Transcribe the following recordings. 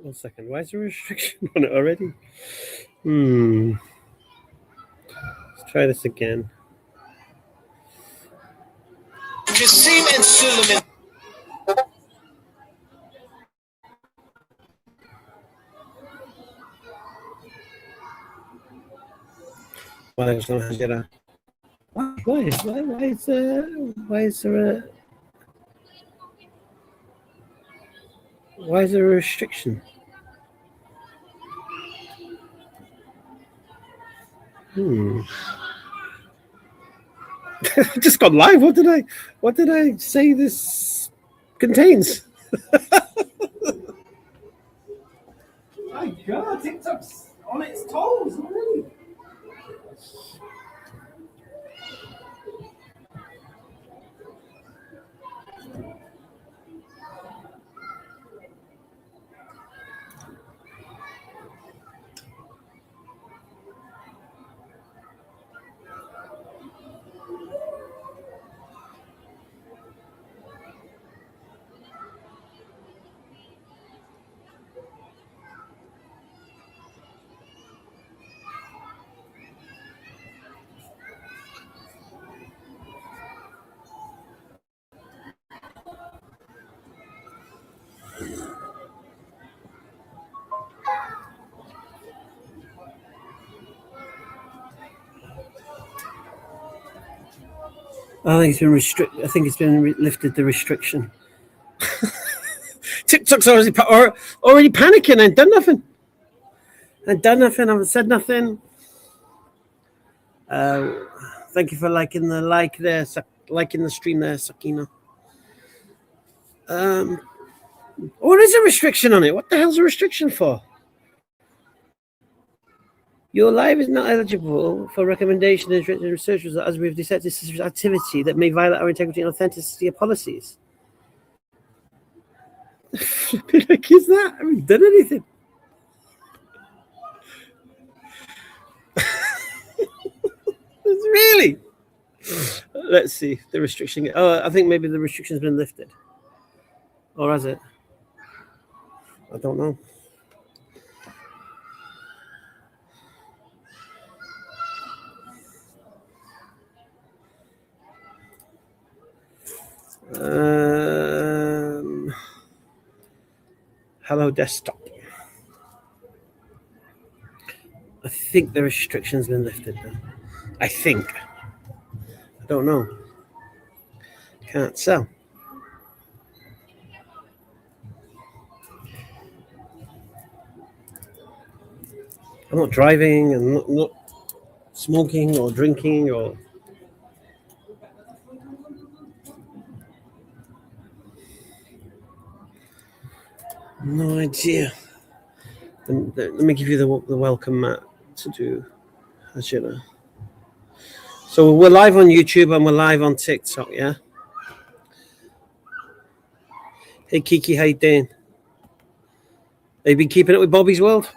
1 second. Why is there a restriction on it already? Let's try this again. Jassim and Suleiman. Why is there a restriction? Just got live. What did I say this contains? My God, TikTok's on its toes already. I think it's been lifted the restriction. TikTok's already panicking. I've done nothing. I haven't said nothing. Thank you for liking the stream there, Sakina. What is a restriction on it? What the hell's a restriction for? Your live is not eligible for recommendation in research results as we've detected such activity that may violate our integrity and authenticity of policies. Like, is that? I haven't done anything. Really? Let's see the restriction. Oh, I think maybe the restriction's been lifted. Or has it? I don't know. Hello, desktop. I think the restriction's been lifted now. I think. I don't know. Can't sell. I'm not driving and not smoking or drinking or. No idea. Let me give you the welcome mat to do Hajira. So we're live on YouTube and we're live on TikTok, yeah? Hey Kiki, how you doing? Have you been keeping up with Bobby's World?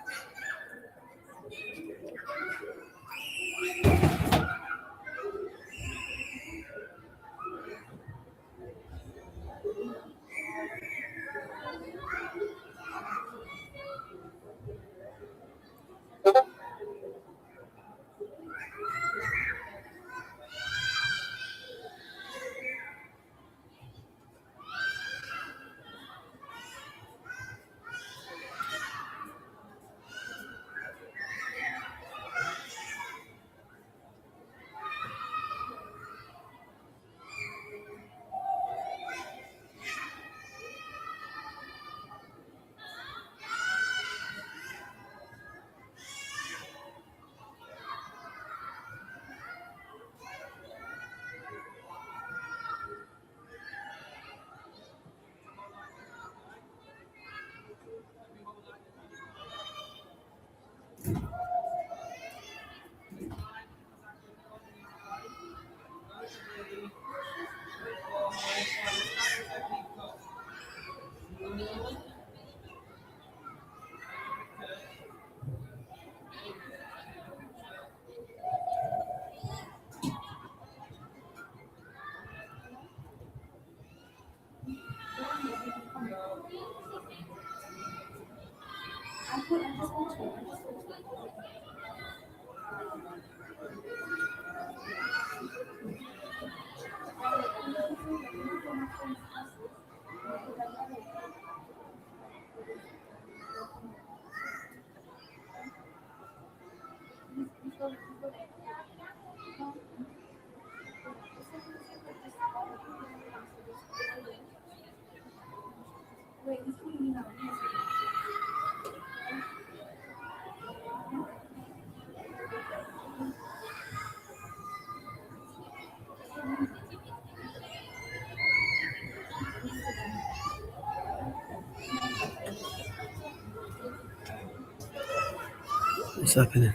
happening?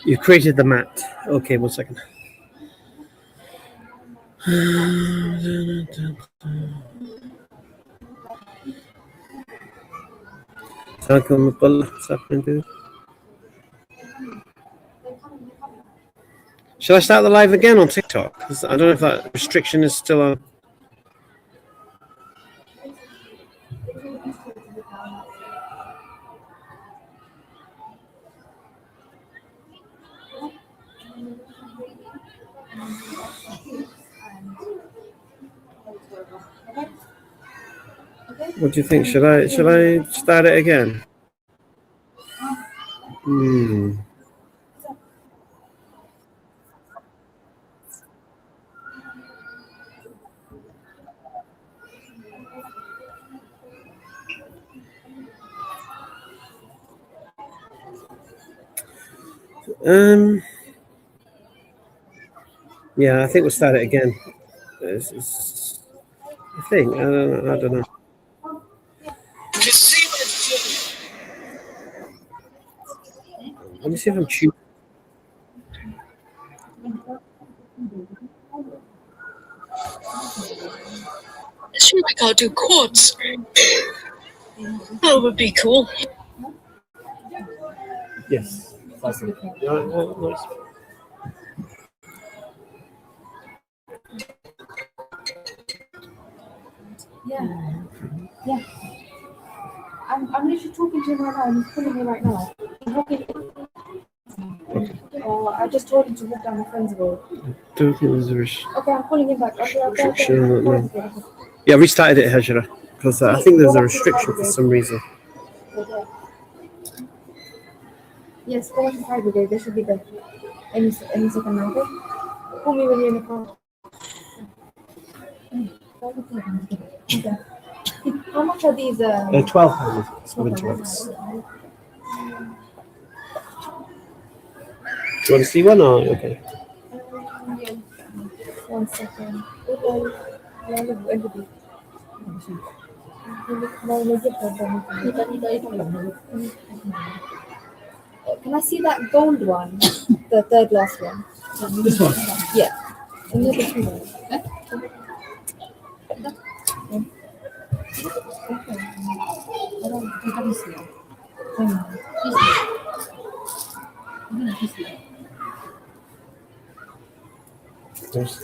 You created the mat. Okay, 1 second. What's happening, dude? Shall I start the live again on TikTok? 'Cause I don't know if that restriction is still on. What do you think? Should I start it again? Yeah, I think we'll start it again. I think I don't know. Kasim and Suleiman. Let me see if I'm choosing. Sure, I can't do quartz. That would be cool. Yes. Nice. Yeah. I'm literally talking to him right now, and he's calling me right now. I just told him to walk down the friends road. Don't think there's a Okay, I'm calling him back. restriction. Yeah, I restarted it, Hajra, because I think there's a restriction for some reason. Yes, go on Friday day. They should be there. Any second now, okay? Call me when you're in the car. Okay. How much are these? They're £12. £7. Do you want to see one or okay? 1 second. Can I see that gold one? The third last one. This one. Yeah. And the other two.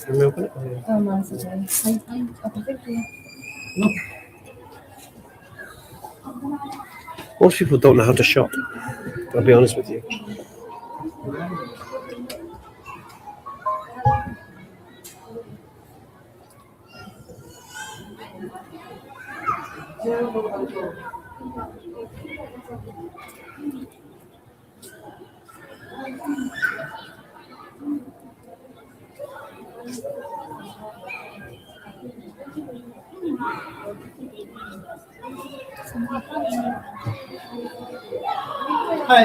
Can we open it? Oh, mine's okay. Thank you. Most people don't know how to shop. I'll be honest with you. Hi.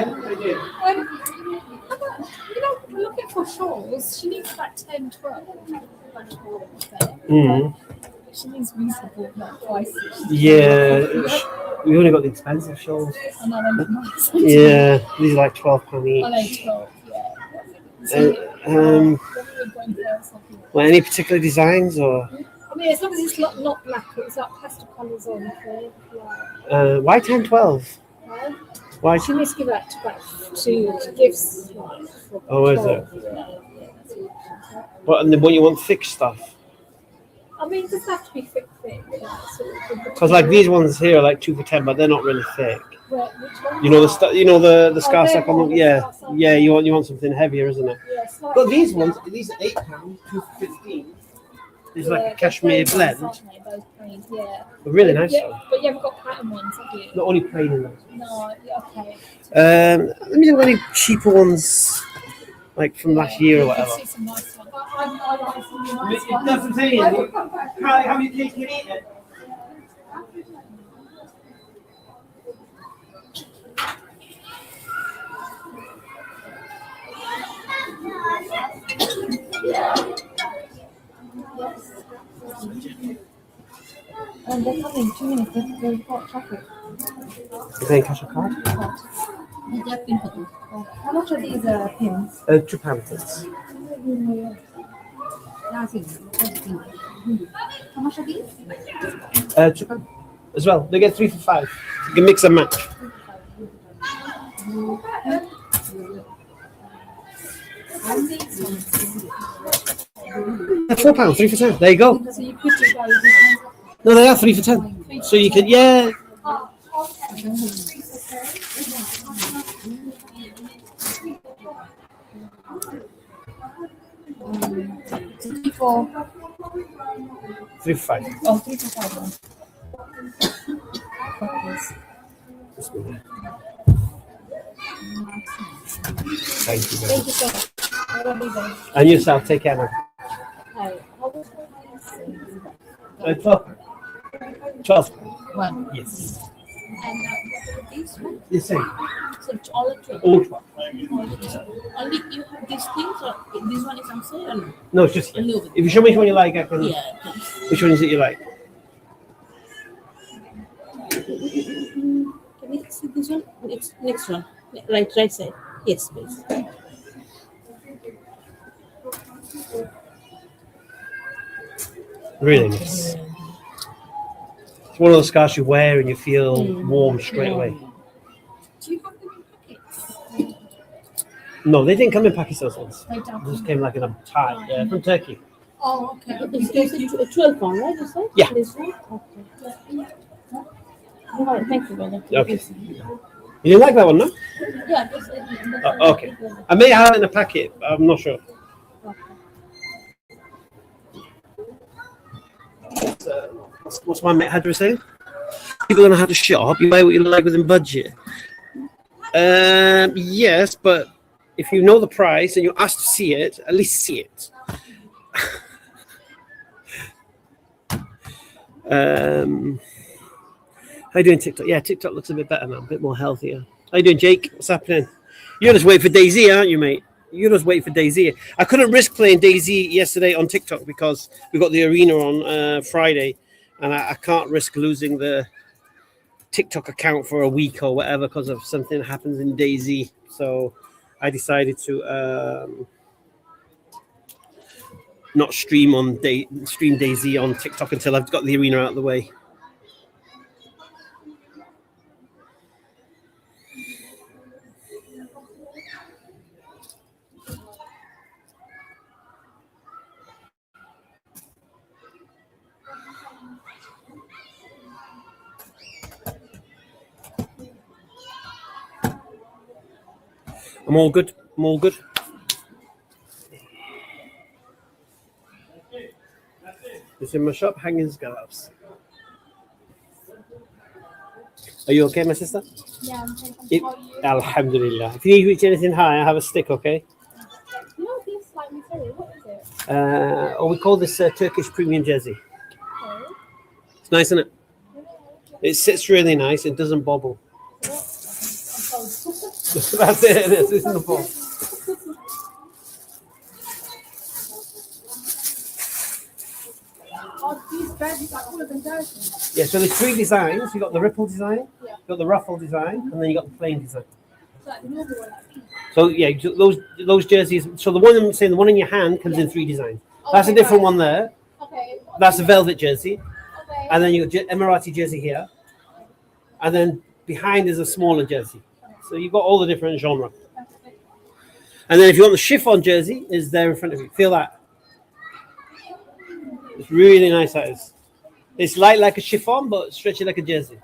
Looking for shawls, she needs like 10, 12. She needs reasonable, like prices. Yeah, we only got the expensive shawls. And then nice. Yeah, these are like £12 each. I know 12, yeah. Well, any particular designs or? I mean, as long as it's not black, it's like pastel colours on. Okay? Why 10, 12? Right? Why? She needs to give that back to gifts. Like, for Oh, is 12. it? Yeah, that's it. What? And then when you want thick stuff? I mean, it doesn't have to be thick. Because like these ones here are like 2 for £10, but they're not really thick. Which one? You know the scarf they're sack on more them. the Yeah, scarf sack. yeah. You want something heavier, isn't it? Yeah, slightly. But these ones, these are £8, 2 for 15. It's like a cashmere blend. Those plain, yeah. They're really nice. Yeah, though. but you haven't got pattern ones, have you? Not only plain in those. No, yeah, okay. Let me know any cheaper ones, like from last year or You whatever. can see some nice ones. I like some nice It ones. doesn't say anything. How many cakes can you eat it? And they're coming 2 minutes. They've got traffic. You paying cash or card? How much are these pins? £2. How much are these? £2 as well. They get 3 for 5. You can mix and match. They're £4, 3 for 10. There you go. So you could do both. No, they are 3 for 10. So you can, yeah. Three for 3 for 5. oh, 3 for 5. Thank you very Thank much. you so much. I will be there. And yourself, take care now. Hi. How much are 12. 12. One. Yes. And this one? The same. So it's all a trade. All 12. Only you have these things, or this one is on sale or no? No, it's just here. Only over If you show me which one you like, I can. Yeah. Okay. Which one is it you like? Can you see this one? Next one. Right side. Yes, please. Really nice. It's one of those scarves you wear and you feel warm straight away. Do you have them in packets? No, they didn't come in Pakistanis. They don't. They just came like in a tie. Yeah, from Turkey. Oh, okay. It's 12 pound, right? You said? Yeah. This one? Okay. All right, thank you, brother. Okay. You didn't like that one, no? Yeah, Okay. I may have it in a packet, but I'm not sure. What's my mate Hadra saying? People don't know how to shop. You buy what you like within budget. Yes, but if you know the price and you're asked to see it, at least see it. How you doing, TikTok? Yeah, TikTok looks a bit better now, a bit more healthier. How you doing, Jake? What's happening? You're just waiting for DayZ, aren't you, mate? You're just waiting for DayZ. I couldn't risk playing DayZ yesterday on TikTok because we got the arena on Friday, and I can't risk losing the TikTok account for a week or whatever because of something that happens in DayZ. So I decided to not stream DayZ on TikTok until I've got the arena out of the way. I'm all good. I'm all good. It's in my shop, hanging scarves. Are you okay, my sister? Yeah, I'm taking It, how you. Alhamdulillah. If you need to reach anything high, I have a stick, okay? You know this like material? What is it? We call this Turkish premium jersey. Okay. It's nice, isn't it? It sits really nice. It doesn't bobble. That's it. It is in the ball. Oh, these badges are cooler than those. Yeah, so there's 3 designs. You got the ripple design, you got the ruffle design, and then you got the plain design. It's like the normal one. So yeah, those jerseys. So the one I'm saying, the one in your hand comes in 3 designs. That's a Okay, different right. one there. Okay. That's a velvet jersey, Okay. and then you got Emirati jersey here, and then behind is a smaller jersey. So you've got all the different genre. And then if you want the chiffon jersey, is there in front of you. Feel that? It's really nice. That is. It's light like a chiffon, but stretchy like a jersey,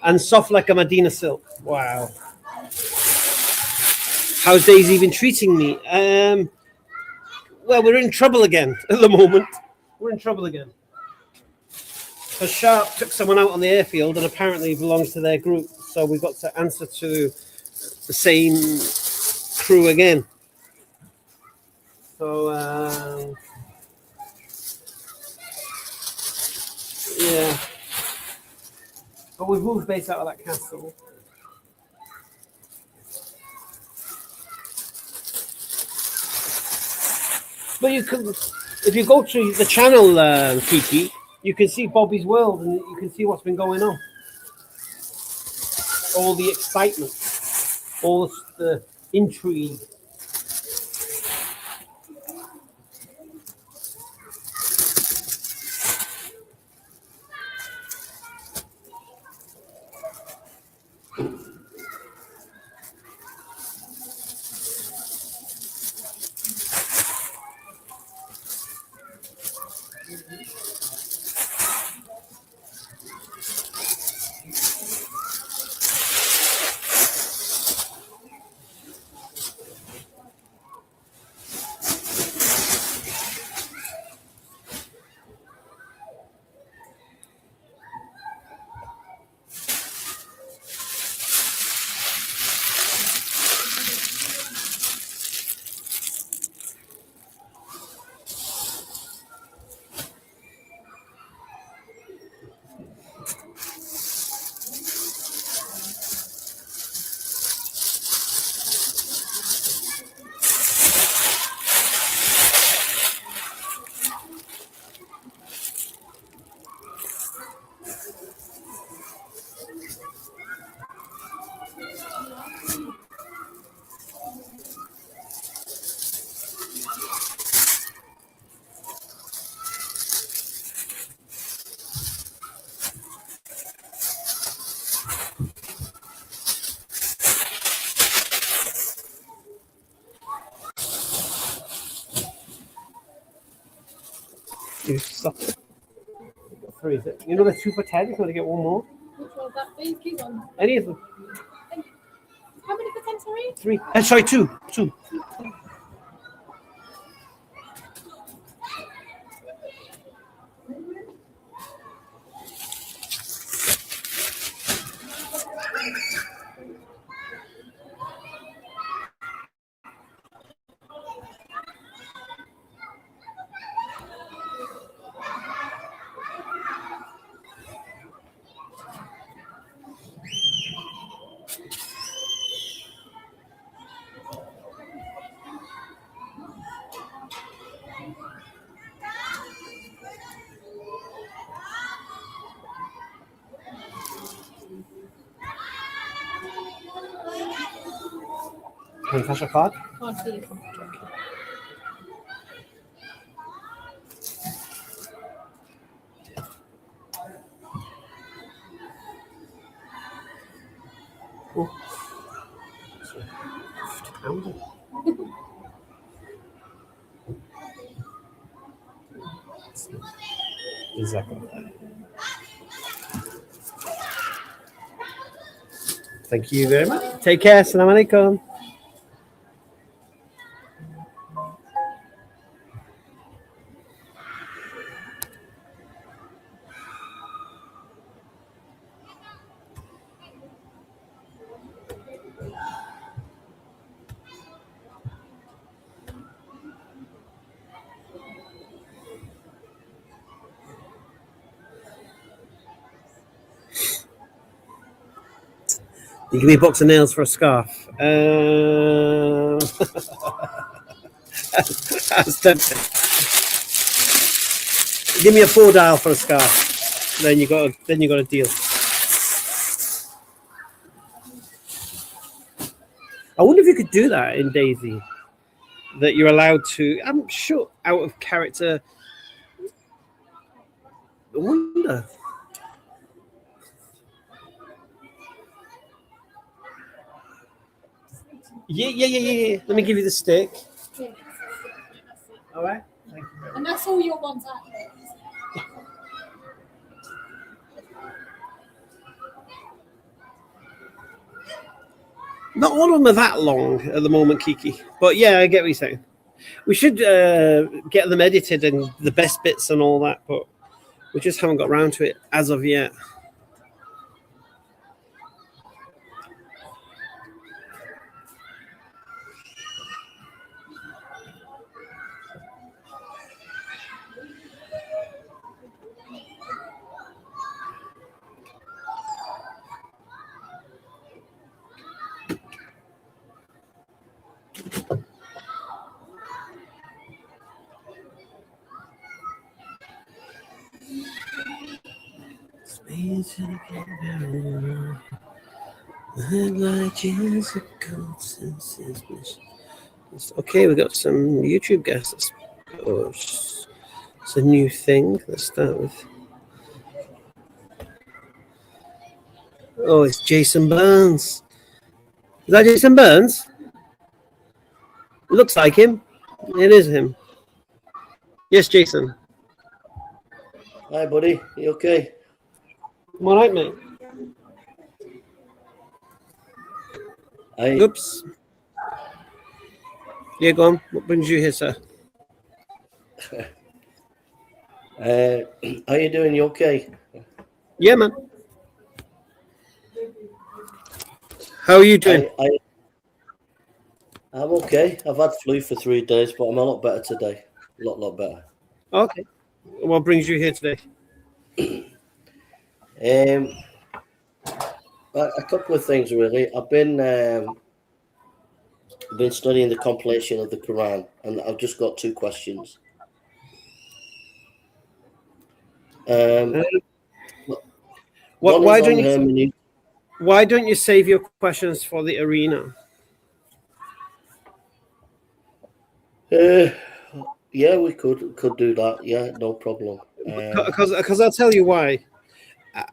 and soft like a Medina silk. Wow. How's Daisy been treating me? Well, we're in trouble again at the moment. We're in trouble again. So Sharp took someone out on the airfield and apparently belongs to their group. So we've got to answer to the same crew again. So, yeah. But we've moved base out of that castle. But you can, if you go to the channel, Kiki, you can see Bobby's World and you can see what's been going on. All the excitement. all the intrigue. You stop it. 3, is it? You know the 2 for 10? If you want to get one more? Which one? That big? Keep on. Any of them? How many percent, sorry? 3. Sorry, 2. 2. Can you flash a card? Can't see. Exactly. Thank you very much. Take care. Assalamu alaikum. You give me a box of nails for a scarf. That's tempting. Give me a 4 dial for a scarf. Then you got a deal. I wonder if you could do that in Daisy. That you're allowed to. I'm sure out of character. I wonder. Yeah. Let me give you the stick. Yeah. All right. Thank you. And that's all your ones at. Not all of them are that long at the moment, Kiki. But yeah, I get what you're saying. We should get them edited and the best bits and all that, but we just haven't got around to it as of yet. Like years ago since his mission. Okay, we got some YouTube guests. Oh, it's a new thing. Let's start with. Oh, it's Jason Burns. Is that Jason Burns? It looks like him. It is him. Yes, Jason. Hi, buddy. You okay? I'm all right, mate. Oops. Yeah, go on. What brings you here, sir? How you doing? You okay? Yeah, man. How are you doing? I'm okay. I've had flu for 3 days, but I'm a lot better today. A lot better. Okay. What brings you here today? A couple of things really. I've been studying the compilation of the Quran, and I've just got 2 questions. Why don't you save your questions for the arena? Yeah, we could do that. Yeah, no problem. Because I'll tell you why.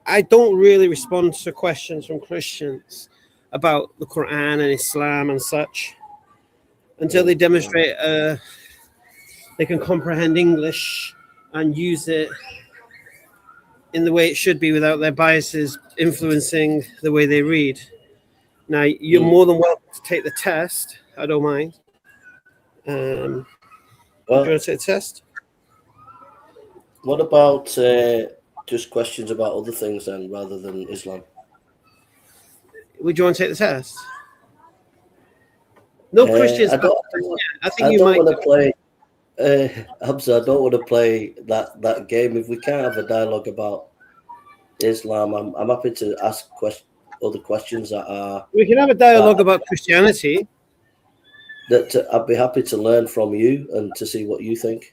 I don't really respond to questions from Christians about the Quran and Islam and such until they demonstrate they can comprehend English and use it in the way it should be without their biases influencing the way they read. Now, you're more than welcome to take the test. I don't mind. Do you want to take the test? What about just questions about other things then, rather than Islam? Would you want to take the test? No Christians. I think you might. Hamza, I don't want to play that game. If we can't have a dialogue about Islam, I'm happy to ask other questions that are. We can have a dialogue about Christianity. I'd be happy to learn from you and to see what you think.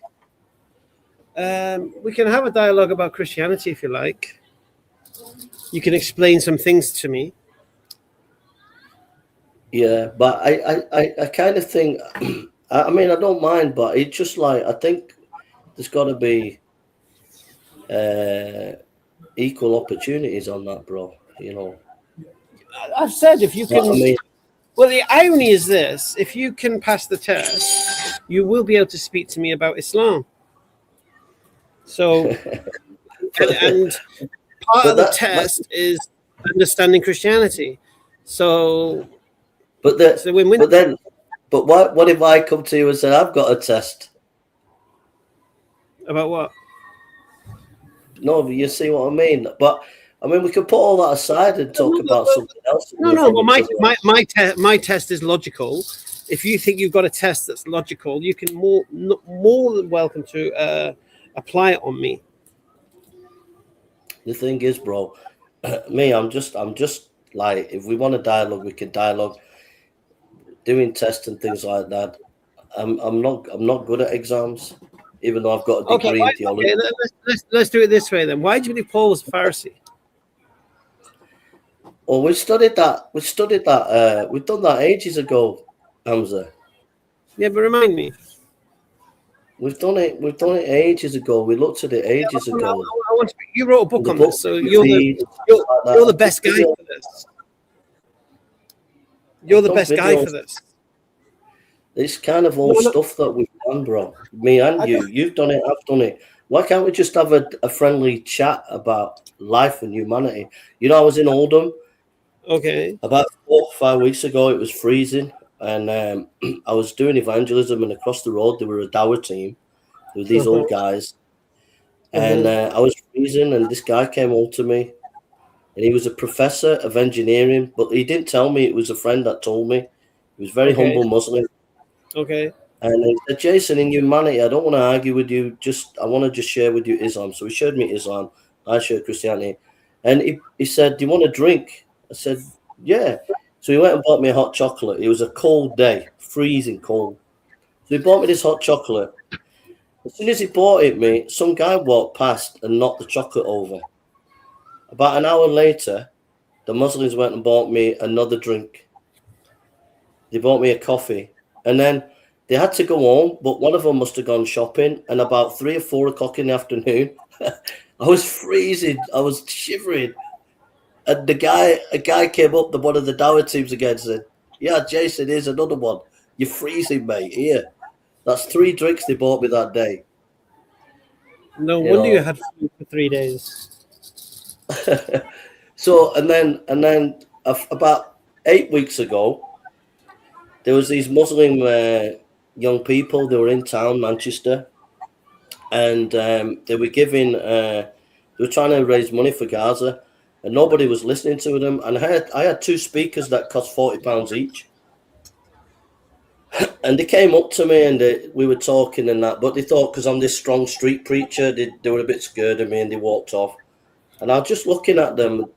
We can have a dialogue about Christianity if you like. You can explain some things to me. Yeah, but I kind of think, I mean, I don't mind, but it's just like, I think there's got to be equal opportunities on that, bro. You know, I've said if you can. Well, the irony is this: if you can pass the test, you will be able to speak to me about Islam. So, and part of the test is understanding Christianity. So, it's a win-win. But what if I come to you and say I've got a test? About what? No, you see what I mean. But I mean, we could put all that aside and talk about something else. No. Well, my test is logical. If you think you've got a test that's logical, you can more than welcome to apply it on me. The thing is, bro, I'm just like, if we want to dialogue, we can dialogue. Doing tests and things like that. I'm not good at exams, even though I've got a degree in theology. Okay, let's do it this way then. Why do you believe Paul was a Pharisee? Well, we studied that. We've done that ages ago, Hamza. Yeah, but remind me. We've done it ages ago. We looked at it ages ago. You wrote a book on this, so you're the best guy for this. You're the best guy for this. It's kind of all stuff that we've done, bro. Me and you. You've done it, I've done it. Why can't we just have a friendly chat about life and humanity? You know, I was in Oldham. Okay. About 4 or 5 weeks ago, it was freezing. And I was doing evangelism, and across the road, there were a Dower team. There were these old guys. And I was freezing, and this guy came up to me. And he was a professor of engineering, but he didn't tell me. It was a friend that told me. He was very humble Muslim. Okay. And he said, Jason, in humanity, I don't want to argue with you. I want to just share with you Islam. So he showed me Islam. I showed Christianity. And he said, do you want a drink? I said, yeah. So he went and bought me a hot chocolate. It was a cold day, freezing cold. So he bought me this hot chocolate. As soon as he bought it, me, some guy walked past and knocked the chocolate over. About an hour later, the Muslims went and bought me another drink. They bought me a coffee, and then they had to go home, but one of them must have gone shopping, and about 3 or 4 o'clock in the afternoon, I was freezing, I was shivering, and a guy came up, one of the Dawah teams again, and said, "Yeah, Jason, here's another one. You're freezing, mate. Here." That's 3 drinks they bought me that day. No You wonder know. you had food for 3 days. So, and then about 8 weeks ago, there was these Muslim young people. They were in town, Manchester, and they were giving. They were trying to raise money for Gaza, and nobody was listening to them. And I had 2 speakers that cost £40 each, and they came up to me and we were talking and that. But they thought because I'm this strong street preacher, they were a bit scared of me and they walked off. And I was just looking at them,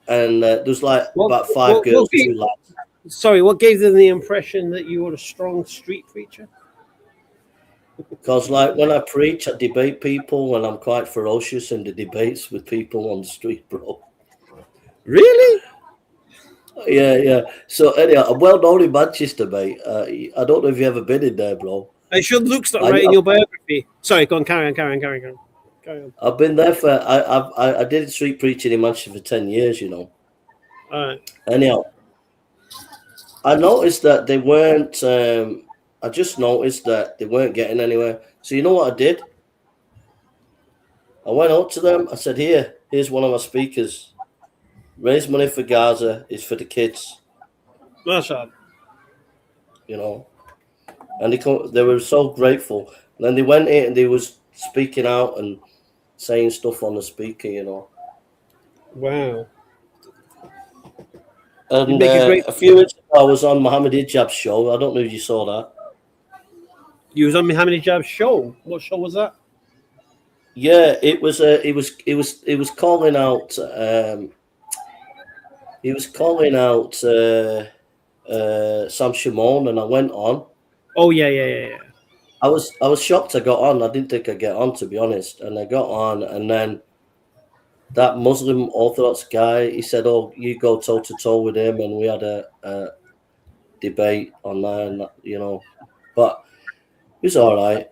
and there was like about 5 girls, 2 lads. Sorry, what gave them the impression that you were a strong street preacher? Because like when I preach, I debate people, and I'm quite ferocious in the debates with people on the street, bro. Really? Yeah. So anyhow, I'm well known in Manchester, mate. I don't know if you've ever been in there, bro. It should look that right in your biography. Sorry, go on, carry on. I've been there for I did street preaching in Manchester for 10 years, you know. All right. Anyhow, I noticed that they weren't. I just noticed that they weren't getting anywhere. So you know what I did? I went up to them. I said, here's one of my speakers. Raise money for Gaza is for the kids. Mashallah. You know, and they were so grateful. And then they went in and they was speaking out and saying stuff on the speaker, you know. Wow. And a few minutes ago, I was on Mohammed Hijab's show. I don't know if you saw that. You was on Mohammed Hijab's show. What show was that? Yeah, it was calling out. He was calling out Sam Shimon, and I went on. Oh yeah. I was shocked I got on. I didn't think I'd get on, to be honest. And I got on, and then that Muslim Orthodox guy, he said, "Oh, you go toe to toe with him," and we had a debate online, you know. But it was all right.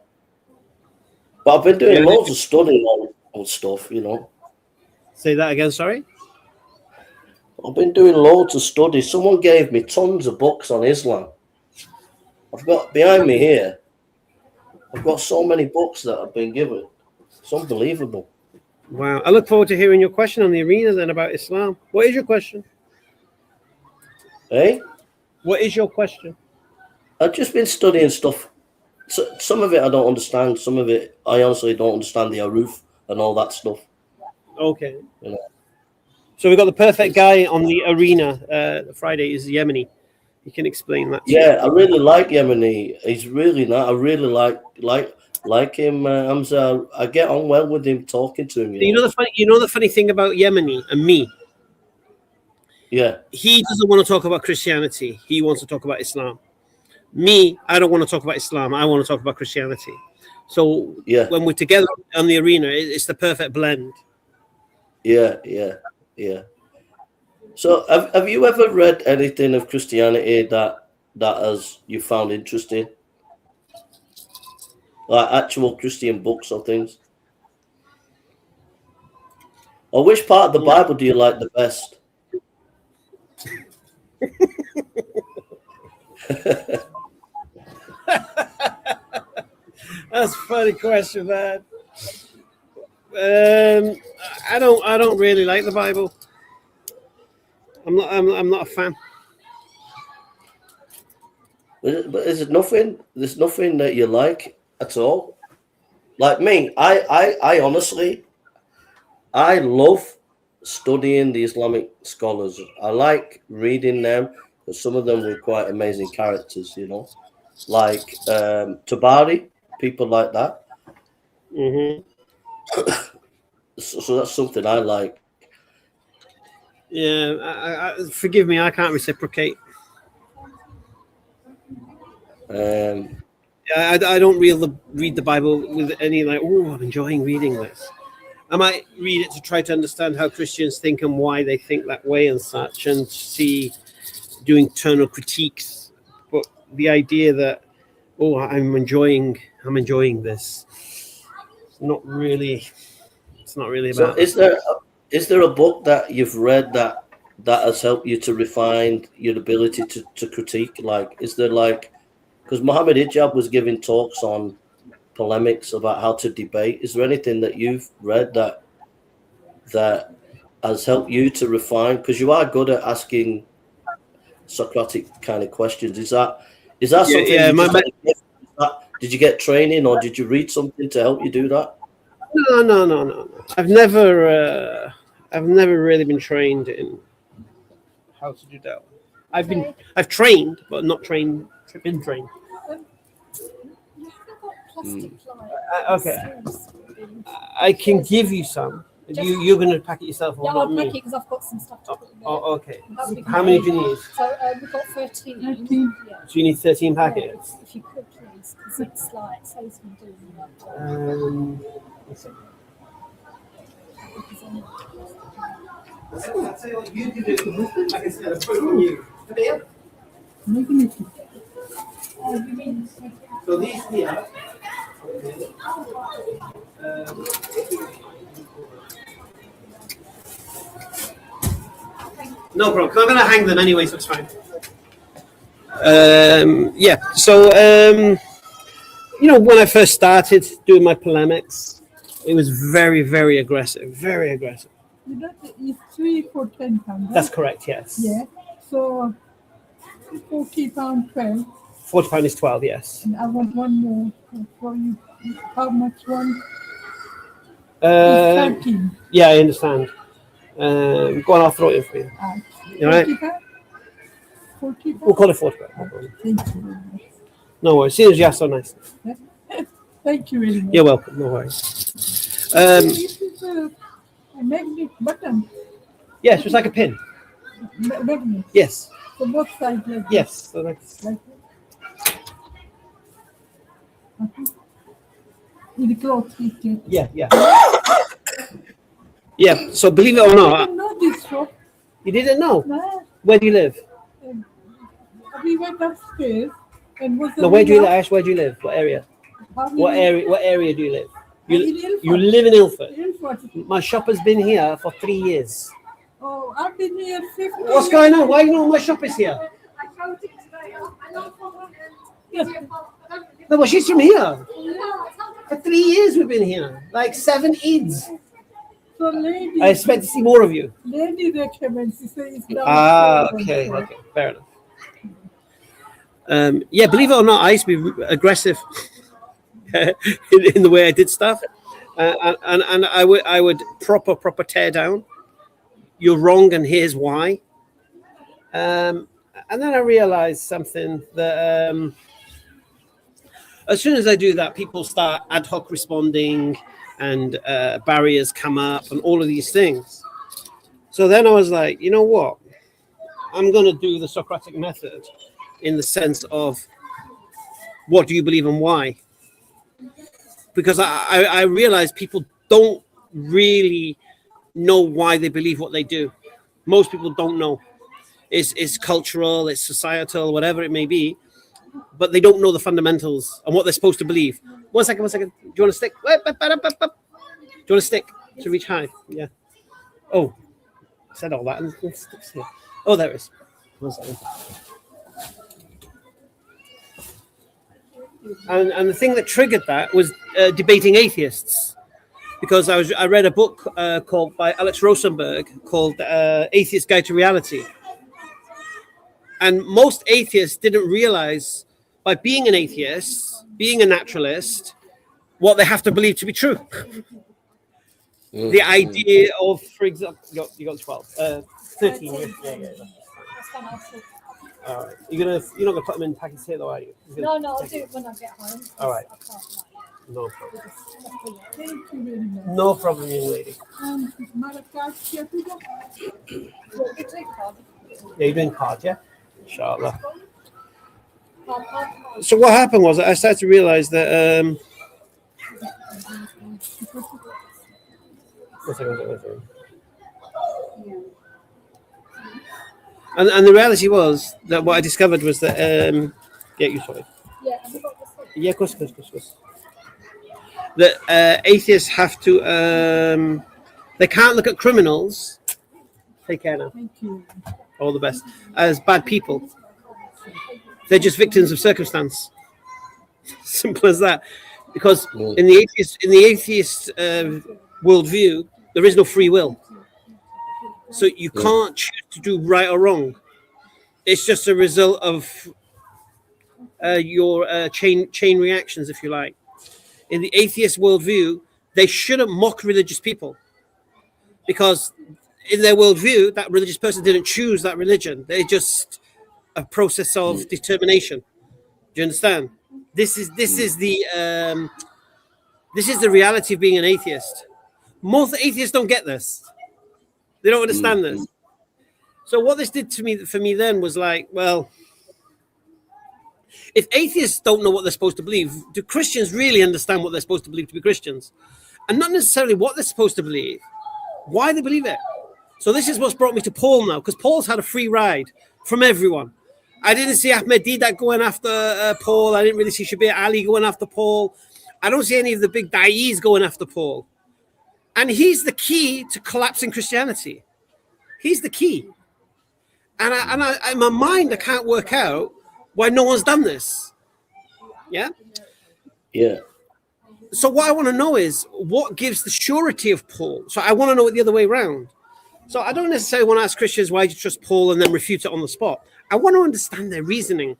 But I've been doing loads of studying on stuff, you know. Say that again. Sorry. I've been doing loads of studies. Someone gave me tons of books on Islam. I've got behind me here. I've got so many books that I've been given. It's unbelievable. Wow. I look forward to hearing your question on the arena then about Islam. What is your question? Eh? What is your question? I've just been studying stuff. So, some of it I don't understand. Some of it I honestly don't understand, the Aruf and all that stuff. Okay. You know. So we've got the perfect guy on the arena. Friday is Yemeni. He can explain that. Yeah, I really like Yemeni. He's really nice. I really like him, Hamza. I get on well with him, talking to him. You know the funny thing about Yemeni and me. Yeah. He doesn't want to talk about Christianity. He wants to talk about Islam. Me, I don't want to talk about Islam. I want to talk about Christianity. So when we're together on the arena, it's the perfect blend. Yeah. So have you ever read anything of Christianity that has you found interesting? Like actual Christian books or things? Or which part of the Bible do you like the best? That's a funny question, man. I don't really like the Bible. I'm not a fan. But is it nothing? There's nothing that you like at all. Like me, I honestly, I love studying the Islamic scholars. I like reading them because some of them were quite amazing characters, you know, like Tabari, people like that. Mm-hmm. So that's something I like. Yeah, forgive me, I can't reciprocate. I don't read the Bible with any like, oh, I'm enjoying reading this. I might read it to try to understand how Christians think and why they think that way and such, and see, do internal critiques. But the idea that, oh, I'm enjoying this, it's not really So about. is there a book that you've read that has helped you to refine your ability to critique? Like, is there like, because Muhammad Hijab was giving talks on polemics about how to debate. Is there anything that you've read that has helped you to refine? Because you are good at asking Socratic kind of questions. Is that something? Yeah, did you get training, or did you read something to help you do that? No. I've never really been trained in how to do that. I've trained, but not trained. Been trained. Okay, I can give you some. You're going to pack it yourself, or Yeah, not I'll pack it me? because I've got some stuff to put in there. Oh, okay. That'd be How great. many do you need? So we've got 13. Yeah. So you need 13 Yeah, packets. if you could please, because it's like saves me doing that. Let's see. I'll tell you what you can do. I can put it on you. So these here. No problem. 'Cause I'm going to hang them anyway, so it's fine. Yeah. So when I first started doing my polemics, it was very, very aggressive. Very aggressive. It's 3 for 10 pounds. That's correct. Yes. Yeah. So 40 pound 12. £40 is 12. Yes. And I want one more for you. How much one? Uh, 13. yeah, I understand. Go on, I'll throw it in for you. You all right? 40 pound? 40 We'll pound? call it £40. Thank you very much. No worries. See you, so nice. Thank you very much. You're welcome. No worries. This is a magnet button. Yes, it's like a pin. Magnet. Yes. So both sides like this. Yes. So that's. Like this. With the cloth we Yeah. Yeah. So believe it or I not, didn't know this shop. you didn't know. No. Where do you live? We went upstairs and was No, where do you live? Ash, where do you live? What area? What area? area do you live? In You Ilford. live in Ilford. Ilford. My shop has been here for 3 years. Oh, I've been here 50 What's going on? Why you know my shop is here? No, but she's from here. For 3 years we've been here. Like 7 Eids. So lady, I expect to see more of you. lady recommends. She says it's down. Okay, fair enough. Yeah, believe it or not, I used to be aggressive in the way I did stuff, and I would proper tear down. You're wrong, and here's why. And then I realized something that as soon as I do that, people start ad hoc responding, and barriers come up, and all of these things. So then I was like, you know what? I'm going to do the Socratic method in the sense of what do you believe and why? Because I realize people don't really know why they believe what they do. Most people don't know. It's cultural, it's societal, whatever it may be, but they don't know the fundamentals and what they're supposed to believe. One second. Do you want a stick? Do you want a stick to reach high? Yeah. Oh, I said all that. And sticks here. Oh, there it is. 1 second. And the thing that triggered that was debating atheists, because I read a book called by Alex Rosenberg called Atheist Guide to Reality. And most atheists didn't realize by being an atheist, being a naturalist, what they have to believe to be true. The idea of, for example, you got 12, 13. Yeah. All right. You're not gonna put them in packets here, though, are you? No, I'll do it when I get home. All right. I can't, No problem. Thank you very much. No problem, young lady. Marrakesh, yeah, Yeah, you're doing cards, yeah? Inshallah. So what happened was I started to realize that One second. And the reality was that what I discovered was that you sorry. Yeah, have you got the thing? Yeah, of course. That atheists have to they can't look at criminals. Take care now. Thank you. All the best. As bad people. They're just victims of circumstance. Simple as that. Because in the atheist worldview, there is no free will. So you can't choose to do right or wrong. It's just a result of your chain reactions, if you like. In the atheist worldview, they shouldn't mock religious people, because in their worldview, that religious person didn't choose that religion. They're just a process of determination. Do you understand? This is the reality of being an atheist. Most atheists don't get this. They don't understand this. So what this did for me then was like, well, if atheists don't know what they're supposed to believe, do Christians really understand what they're supposed to believe to be Christians? And not necessarily what they're supposed to believe, why they believe it. So this is what's brought me to Paul now, because Paul's had a free ride from everyone. I didn't see Ahmed Didat going after Paul. I didn't really see Shabir Ali going after Paul. I don't see any of the big da'is going after Paul. And he's the key to collapsing Christianity. He's the key. And I, in my mind, I can't work out why no one's done this. Yeah? Yeah. So what I want to know is what gives the surety of Paul. So I want to know it the other way around. So I don't necessarily want to ask Christians, why do you trust Paul, and then refute it on the spot. I want to understand their reasoning.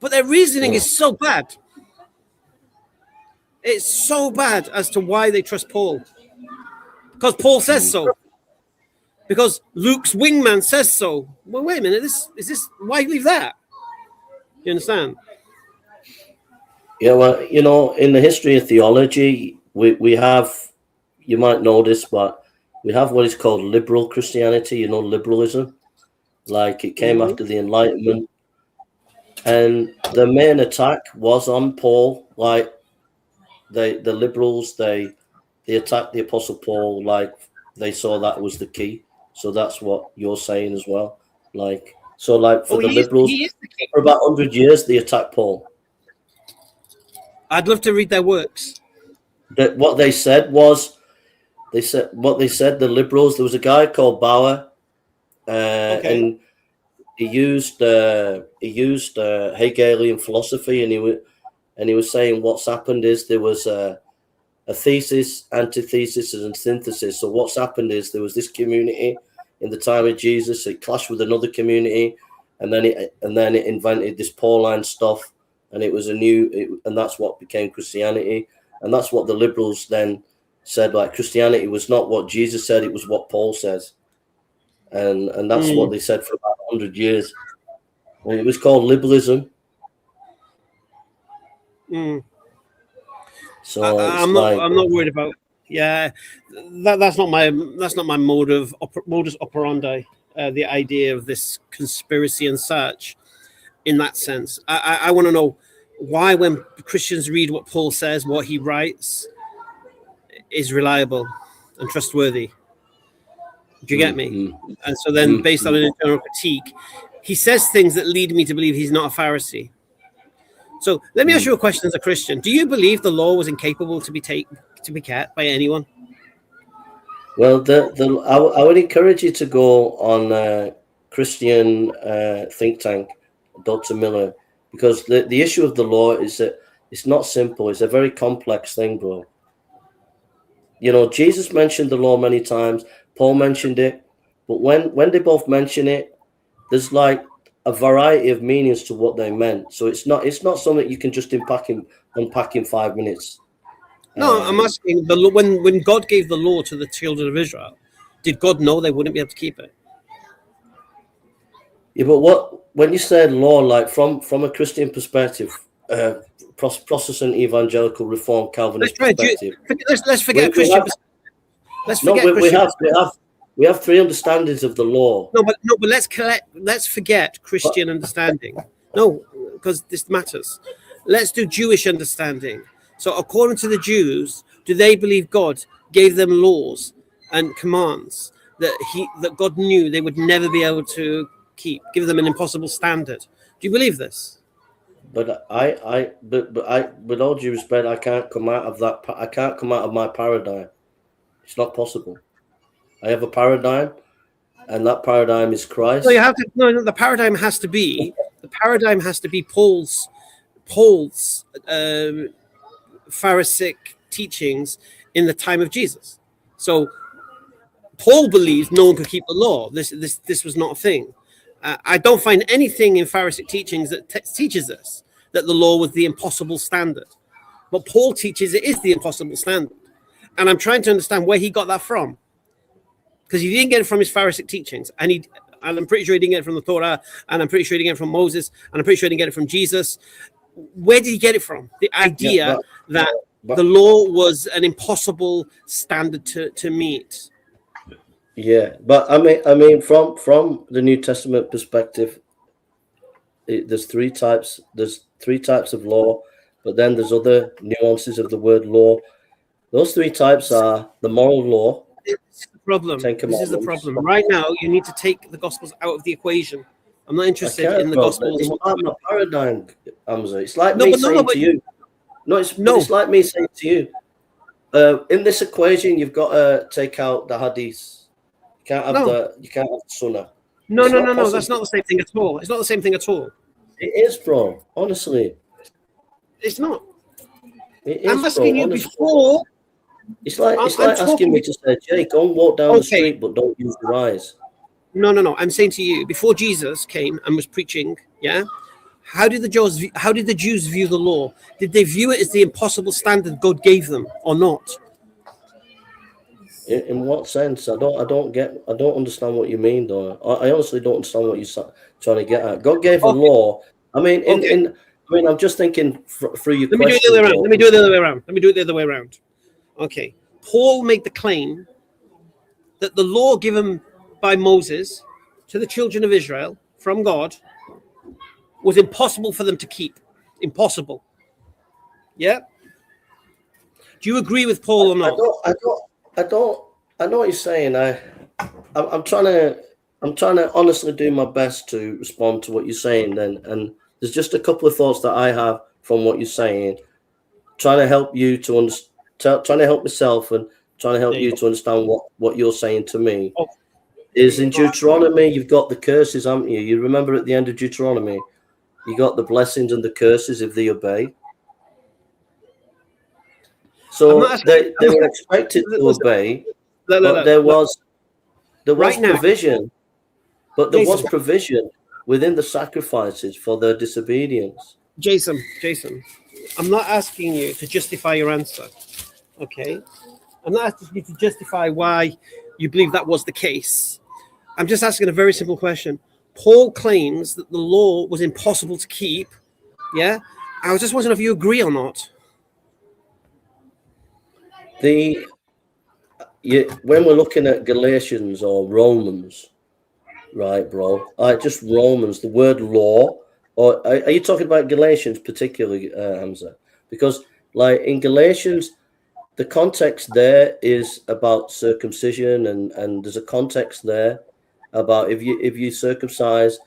But their reasoning is so bad. It's so bad as to why they trust Paul. Because Paul says so. Because Luke's wingman says so. Well, wait a minute. Is this why leave that? You understand? Yeah, well, you know, in the history of theology, we have, you might know this, but we have what is called liberal Christianity, you know, liberalism. Like it came after the Enlightenment. And the main attack was on Paul. Like the liberals, they attacked the Apostle Paul, like they saw that was the key. So that's what you're saying as well. Like, so like for the liberals, for about 100 years, they attacked Paul. I'd love to read their works. That what they said was, the liberals, there was a guy called Bauer, and he used Hegelian philosophy, and he was saying what's happened is there was a thesis, antithesis, and synthesis. So what's happened is there was this community in the time of Jesus. It clashed with another community, and then it invented this Pauline stuff, and it was and that's what became Christianity. And that's what the liberals then said, like Christianity was not what Jesus said, it was what Paul says. And that's what they said for about 100 years. And it was called liberalism. So I'm not worried about. Yeah, that's not my modus operandi. The idea of this conspiracy and such, in that sense, I want to know why, when Christians read what Paul says, what he writes, is reliable and trustworthy. Do you get me? And so then, based on an internal critique, he says things that lead me to believe he's not a Pharisee. So let me ask you a question as a Christian. Do you believe the law was incapable to be kept by anyone? Well, I would encourage you to go on Christian think tank, Dr. Miller, because the issue of the law is that it's not simple. It's a very complex thing, bro. You know, Jesus mentioned the law many times. Paul mentioned it. But when they both mention it, there's like a variety of meanings to what they meant. So it's not something you can just unpack in 5 minutes. No, I'm asking, when God gave the law to the children of Israel, did God know they wouldn't be able to keep it? Yeah, but when you said law, like from a Christian perspective, Protestant, evangelical, Reformed, Calvinist perspective, let's forget Christian. We have three understandings of the law. No, but let's forget Christian understanding. No, because this matters. Let's do Jewish understanding. So according to the Jews, do they believe God gave them laws and commands that God knew they would never be able to keep, give them an impossible standard. Do you believe this? But with all due respect, I can't come out of that. I can't come out of my paradigm. It's not possible. I have a paradigm, and that paradigm is Christ. No, you have to. No, the paradigm has to be Paul's Pharisaic teachings in the time of Jesus. So Paul believed no one could keep the law. This was not a thing. I don't find anything in Pharisaic teachings that teaches us that the law was the impossible standard. But Paul teaches it is the impossible standard. And I'm trying to understand where he got that from. Because he didn't get it from his Pharisaic teachings. And I'm pretty sure he didn't get it from the Torah. And I'm pretty sure he didn't get it from Moses. And I'm pretty sure he didn't get it from Jesus. Where did he get it from? The idea that the law was an impossible standard to meet. Yeah, but I mean, from the New Testament perspective, there's three types. There's three types of law, but then there's other nuances of the word law. Those three types are the moral law. This is the problem. This is the problem. Right now, you need to take the Gospels out of the equation. I'm not interested in the Gospels. It's like my paradigm, Hamza. It's like me saying to you. It's like me saying to you. In this equation, you've got to take out the hadith. You can't have the sunnah. No. That's not the same thing at all. It's not the same thing at all. It is, bro. Honestly, it's not. It is, I'm asking you honestly. before. It's like asking me to say, Jake, go and walk down the street, but don't use your eyes. No. I'm saying to you, before Jesus came and was preaching, how did the Jews view the law? Did they view it as the impossible standard God gave them, or not? In what sense? I don't understand what you mean, though. I honestly don't understand what you're trying to get at. God gave a law. I mean, I'm just thinking through your question. Let me do it the other way around. Okay. Paul made the claim that the law given by Moses to the children of Israel from God was impossible for them to keep. Impossible. Yeah? Do you agree with Paul or not? I know what you're saying. I'm trying to honestly do my best to respond to what you're saying then, and there's just a couple of thoughts that I have from what you're saying, trying to help you to understand, trying to help myself and trying to help you to understand what you're saying to me. Is in Deuteronomy, you've got the curses, haven't you? You remember at the end of Deuteronomy, you got the blessings and the curses if they obey. So they were expected to obey, but there was provision. But there was provision within the sacrifices for their disobedience. Jason, I'm not asking you to justify your answer, okay? I'm not asking you to justify why you believe that was the case. I'm just asking a very simple question. Paul claims that the law was impossible to keep, yeah? I was just wondering if you agree or not. When we're looking at Galatians or Romans, right, bro? Just Romans, the word law, or are you talking about Galatians particularly, Hamza? Because like in Galatians, the context there is about circumcision, and there's a context there about if you circumcise,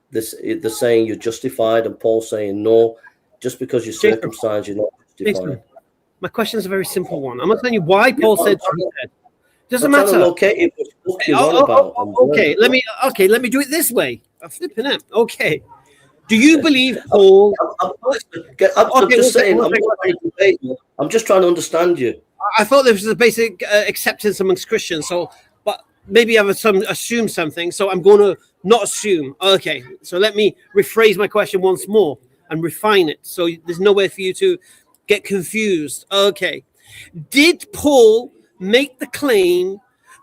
they're saying you're justified, and Paul's saying no, just because you're circumcised, you're not justified. My question is a very simple one. I'm not telling you why Paul said what he said. Doesn't matter. Okay, let me do it this way. I'm flipping it. Okay. Do you believe Paul? I'm just saying. I'm just trying to understand you. I thought there was a basic acceptance amongst Christians. So, but maybe I've assumed something. So I'm going to not assume. Okay. So let me rephrase my question once more and refine it. So there's nowhere for you to get confused. Okay. Did Paul make the claim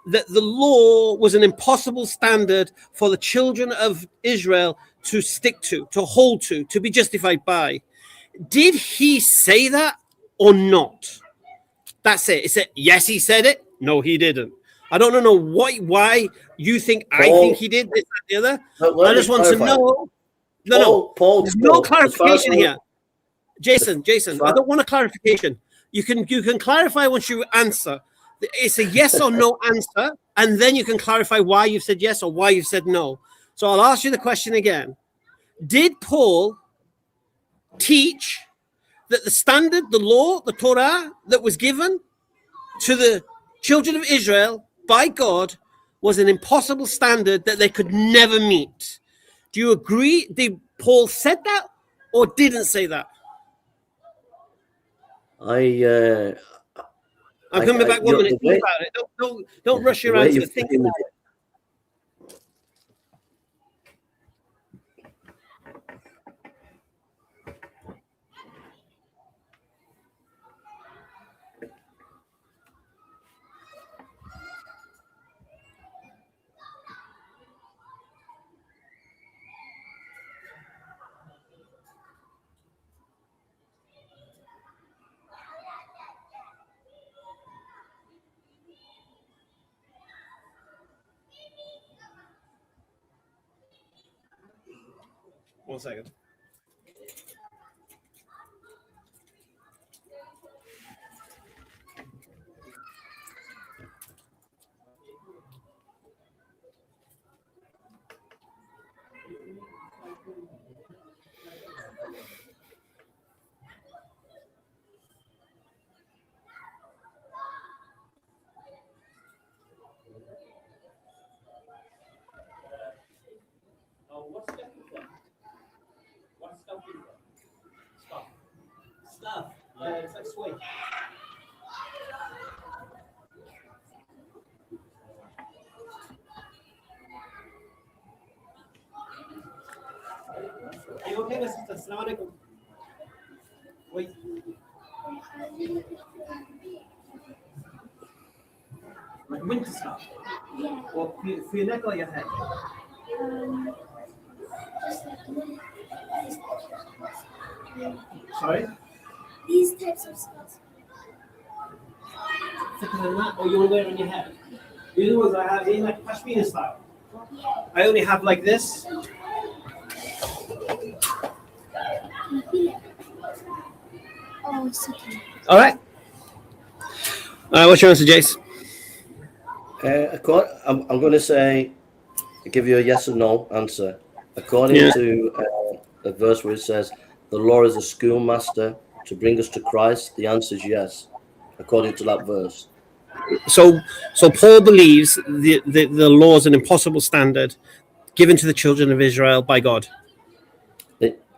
that the law was an impossible standard for the children of Israel to stick to hold to be justified by? Did he say that or not? That's it. It's yes, he said it. No, he didn't. I don't know why you think I think he did this and the other. I just want to know. No. There's no clarification here. Jason, I don't want a clarification. You can clarify once you answer, It's a yes or no answer, and then you can clarify why you've said yes or why you've said no. So I'll ask you the question again. Did Paul teach that the standard, the law, the Torah that was given to the children of Israel by God was an impossible standard that they could never meet? Do you agree? Did Paul said that or didn't say that? I'm coming back 1 minute. Think about it. Don't rush your answer. Think about it. One second. Stuff. It's like sweet. Are you okay, Mr. Assalamu alaikum? Wait. Like winter stuff? Yeah. Or for your neck or your head? Just like Sorry? these types of stuff. Thicker than that? Or you want to wear it on your head? The other ones I have in like Pashmina style. I only have like this. Oh, it's okay. All right. What's your answer, Jace? I'm going to say, give you a yes or no answer. According to a verse where it says, the law is a schoolmaster to bring us to Christ, the answer is yes, according to that verse. So Paul believes the law is an impossible standard given to the children of Israel by God.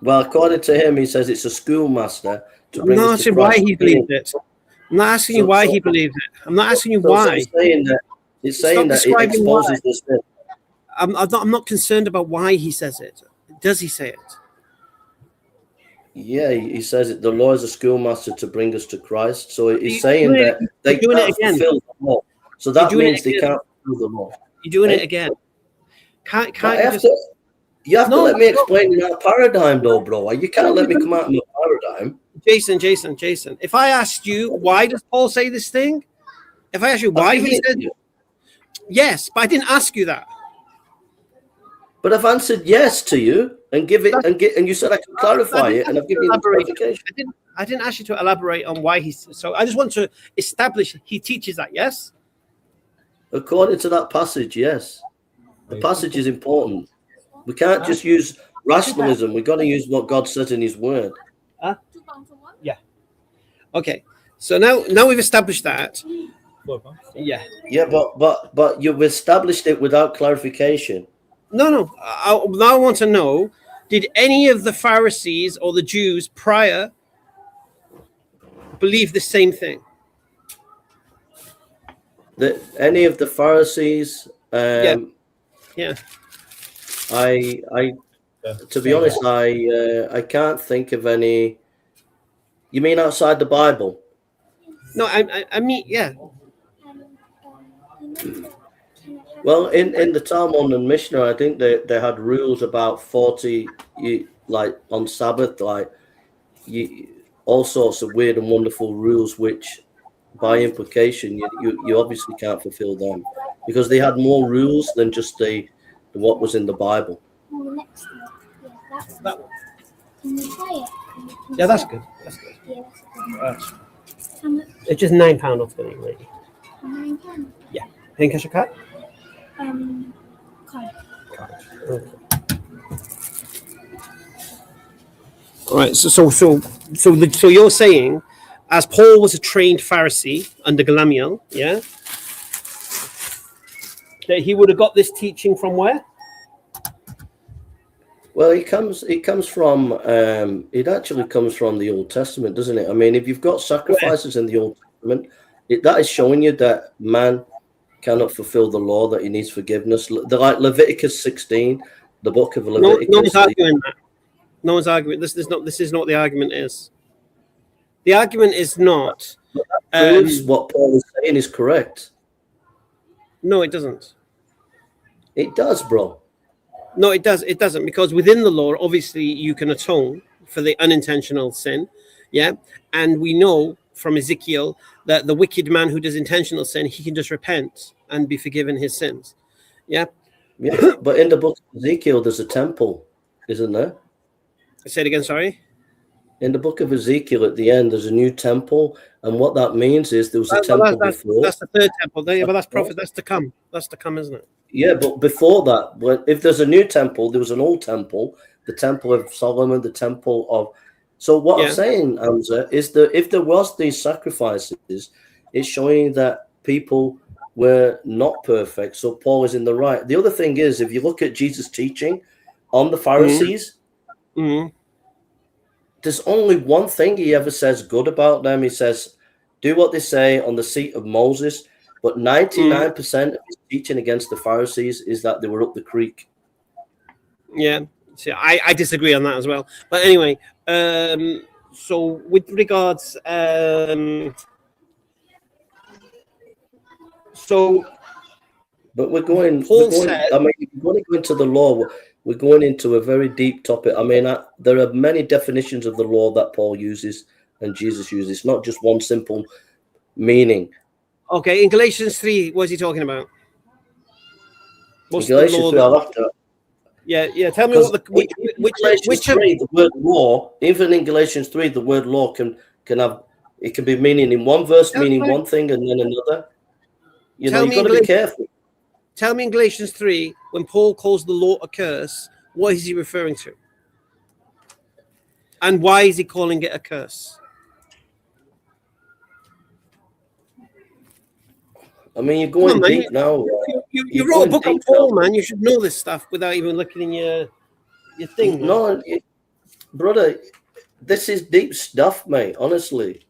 Well, according to him, he says it's a schoolmaster to I'm bring not us to asking why Christ. he believes it. I'm not asking you why he believes it. I'm not asking you why. It's saying that it exposes the sin. I'm not concerned about why he says it. Does he say it? Yeah, he says it. The law is a schoolmaster to bring us to Christ. So he's saying that they can't fulfill the law. So that means they can't fulfill the law. You're doing it again. You have to let me explain in that paradigm, though, bro. You can't let me come out in the paradigm. Jason. If I asked you why does Paul say this thing, if I asked you why he said yes, but I didn't ask you that. But I've answered yes to you and and you said I could clarify it, and I've given you the clarification. I didn't ask you to elaborate on why he's so. I just want to establish he teaches that. Yes. According to that passage, yes. The passage is important. We can't just use rationalism. We've got to use what God says in His Word. Yeah. Okay. So now we've established that. Yeah. Yeah, but you've established it without clarification. No. Now I want to know: did any of the Pharisees or the Jews prior believe the same thing? That any of the Pharisees? Yeah. To be honest, I can't think of any. You mean outside the Bible? No, I mean, yeah. Well, in the Talmud and Mishnah, I think they had rules about 40, like on Sabbath, like all sorts of weird and wonderful rules, which by implication you obviously can't fulfill them because they had more rules than just what was in the Bible. That one. Can you try it? Yeah, that's good. That's good. Yeah, that's good. It's just £9 off the lady. Pink as a cat? Kind of. All right. So you're saying, as Paul was a trained Pharisee under Gamaliel, yeah, that he would have got this teaching from where? Well, it comes from, it actually comes from the Old Testament, doesn't it? I mean, if you've got sacrifices in the Old Testament, that is showing you that man cannot fulfill the law, that he needs forgiveness. Like Leviticus 16, the book of Leviticus. No one's arguing that. No one's arguing. This is not what the argument is. The argument is not. Proves what Paul is saying is correct. No, it doesn't. It does, bro. No, it does. It doesn't, because within the law, obviously, you can atone for the unintentional sin, yeah. And we know from Ezekiel that the wicked man who does intentional sin, he can just repent and be forgiven his sins, yeah. Yeah, but in the book of Ezekiel, there's a temple, isn't there? Say it again. Sorry. In the book of Ezekiel, at the end, there's a new temple, and what that means is there was a temple before. That's the third temple. But that's prophet. That's to come. That's to come, isn't it? Yeah, but before that, if there's a new temple, there was an old temple, the temple of Solomon, the temple of. So what I'm saying, Hamza, is that if there was these sacrifices, it's showing that people were not perfect. So Paul is in the right. The other thing is, if you look at Jesus' teaching on the Pharisees, there's only one thing he ever says good about them. He says, do what they say on the seat of Moses. But 99% of his teaching against the Pharisees is that they were up the creek. Yeah. See, I disagree on that as well. But anyway, so with regards, but we're going. I mean, if we're going to go into the law, we're going into a very deep topic. I mean, there are many definitions of the law that Paul uses and Jesus uses. It's not just one simple meaning. Okay, in Galatians 3, what is he talking about? What's Galatians 3, I'll have to. Yeah. Tell me what which the word law. Even in Galatians 3, the word law can have, it can be meaning in one verse, meaning one thing, and then another. You've got to be careful. Tell me in Galatians 3, when Paul calls the law a curse, what is he referring to? And why is he calling it a curse? I mean, you're going deep now. You wrote a book on Paul, man. You should know this stuff without even looking in your thing. No, brother, this is deep stuff, mate. Honestly,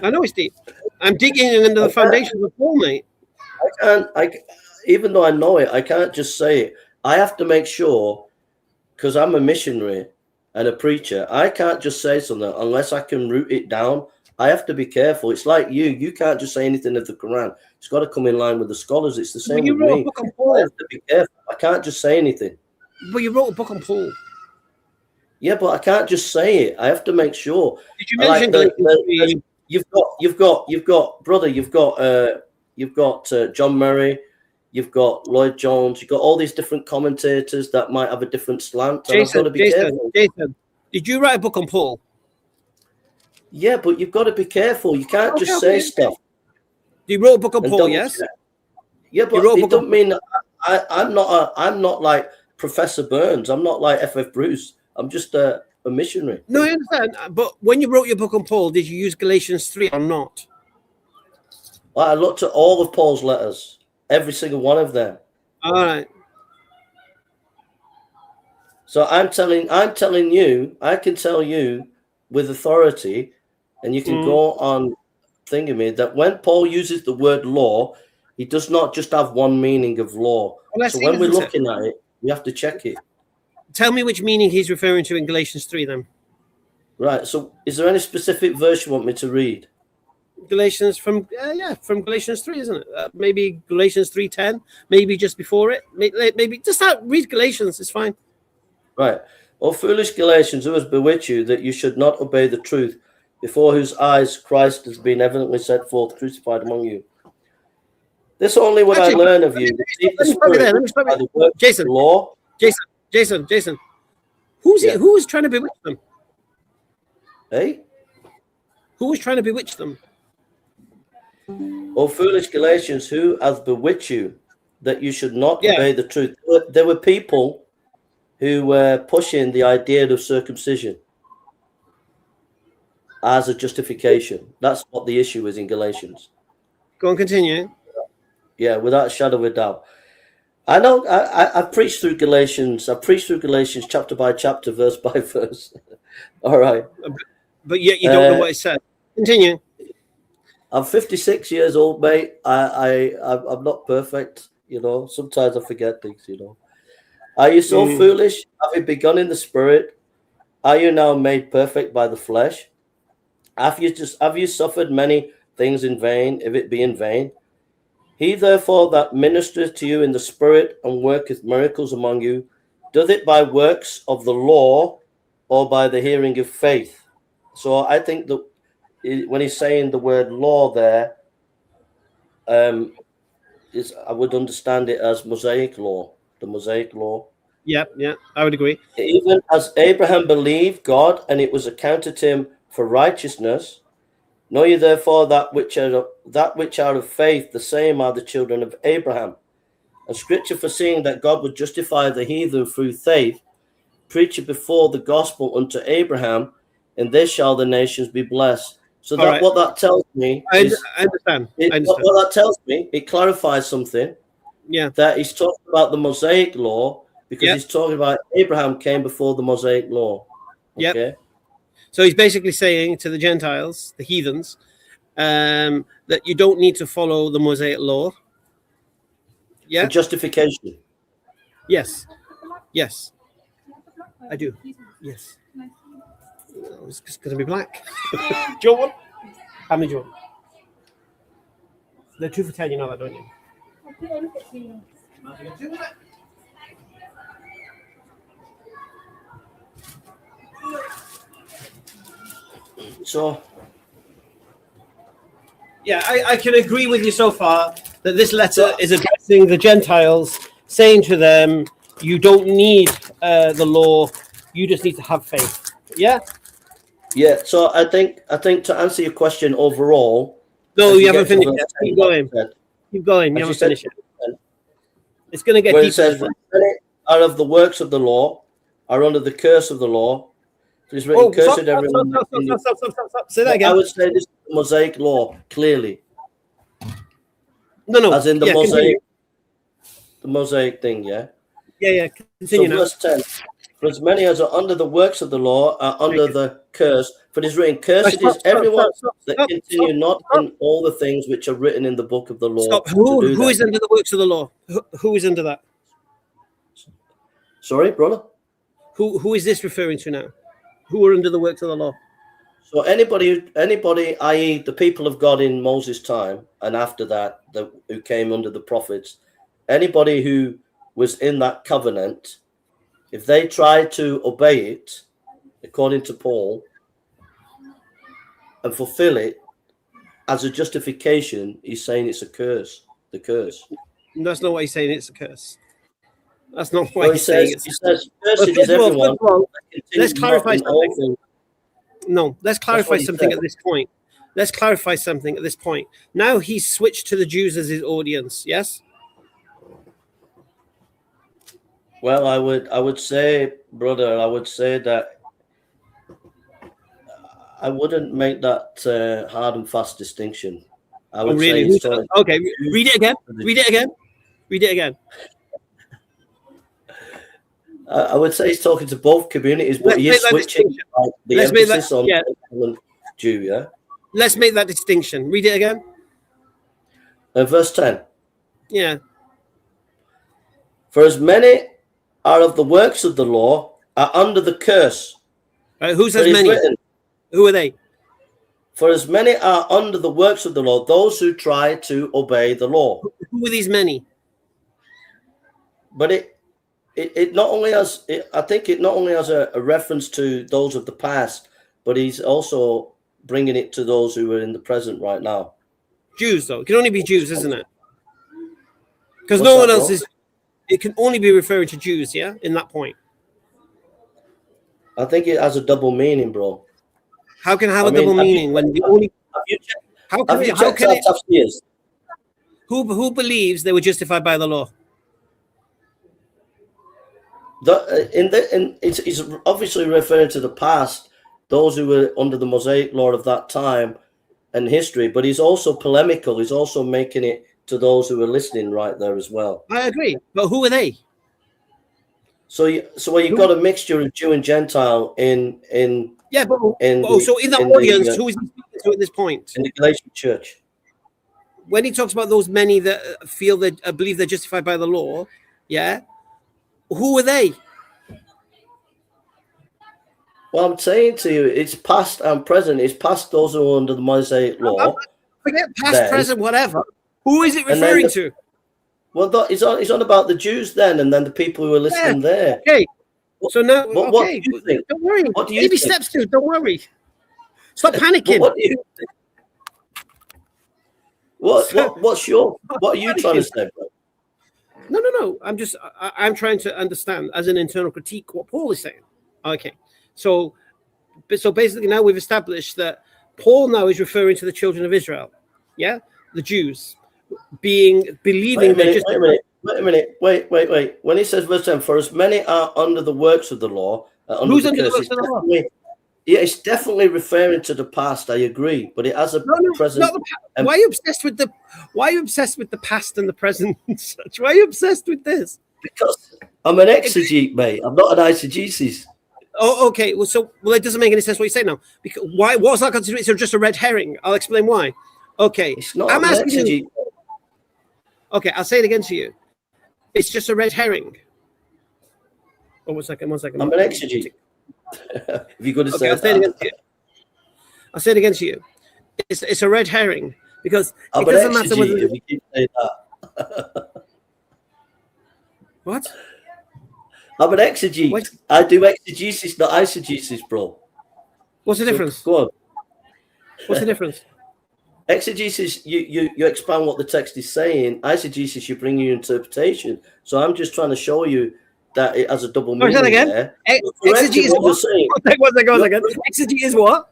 I know it's deep. I'm digging into the foundations of Paul, mate. Even though I know it, I can't just say it. I have to make sure, because I'm a missionary and a preacher. I can't just say something unless I can root it down. I have to be careful. It's like you can't just say anything of the Quran. It's got to come in line with the scholars. It's the same with me. I have to be careful. I can't just say anything. But you wrote a book on Paul. Yeah, but I can't just say it. I have to make sure. Did you mention you've got brother, you've got John Murray, you've got Lloyd Jones, you've got all these different commentators that might have a different slant. Jason, did you write a book on Paul? Yeah, but you've got to be careful. You can't just say stuff. You wrote a book on Paul, yes? Yeah, but it don't mean I'm not like Professor Burns. I'm not like F.F. Bruce. I'm just a missionary. No, I understand. But when you wrote your book on Paul, did you use Galatians 3 or not? Well, I looked at all of Paul's letters, every single one of them. All right. So I'm telling you, I can tell you with authority, and you can go on thinking me that when Paul uses the word law, he does not just have one meaning of law. So when we're looking at it, we have to check it. Tell me which meaning he's referring to in Galatians 3 then. Right. So is there any specific verse you want me to read? Galatians from Galatians 3, isn't it? Maybe Galatians 3:10, maybe just before it. Maybe just read Galatians, it's fine. Right. O foolish Galatians, who has bewitched you that you should not obey the truth, before whose eyes Christ has been evidently set forth, crucified among you. This only what I learn of you. Let me stop it. Jason, law. Jason. Who is trying to bewitch them? Hey? Who was trying to bewitch them? O foolish Galatians, who hath bewitched you that you should not Yeah. obey the truth? There were people who were pushing the idea of circumcision as a justification. That's what the issue is in Galatians. Go on, continue. Yeah, without a shadow of a doubt. I know I preached through Galatians. I preached through Galatians chapter by chapter, verse by verse. All right. But yet you don't know what it says. Continue. I'm 56 years old, mate. I'm not perfect, you know. Sometimes I forget things, you know. Are you so foolish? Having begun in the spirit, are you now made perfect by the flesh? Have you suffered many things in vain, if it be in vain? He therefore that ministereth to you in the spirit and worketh miracles among you, doth it by works of the law or by the hearing of faith? So I think that when he's saying the word law there, I would understand it as Mosaic law, the Mosaic law. Yeah, I would agree. Even as Abraham believed God, and it was accounted to him for righteousness. Know ye therefore that which are of faith, the same are the children of Abraham. And Scripture, foreseeing that God would justify the heathen through faith, preacheth before the gospel unto Abraham, and this shall the nations be blessed. So that right. What that tells me I is, understand. what that tells me, it clarifies something. Yeah. That he's talking about the Mosaic law, because Yep. he's talking about Abraham came before the Mosaic law. Yep. Okay. So he's basically saying to the Gentiles, the heathens, that you don't need to follow the Mosaic law. Yeah. For justification. Yes. Yes. I do. Yes. Oh, it's just going to be black. Do you want one? How many do you want? They're 2 for 10. You know that, don't you? So, yeah, I can agree with you so far that this letter is addressing the Gentiles, saying to them, you don't need the law, you just need to have faith. Yeah? yeah. So I think to answer your question overall. No, as you haven't get to finished verse yet. 10, Keep going. Keep going. You as haven't finished yet. It's going to get where it deeper. says, "Many are of the works of the law, are under the curse of the law." So it's written, "Cursed everyone." Stop. Say that again. I would say this is the Mosaic law, clearly. No. As in the Yeah, Mosaic, continue. the Mosaic thing, yeah. Yeah. So Continue now. verse 10. For as many as are under the works of the law are under the curse. For it is written, "Cursed is everyone that continue not in all the things which are written in the book of the law." Stop. to do Who that. is under the works of the law? Who is under that? Sorry, brother? Who is this referring to now? Who are under the works of the law? So anybody, i.e. the people of God in Moses' time and after that, who came under the prophets, anybody who was in that covenant, if they tried to obey it, according to Paul, and fulfill it as a justification, he's saying it's a curse, the curse. That's not what he's saying. It's a curse. That's not what Well, he's saying. he says, cursed First is of all, everyone. let's clarify something. Things. No, let's clarify he something said. at this point. Let's clarify something at this point. Now he's switched to the Jews as his audience. Yes. Well, I would say, brother, I would say that I wouldn't make that hard and fast distinction. I would say it's talking- Okay, read it again. Read it again. Read it again. I would say he's talking to both communities, but Let's he is make that switching distinction. like, the Let's make that- emphasis on yeah. the Jew, yeah? Let's make that distinction. Read it again. Verse 10. Yeah. For as many are of the works of the law are under the curse. Who For says it is many? written, Who are they? for as many are under the works of the law, those who try to obey the law. Who are these many? But it not only has, I think it not only has a reference to those of the past, but he's also bringing it to those who are in the present right now. Jews, though. It can only be Jews, isn't it? Because What's no that, one else bro? is. It can only be referring to Jews, yeah, in that point. I think it has a double meaning, bro. How can it have I a mean, double have you- meaning when the only. How can Have you it, how checked can out it, tafsirs? who believes they were justified by the law? It's obviously referring to the past, those who were under the Mosaic law of that time and history, but he's also polemical. He's also making it to those who are listening right there as well. I agree, but who are they? So you've got a mixture of Jew and Gentile in Yeah, but so in the in audience, the, who is he speaking to at this point? in the Galatian church. When he talks about those many that feel that believe they're justified by the law, yeah, who are they? Well, I'm saying to you, it's past and present. It's past those who are under the Mosaic law. Forget past, Then- present, whatever. Who is it And then referring to? Well, he's on about the Jews then, and then the people who are listening there. Okay. So now, What okay, do you think? don't worry. What do you Baby think? steps, dude. Don't worry. Stop But panicking. what do you think? What are you trying to say, bro? No. I'm trying to understand as an internal critique what Paul is saying. Okay. So basically now we've established that Paul now is referring to the children of Israel. Yeah? The Jews believing Wait just a minute. Wait. When he says verse 10, for as many are under the works of the law, Who's under the curse, works of the law? Yeah, it's definitely referring to the past. I agree, but it has a present. not the why are you obsessed with the past and the present and such? Why are you obsessed with this? Because I'm an exegete, mate. I'm not an eisegesis. Oh, okay. Well, it doesn't make any sense what you say now. Because why? What's that considered? It's just a red herring. I'll explain why. Okay. It's not I'm an asking exegete. you. Okay, I'll say it again to you. It's just a red herring. Oh, one second. I'm an exegete. If you're going to say I'll say it again that. to you. I'll say it again to you. It's a red herring because I'm it an doesn't matter exegete whether. if you keep saying that. What? I'm an exegete. What? I do exegesis, not eisegesis, bro. What's the So, difference? go on. What's the difference? Exegesis, you expand what the text is saying. Eisegesis, you bring your interpretation. So I'm just trying to show you that it has a double Sorry, meaning say that again. there. Exegete is What you're what? saying. One second. Exegete is what?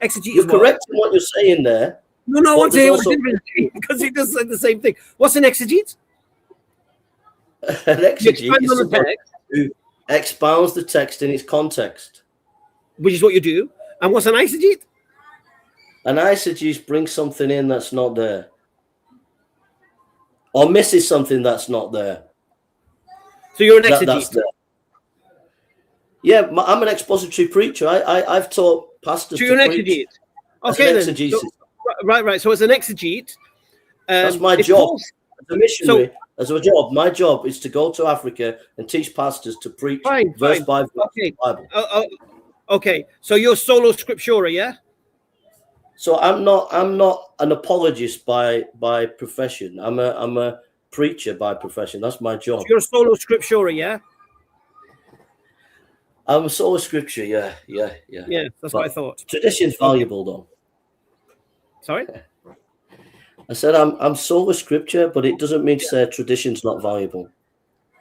Exegete is You're what? correct in what you're saying there. No, I But want to hear there's what the difference is because he does say the same thing. What's an exegete? An You exegete expand is on the someone text, who expounds the text in its context. which is what you do. And what's an eisegete? An eisegesis brings something in that's not there, or misses something that's not there. So you're an That's exegete. there. Yeah, I'm an expository preacher. I've taught pastors So you're to an preach. exegete. That's Okay, an then. exegesis. So, right. So as an exegete, That's my if job. Paul's- As a missionary, as a job, my job is to go to Africa and teach pastors to preach verse by verse Okay. Bible. Okay. So you're solo scriptura, yeah? So I'm not an apologist by profession. I'm a preacher by profession. That's my job. So you're a solo scriptura, yeah? I'm a sola scripture. Yeah. Yeah, that's what I thought. Tradition's valuable, though. Sorry? I said I'm sola scripture, but it doesn't mean to say tradition's not valuable.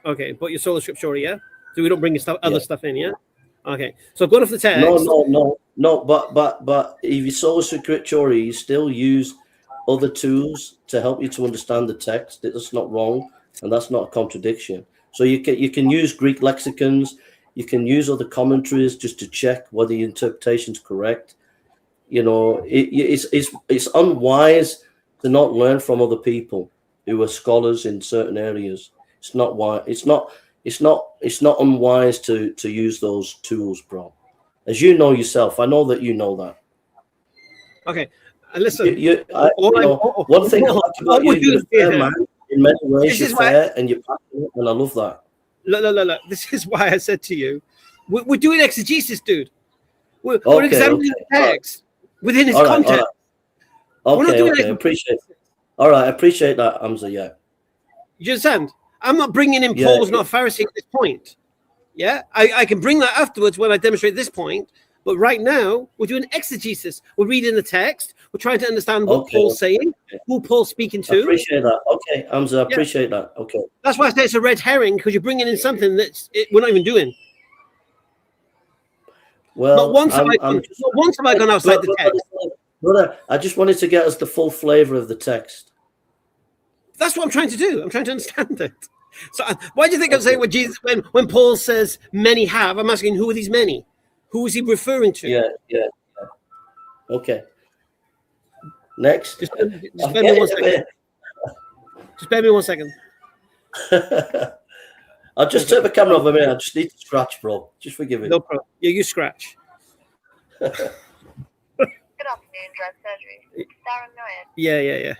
Okay, but you're solo scriptura, yeah? So we don't bring other Yeah. stuff in, yeah? Okay. So going off the text. No. But if you sola scripture, you still use other tools to help you to understand the text. That's not wrong, and that's not a contradiction. So you can use Greek lexicons. You can use other commentaries just to check whether your interpretation's correct. You know, it's unwise to not learn from other people who are scholars in certain areas. It's not why. It's not unwise to use those tools, bro. As you know yourself, I know that you know that. Okay. And listen. One thing I like about you, you're a fair man. In many ways, you're fair and you're passionate, and I love that. Look. This is why I said to you, we're doing exegesis, dude. We're examining the text within its context. Okay, appreciate it. All right, I appreciate that, Hamza, yeah. You understand? I'm not bringing in Paul's not a Pharisee at this point. Yeah? I can bring that afterwards when I demonstrate this point. But right now, we're doing exegesis. We're reading the text. We're trying to understand what Paul's saying, who Paul's speaking to. I appreciate that. Okay, Hamza, I appreciate that. Okay. That's why I say it's a red herring, because you're bringing in something we're not even doing. Well, not once have I gone outside the text. Brother, I just wanted to get us the full flavor of the text. That's what I'm trying to do. I'm trying to understand it. So why do you think I'm saying when Jesus, when Paul says many have, I'm asking who are these many? Who is he referring to? Yeah. Okay. Next. Just bear me 1 second. Just bear me 1 second. I'll just turn the camera off a minute. I just need to scratch, bro. Just forgive me. No problem. Yeah, you scratch. Good afternoon, Drive Surgery. Darren Noyan. Yeah.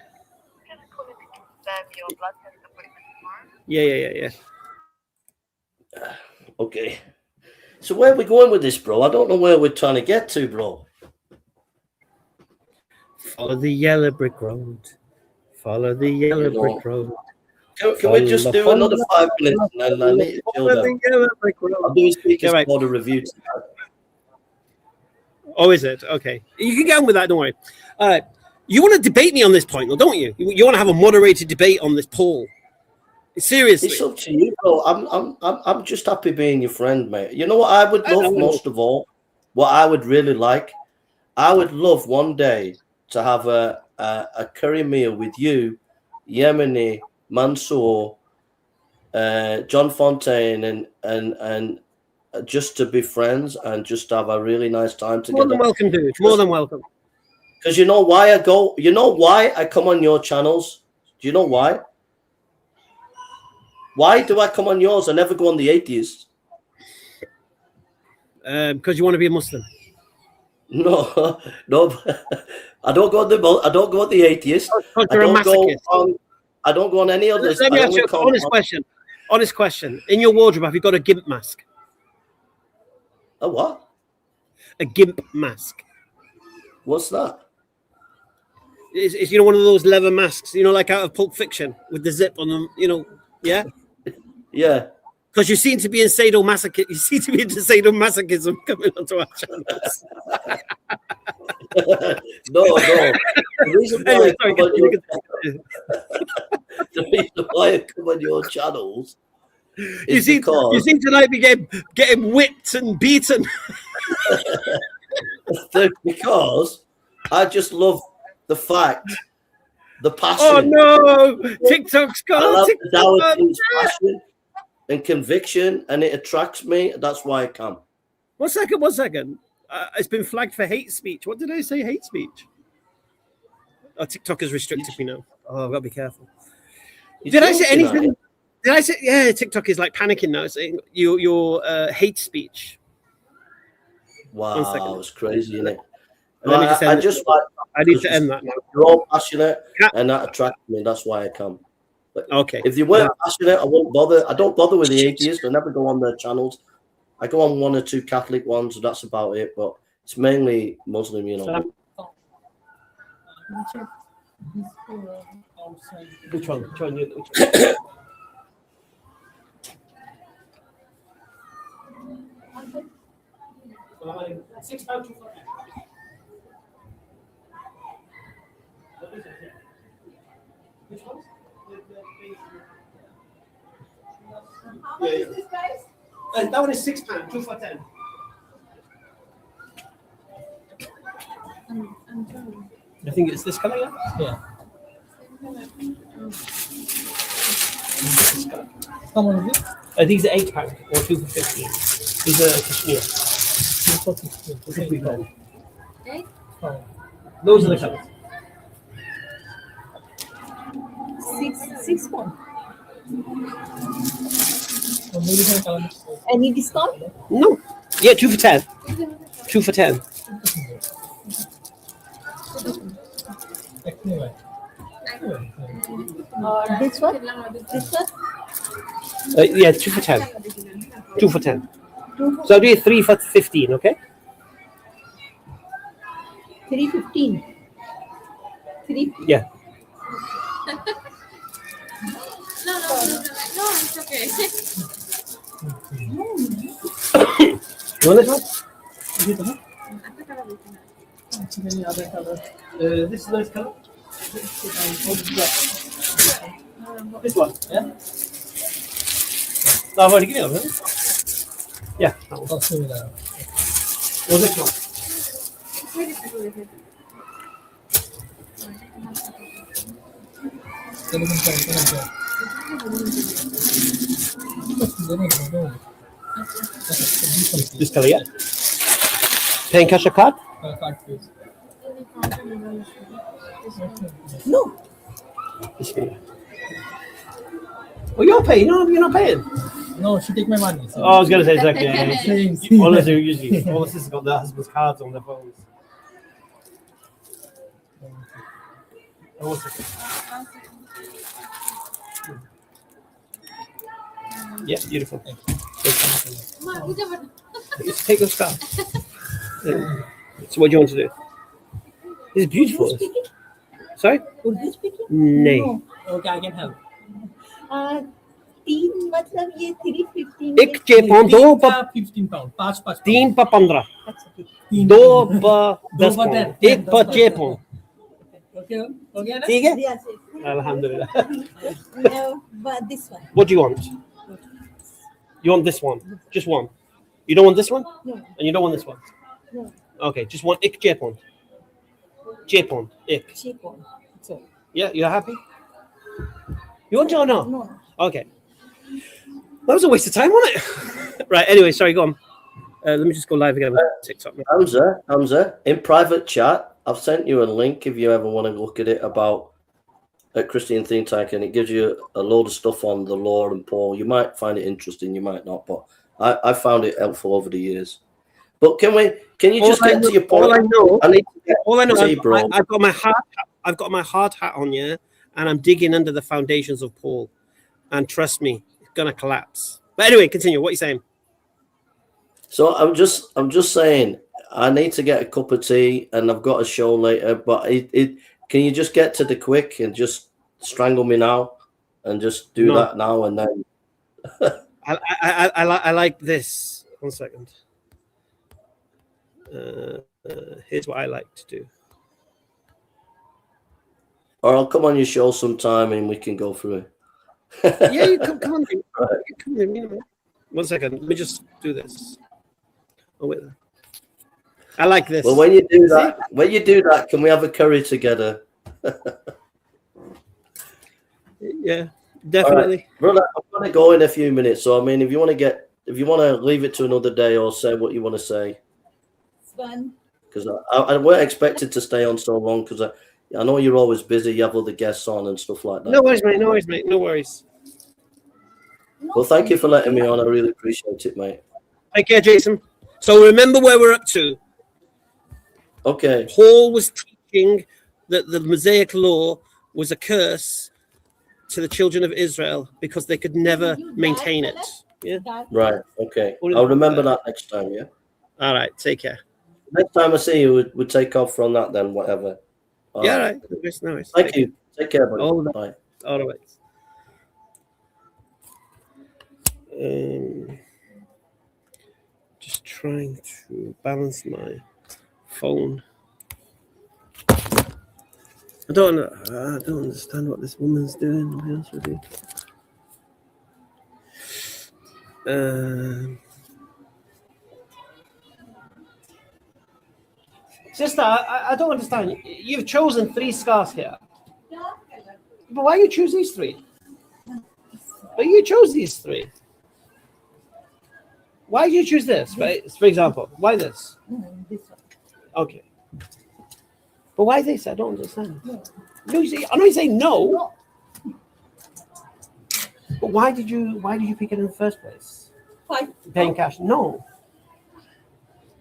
Just calling to confirm your blood test appointment tomorrow. Yeah. Okay. So where are we going with this, bro? I don't know where we're trying to get to, bro. Follow the yellow brick road. Follow the yellow brick road. Can we just do another 5 minutes and then I need to chill down? I'll do a speaker's order review tonight. Oh, is it? Okay. You can get on with that, don't worry. All right. You want to debate me on this point, though, don't you? You want to have a moderated debate on this poll. Seriously. It's up to you, bro. I'm just happy being your friend, mate. You know what I would love most of all? What I would really like? I would love one day to have a curry meal with you, Yemeni, Mansour, John Fontaine, and just to be friends and just have a really nice time together. More than welcome, dude. More than welcome. Because you know why I go? You know why I come on your channels? Do you know why? Why do I come on yours? I never go on the atheists. Because you want to be a Muslim. No. I don't go on the atheists. I don't go on any others. Let me ask you an honest question. In your wardrobe, have you got a gimp mask? A what? A gimp mask. What's that? It's one of those leather masks, like out of Pulp Fiction with the zip on them, yeah? Yeah. Because you seem to be in sadomasochism. You seem to be into sadomasochism coming onto our channels. No. The reason why I come on your channels is you seem to like be getting whipped and beaten. Because I just love the fact, the passion. Oh no! TikTok's got I love the Dawood's passion and conviction, and it attracts me. That's why I come. 1 second. It's been flagged for hate speech. What did I say? Hate speech? Oh, TikTok has restricted me now. Oh, I've got to be careful. Did I say anything? Did I say? Yeah, TikTok is like panicking now, saying your hate speech. Wow, it's crazy, isn't it? Let me I need to end that now. You're all passionate, and that attracts me. That's why I come. But okay. If you weren't passionate, I won't bother. I don't bother with the atheists. I never go on their channels. I go on 1 or 2 Catholic ones, and that's about it. But it's mainly Muslim, Which one? That one is £6, 2 for 10. I think it's this color, yeah? How much is it? These are £8 or 2 for 15. These are for small. Those are the colors. Six one. Any discount? No. Yeah, 2 for 10. 2 for 10. This one? This one? Yeah, 2 for 10. 2 for 10. So I'll do 3 for 15, okay? 315. 3. Yeah. No, it's okay. You want this one? Is it the one? Any other color? This is nice color. This one, yeah? No, I've already given it, haven't I? Yeah, that one. Oh, similar. Or this one. This color, yeah. Paying cash or card? Card, please. No. This color. Oh, you're paying? No, you're not paying. No, she take my money. Oh, I was gonna say exactly. Same. All of us usually, all of us got their husband's cards on their phones. Oh, what's this? Yeah, beautiful. Just take those cards. So, what do you want to do? This is beautiful. Sorry? Urdu speaking? No. Okay, I can help. 3 मतलब ये 315 एक चेपॉन दो पर 15 pound. 5 तीन पर 15 अच्छा ठीक दो पर 10 दो पर पौंड 10, एक पर 6 पौंड Okay, okay ना? ठीक है yes Alhamdulillah. no, but this one What do you want? You want this one? Just one. You don't want this one? no And you don't want this one? no Okay, just one ik chepon. Chepon. Ik. cheap one so Yeah, you're happy? You want it or not? no Okay. That was a waste of time, wasn't it? Right, anyway, sorry, go on. Let me just go live again with TikTok. Hamza, in private chat, I've sent you a link if you ever want to look at it about at Christian Think Tank, and it gives you a load of stuff on the law and Paul. You might find it interesting, you might not, but I found it helpful over the years. But can you just get to your point? All I know, bro. I've got my hard hat on, yeah, and I'm digging under the foundations of Paul, and trust me, it's gonna collapse. But anyway, continue. What are you saying? So I'm just saying I need to get a cup of tea, and I've got a show later. But can you just get to the quick and just strangle me now, and just do that now and then? I like this. 1 second. Here's what I like to do. Or I'll come on your show sometime and we can go through it. Yeah, you come on. Right. Come in, 1 second. Let me just do this. Oh wait. I like this. Well, when you do that, can we have a curry together? Yeah, definitely. Right. Brother, I'm gonna go in a few minutes. So I mean, if you want to leave it to another day or say what you want to say. one Because I weren't expected to stay on so long because I know you're always busy. You have other guests on and stuff like that. No worries, mate. No worries, mate. No worries. Well, thank you for letting me on. I really appreciate it, mate. Take care, Jason. So remember where we're up to. Okay. Paul was teaching that the Mosaic law was a curse to the children of Israel because they could never maintain it. Yeah. Right. Okay. I'll remember that next time. Yeah. All right. Take care. Next time I see you, we'll take off from that then. Whatever. Yeah. All right. No worries, no worries. Thank you. Take care, buddy. All the Bye. All right. Just trying to balance my phone. I don't understand what this woman's doing, to be honest with you. Sister, I don't understand. You've chosen 3 scarves here. But why you choose these 3? But you chose these 3. Why did you choose this, right? For example, why this? this one Okay. But why this? I don't understand. No, I know you say no. But why did you pick it in the first place? Why? Paying cash? No.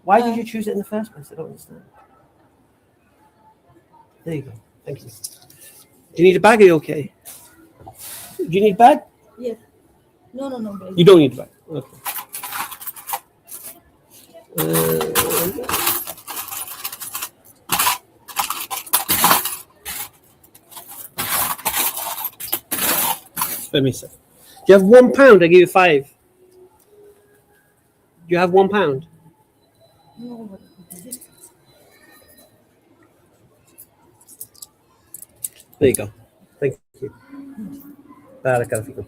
Why did you choose it in the first place? I don't understand. There you go. Thank you. Do you need a bag? Are you okay? Do you need a bag? Yes. No, baby. You don't need a bag. Okay. Let me see. Do you have £1? I give you 5. Do you have £1? No. There you go. Thank you. Barakallahu fikum.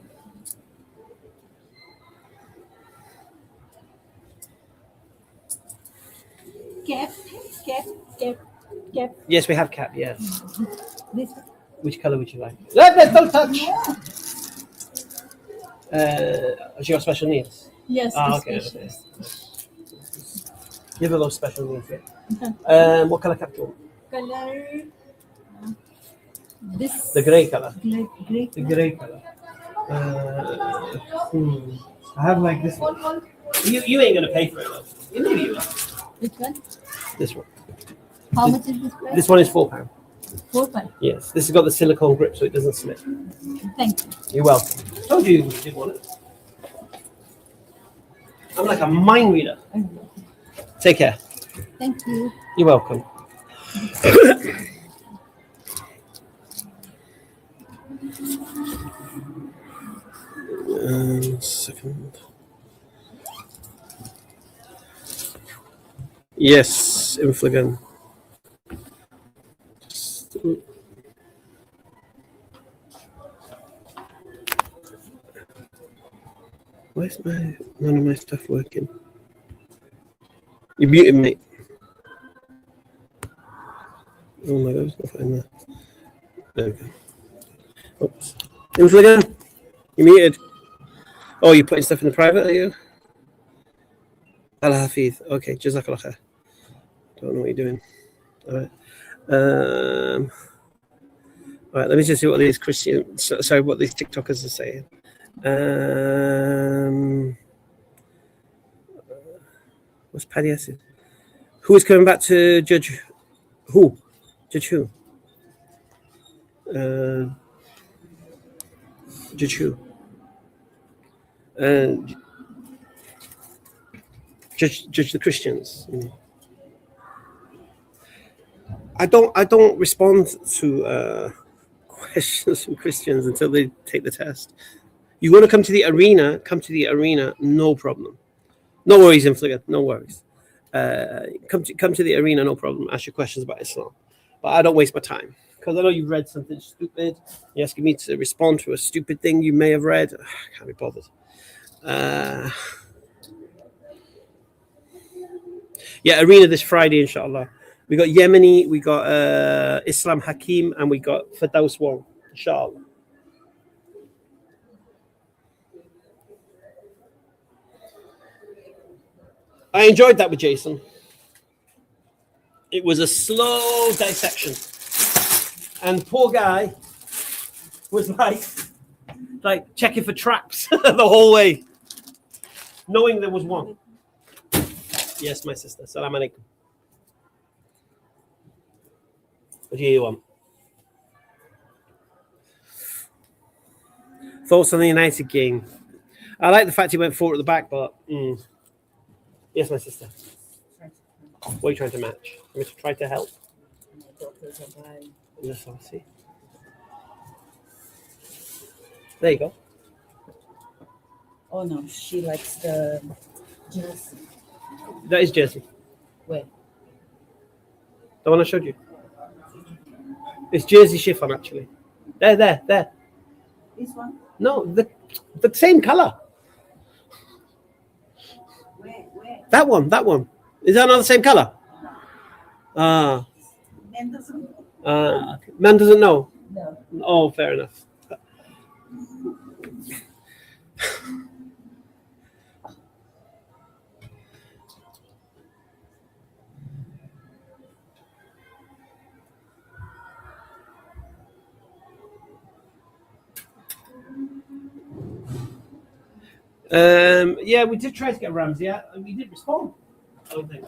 Cap. Yes, we have cap. Yes. This one. Which color would you like? Don't touch. Has she got special needs? Yes. Ah, it's okay. special. Give her those special needs. Yeah. What color cap do you want? Color. This. The grey color. Grey. The grey color. I have like this one. You ain't gonna pay for it though. Maybe you will. Which one? This one. How much is this price? This one is £4. 4 pounds. Yes. This has got the silicone grip so it doesn't slip. Thank you. You're welcome. Told you did want it. I'm like a mind reader. Take care. Thank you. You're welcome. Second. Yes, Infligan. Why is none of my stuff working? You muted me. Oh my god, there's nothing in there. There we go. Oops. Infligan, you muted. Oh, you're putting stuff in the private, are you? Al Hafiz. Okay, Jazakallah khair. Don't know what you're doing. All right. All right, let me just see what these what these TikTokers are saying. What's Paddy Acid? Who is coming back to judge who? Judge who? Judge who? Judge the Christians. I don't respond to questions from Christians until they take the test. You want to come to the arena? Come to the arena, no problem. No worries, Infligan, no worries. Come to the arena, no problem. Ask your questions about Islam, but I don't waste my time because I know you've read something stupid. You're asking me to respond to a stupid thing you may have read. I can't be bothered. Yeah, arena this Friday, inshallah. We got Yemeni, we got Islam Hakim, and we got Firdaus Wong, inshallah. I enjoyed that with Jason. It was a slow dissection. And poor guy was like checking for traps the whole way, knowing there was one. Yes, my sister. Salam alaikum. What do you want? Thoughts on the United game? I like the fact he went forward at the back, but yes, my sister. What are you trying to match? I'm going to try to help. Yes, I'll see. There you go. Oh no, she likes the jersey. That is jersey. Where? The one I showed you. It's jersey chiffon, actually. There. This one? No, the same color. Where? That one. Is that not the same color? Man doesn't. Man doesn't know. No. Oh, fair enough. Yeah, we did try to get Ramsey out, and we did respond. I don't think.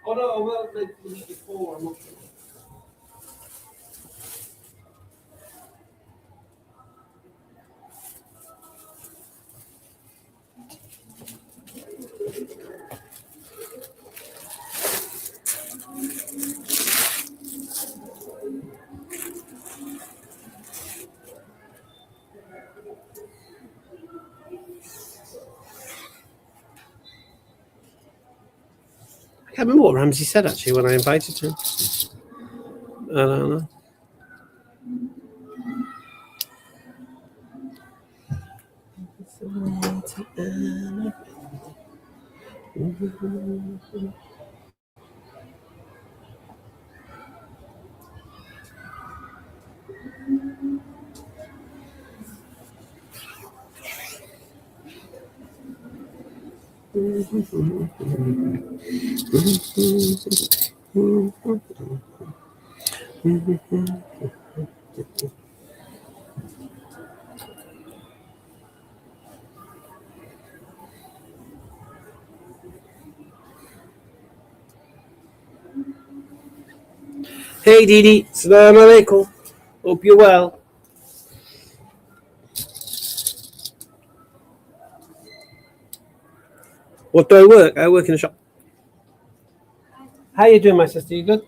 Oh no, well, the week before, I'm not sure. I can't remember what Ramsey said actually when I invited him. I don't know. Hey Didi, Assalamu alaikum. Hope you're well. What do I work? I work in a shop. How you doing, my sister? You good?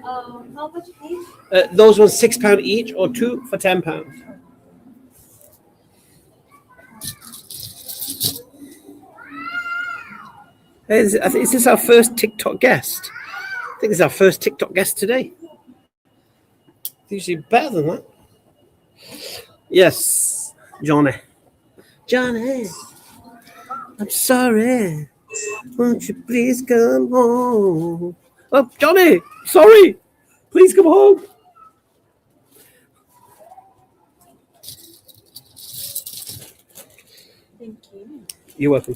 How much each? Those ones £6 each, or two for £10. Hey, I think is this our first TikTok guest? I think this is our first TikTok guest today. It's usually better than that. Yes, Johnny. Johnny, I'm sorry. Won't you please come home? Oh, Johnny, sorry. Please come home. Thank you. You're welcome.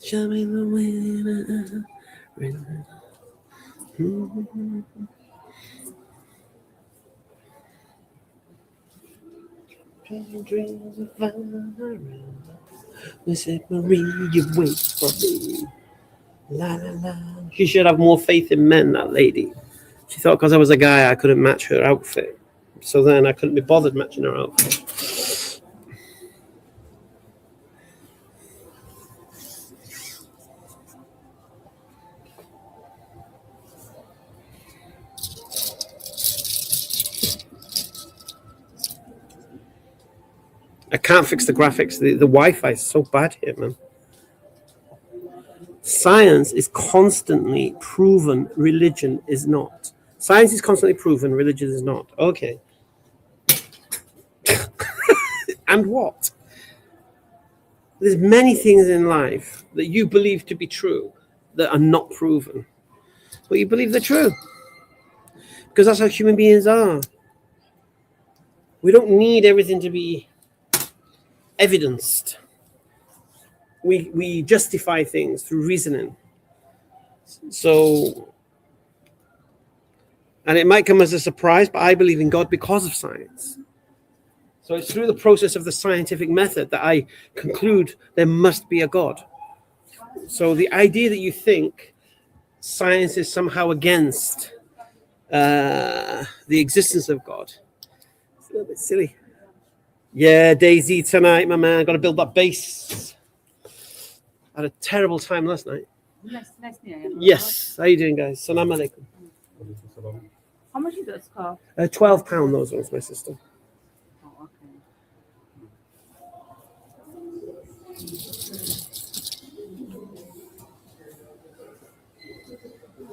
Show me the way. Dreams of fire. We said, Marie, you wait for me. La la la. She should have more faith in men, that lady. She thought because I was a guy, I couldn't match her outfit. So then I couldn't be bothered matching her outfit. I can't fix the graphics. The Wi-Fi is so bad here, man. Science is constantly proven. Religion is not. Science is constantly proven. Religion is not. Okay. And what? There's many things in life that you believe to be true that are not proven. But you believe they're true. Because that's how human beings are. We don't need everything to be evidenced. We justify things through reasoning. So, and it might come as a surprise, but I believe in God because of science. So it's through the process of the scientific method that I conclude there must be a God. So the idea that you think science is somehow against the existence of God, it's a little bit silly. Yeah, Daisy tonight, my man. Got to build that base. Had a terrible time last night. Yes. How you doing, guys? Salam alaikum. How much is that scarf? £12 those ones, my sister. Oh, okay.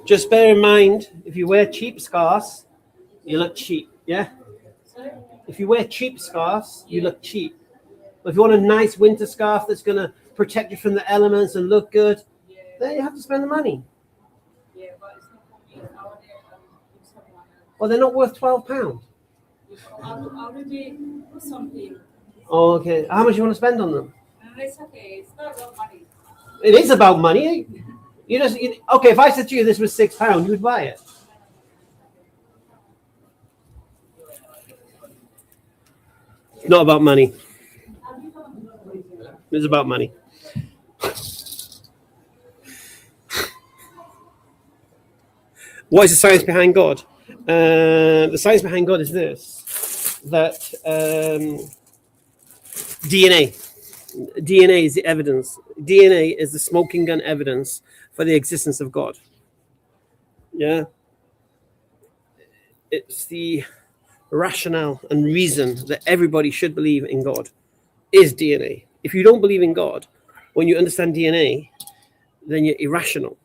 Just bear in mind, if you wear cheap scarves, you look cheap. Yeah. If you wear cheap scarves, you look cheap. But if you want a nice winter scarf that's going to protect you from the elements and look good, then you have to spend the money. Well, they're not worth £12. Oh, okay. How much do you want to spend on them? It's okay. It's not about money. It is about money. Okay, if I said to you this was £6, you would buy it. It's not about money. It's about money. What is the science behind God? The science behind God is this, that DNA is the evidence. DNA is the smoking gun evidence for the existence of God. Yeah. It's the rationale and reason that everybody should believe in God is DNA. If you don't believe in God, when you understand DNA, then you're irrational.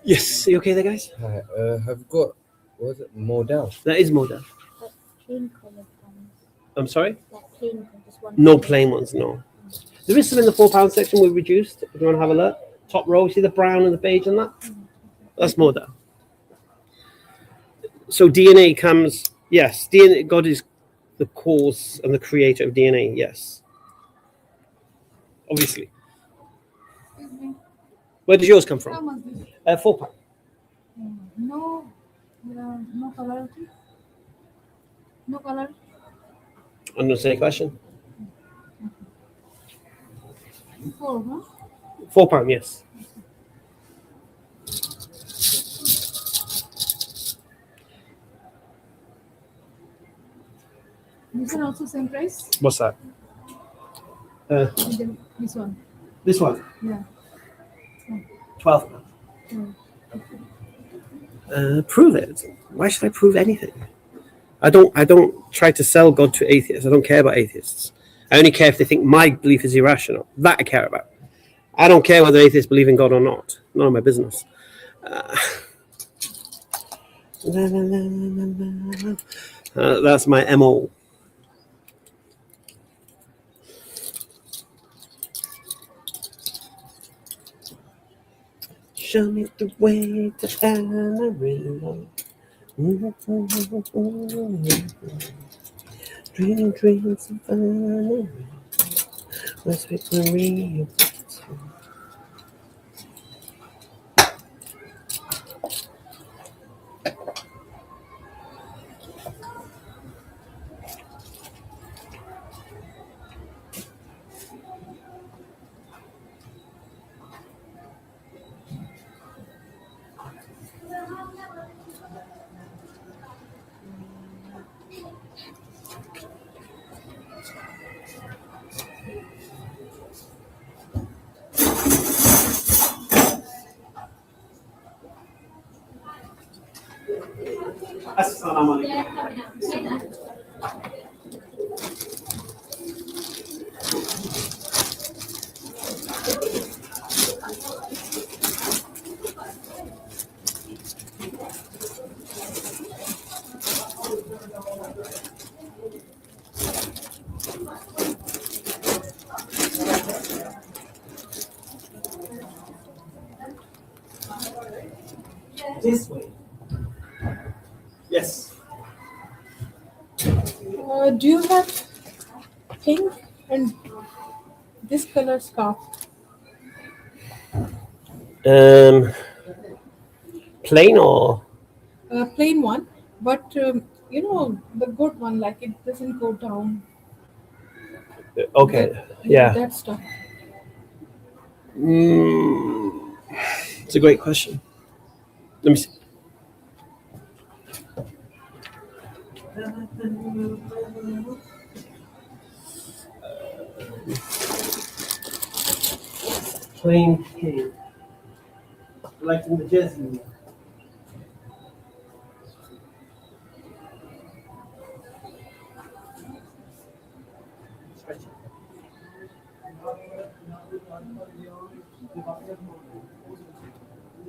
Yes, are you okay there, guys? Hi, have got, what was it, model? That is model. That plain colored ones. I'm sorry? That plain one, just one. No color. plain ones, no. There is some in the £4 section we've reduced. If you want to have a look. Top row, see the brown and the beige and that? That's model. So DNA comes, yes, DNA, God is the cause and the creator of DNA, yes. Obviously. Excuse me. Where does yours come How from? much this? £4. No, no color. No color. Unnecessary question. 4, huh? £4, yes. This one also same price? What's that? And then this one. This one, Yeah. £12. Prove it. Why should I prove anything? I don't try to sell God to atheists. I don't care about atheists. I only care if they think my belief is irrational. That I care about. I don't care whether atheists believe in God or not. None of my business. That's my MO. Show me the way to Amarillo. Dreaming dreams of Amarillo. West Victoria. This way. Yes. Do you have pink and this color scarf? Plain or Plain one, but you know the good one, like it doesn't go down. okay? Yeah. That stuff. It's a great question. Let me see. Plain pink. Like in the jersey.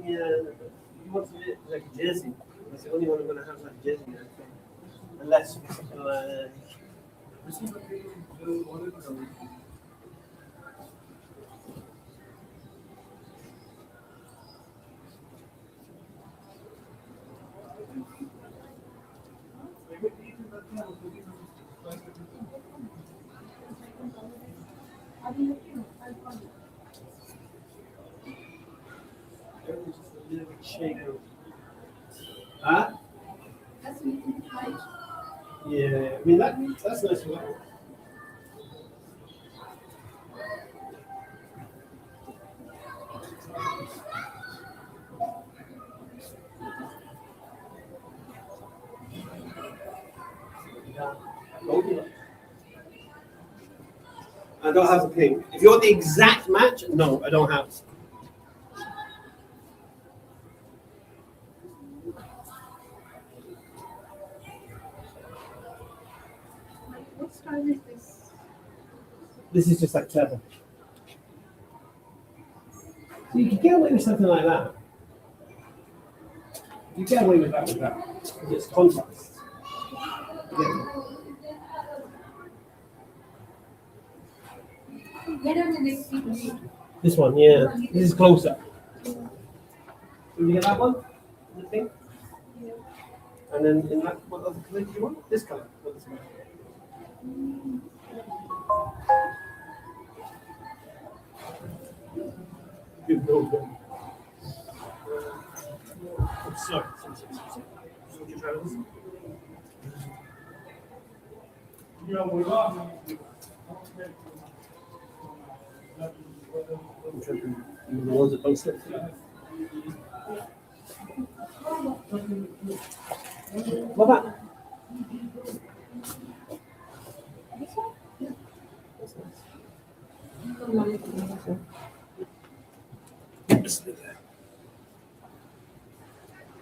Yeah, you want to like a jersey. That's the only one I'm going to have like jersey. I think. Unless something like. Huh? Yeah, I mean that's nice. I don't have the pink. If you want the exact match, no, I don't have. What style is this? This is just like clever. So you can get away with something like that. You get away with that because it's contrast. This one, yeah. This is closer. Will you get that one? You think? And then in that, what other color do you want? This color. Or this color? Good, good. Sorry. Would you try this? The ones that don't slip. What about?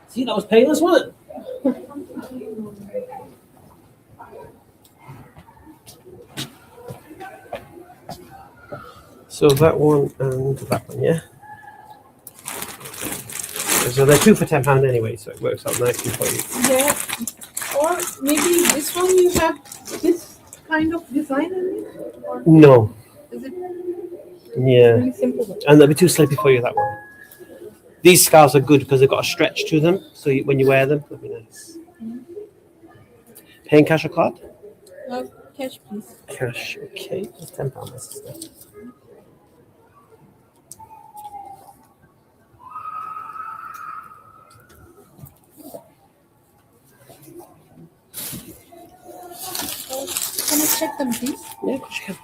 See, that was painless, wasn't it? So that one and that one, yeah. So they're two for £10 anyway, so it works out nicely for you. Yeah. Or maybe this one you have this kind of design in it? Or No, is it yeah, really simple? and they'll be too slippy for you, that one. These scarves are good because they've got a stretch to them, so when you wear them, they'll be nice. Paying cash or card? Cash, please. Cash, okay. It's £10, my sister. Can I check them, please? Yeah, of course you can.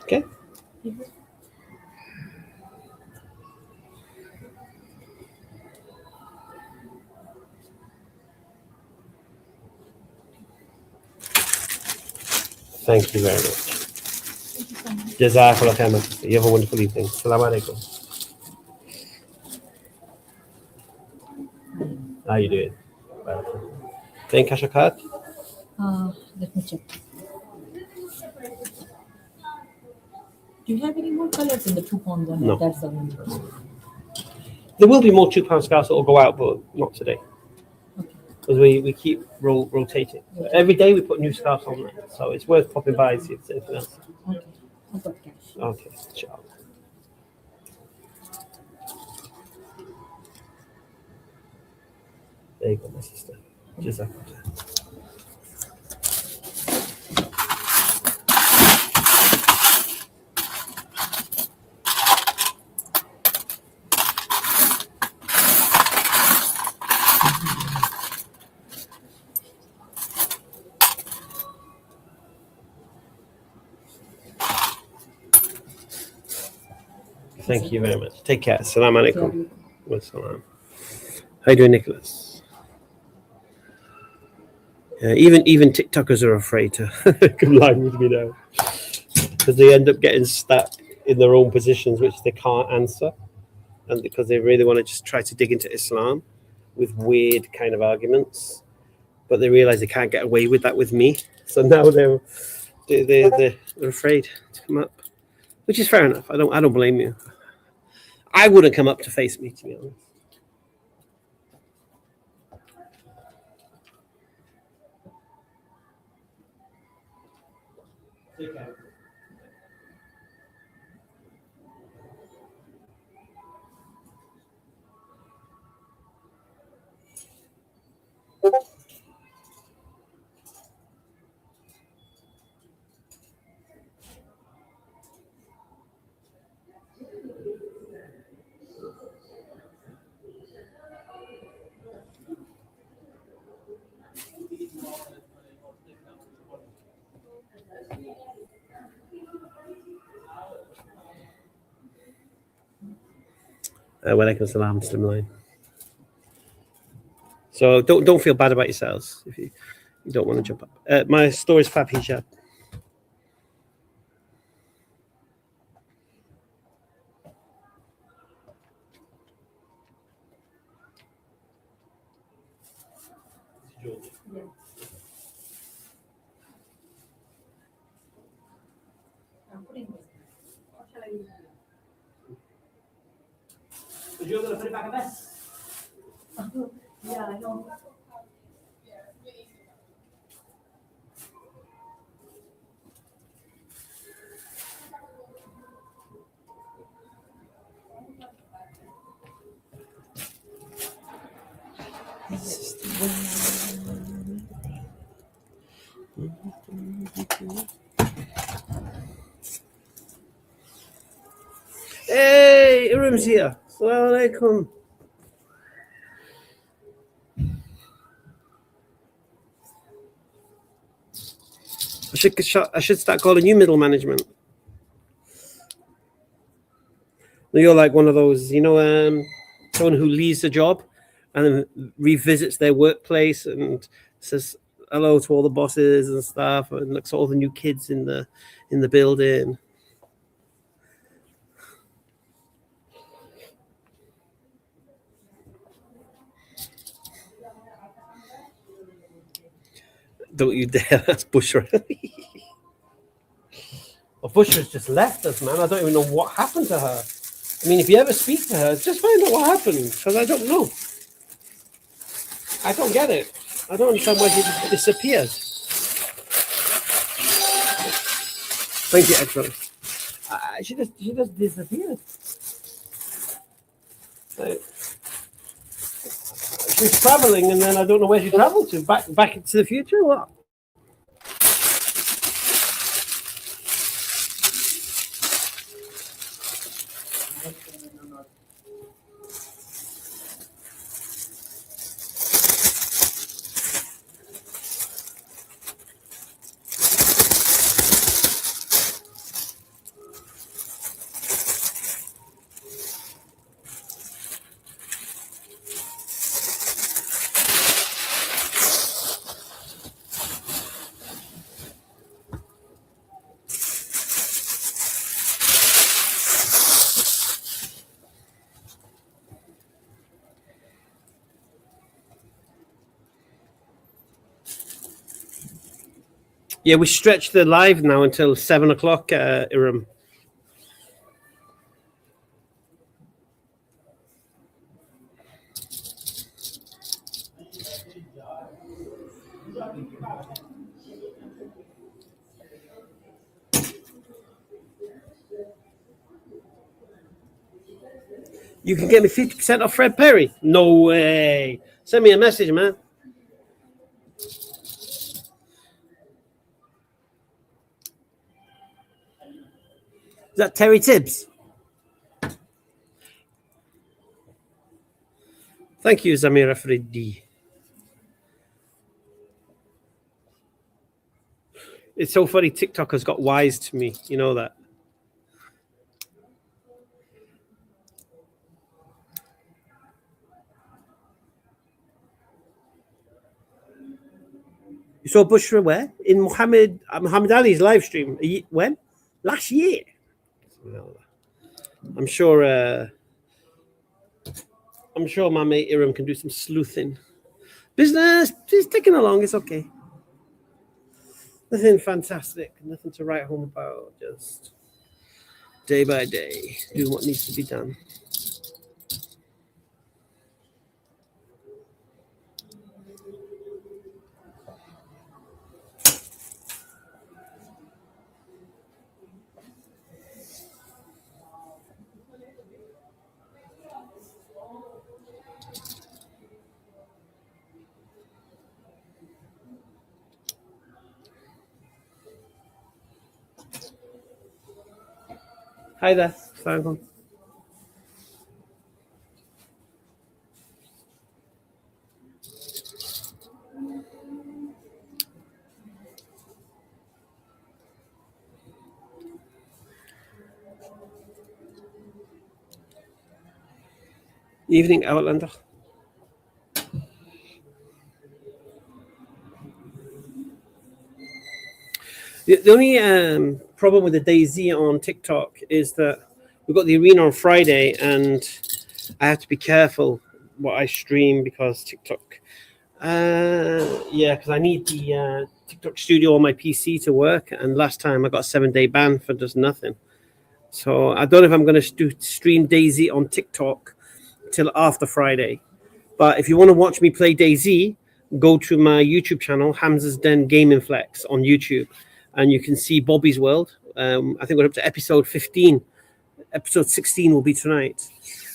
Okay. Thank you very much. Jazakallah khair, my sister. You have a wonderful evening. Assalamu alaikum. How you doing? Paying cash or card? Let me check. Do you have any more colors in the £2 one? No. That's the one. There will be more £2 scarves that will go out, but not today. Because we keep rotating. So every day we put new scarves on there. So it's worth popping by and see if there's anything else. Okay. I've got cash. Okay, inshallah. There you go, my sister. Jazakallah. Thank you very much. Take care. Assalamu alaikum. Wassalam. How you doing, Nicholas? Even TikTokers are afraid to come live with me now because they end up getting stuck in their own positions which they can't answer, and because they really want to just try to dig into Islam with weird kind of arguments, but they realize they can't get away with that with me. So now they're afraid to come up, which is fair enough. I don't blame you. I wouldn't come up to face me, to be honest. Take care. Walaikum salam, Slimline. So don't feel bad about yourselves if you don't want to jump up. My store is Fab Hijab. Because you're going to put it back in there. Yeah, I know. Hey, Iram's here. Assalamu alaikum. I should start calling you middle management. You're like one of those, someone who leaves a job and then revisits their workplace and says hello to all the bosses and stuff, and looks at all the new kids in the building. Don't you dare! That's Bushra. Well, Bushra's just left us, man. I don't even know what happened to her. I mean, if you ever speak to her, just find out what happened, because I don't know. I don't get it. I don't understand why she just disappeared. Thank you, excellent. She just disappeared. Like, she's traveling, and then I don't know where she traveled to. Back into the future, or what? Yeah, we stretched the live now until 7 o'clock, Iram. You can get me 50% off Fred Perry? No way. Send me a message, man. Is that Terry Tibbs? Thank you, Zamira Freddi. It's so funny. TikTok has got wise to me. You know that. You saw Bushra where? In Muhammad Ali's live stream. When? Last year. I'm sure my mate Iram can do some sleuthing. Business is ticking along. It's okay. Nothing fantastic. Nothing to write home about. Just day by day, doing what needs to be done. Hi there. Assalamualaikum. Evening, Outlander. The only problem with the DayZ on TikTok is that we've got the arena on Friday, and I have to be careful what I stream because TikTok. Because I need the TikTok studio on my PC to work, and last time I got a 7-day ban for just nothing. So I don't know if I'm going to stream DayZ on TikTok till after Friday. But if you want to watch me play DayZ, go to my YouTube channel, Hamza's Den Gaming Flex on YouTube, and you can see Bobby's World. I think we're up to episode 15. Episode 16 will be tonight.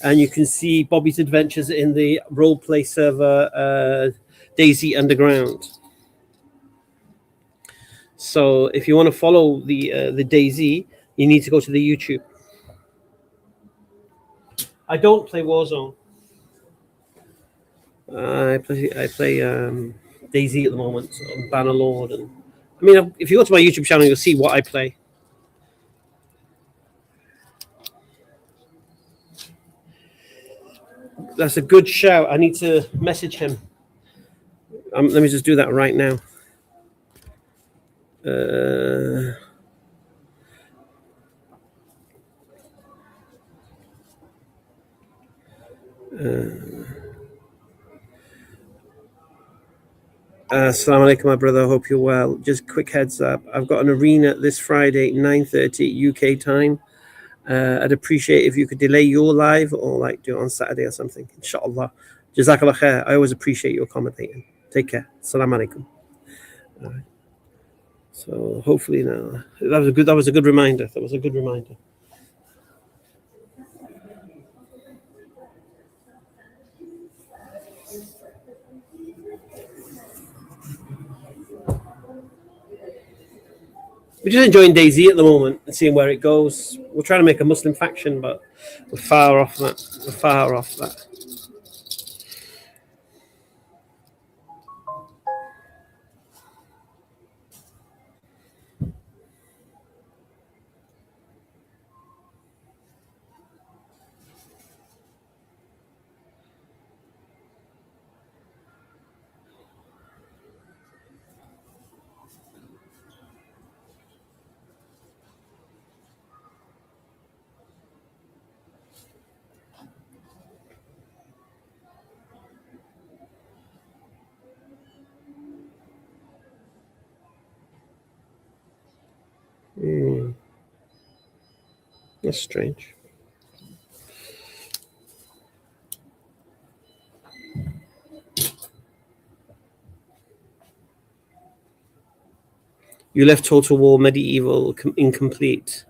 And you can see Bobby's adventures in the roleplay server DayZ Underground. So if you want to follow the DayZ, you need to go to the YouTube. I don't play Warzone. I play DayZ at the moment on Bannerlord, and I mean, if you go to my YouTube channel, you'll see what I play. That's a good shout. I need to message him. Let me just do that right now. Assalamu alaikum, my brother. Hope you're well. Just quick heads up. I've got an arena this Friday, 9:30 UK time. I'd appreciate if you could delay your live or like do it on Saturday or something. Inshallah. Jazakallah khair. I always appreciate your commentating. Take care. Assalamu alaikum. All right. So hopefully now that was a good reminder. That was a good reminder. We're just enjoying DayZ at the moment and seeing where it goes. We're trying to make a Muslim faction, but we're far off that. We're far off that. That's strange. You left Total War Medieval incomplete.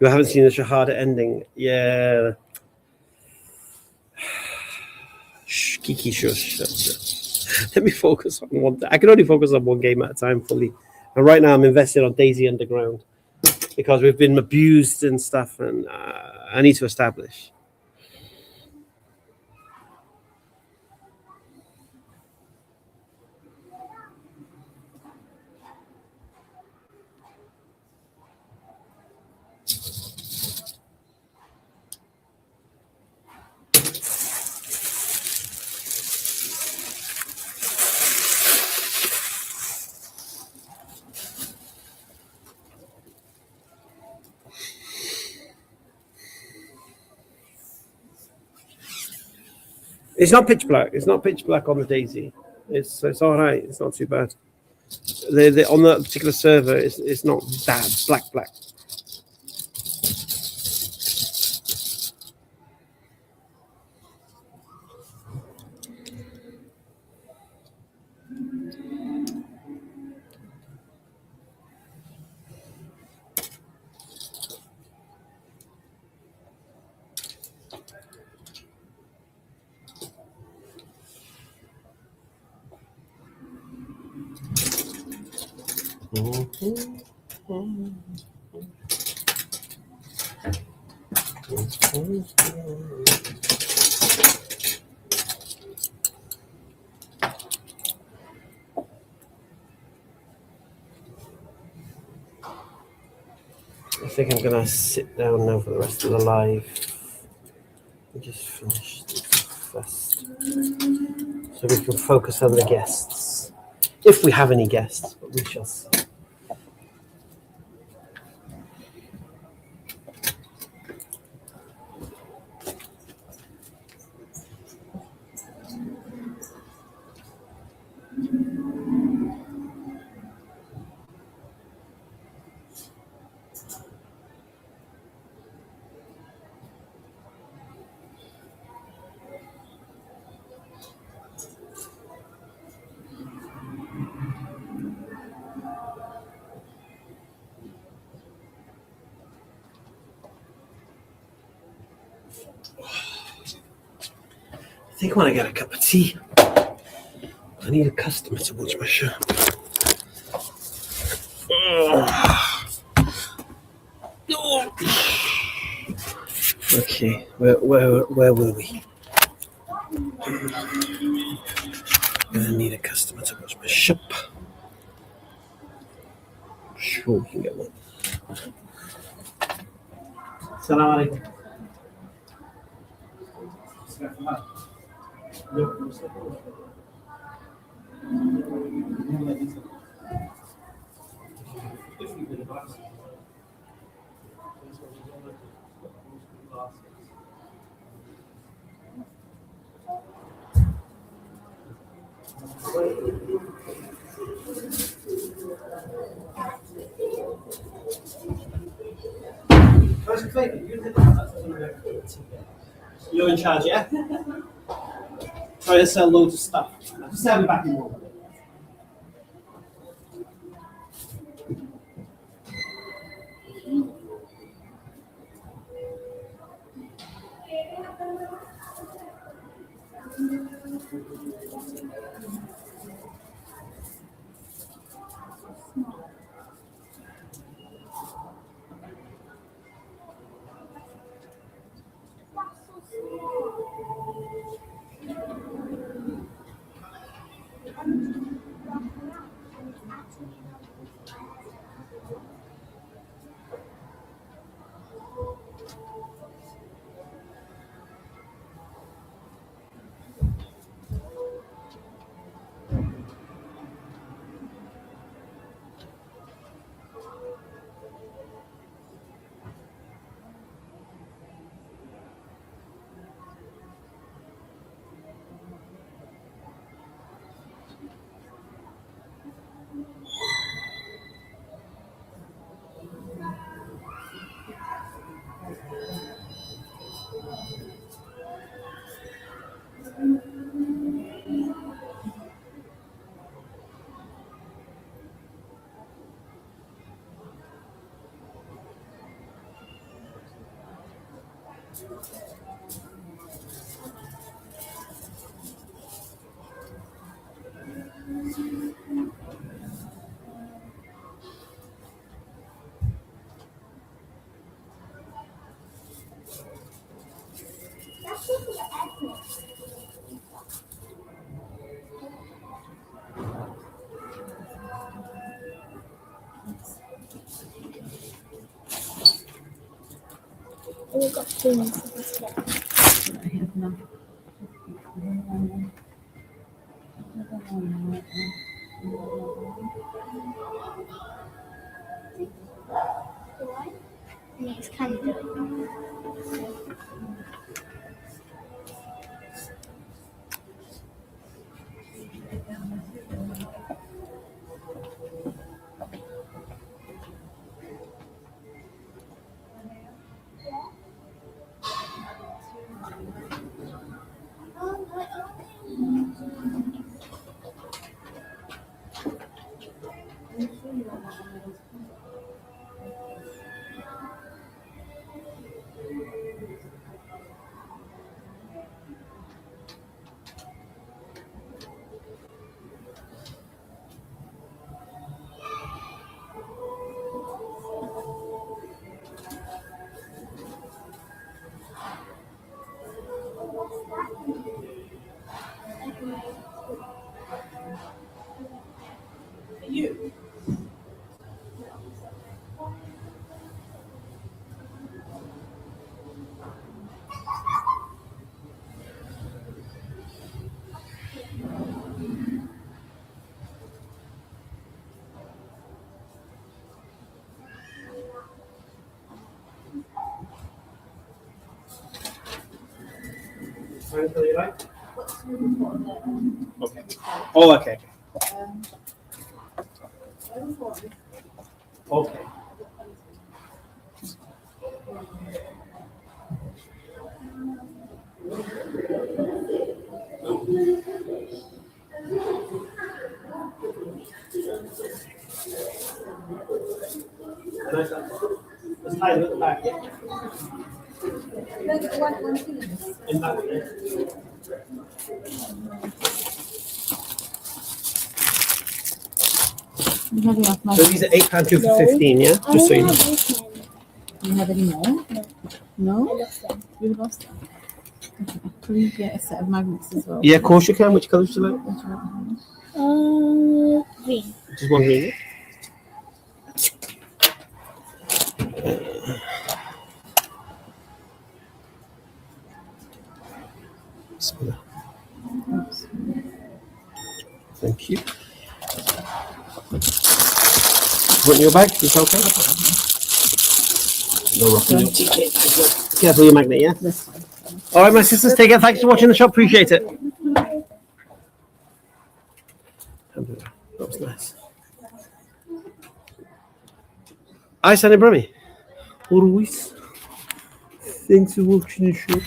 You haven't seen the Shahada ending. Yeah. Shh, Kiki, shush. Let me focus on one. I can only focus on one game at a time fully. And right now I'm invested on DayZ Underground because we've been abused and stuff, and I need to establish. It's not pitch black. It's not pitch black on the DayZ. It's all right. It's not too bad. On that particular server, it's not bad. Black. I think I'm gonna sit down now for the rest of the live and just finish this first, so we can focus on the guests, if we have any guests, but we shall see. I think I want to get a cup of tea. I need a customer to watch my shirt. Okay, where were we? I need a customer to watch my shop. Sure, we can get one. Salam alaikum. You're in charge, yeah? Try to sell loads of stuff. I'll just have it back in a moment. We've got 2 minutes of this left. Why? Next candidate. Okay. Oh, okay. Okay. Let's tie it at the back. So these are £8 two for 15, yeah? Just so you know. Do you have any more? No? You lost them. Okay. Could you get a set of magnets as well? Yeah, of course you can. Which colour is it? Green. Just one green. Bismillah. Thank you. Want your bag? It's okay. No rocking. Careful your magnet, yeah? That's fine. All right, my sisters, take it. Thanks for watching the shop. Appreciate it. That was nice. Hi, Sunny Brummy. Always. Thanks for watching the shop.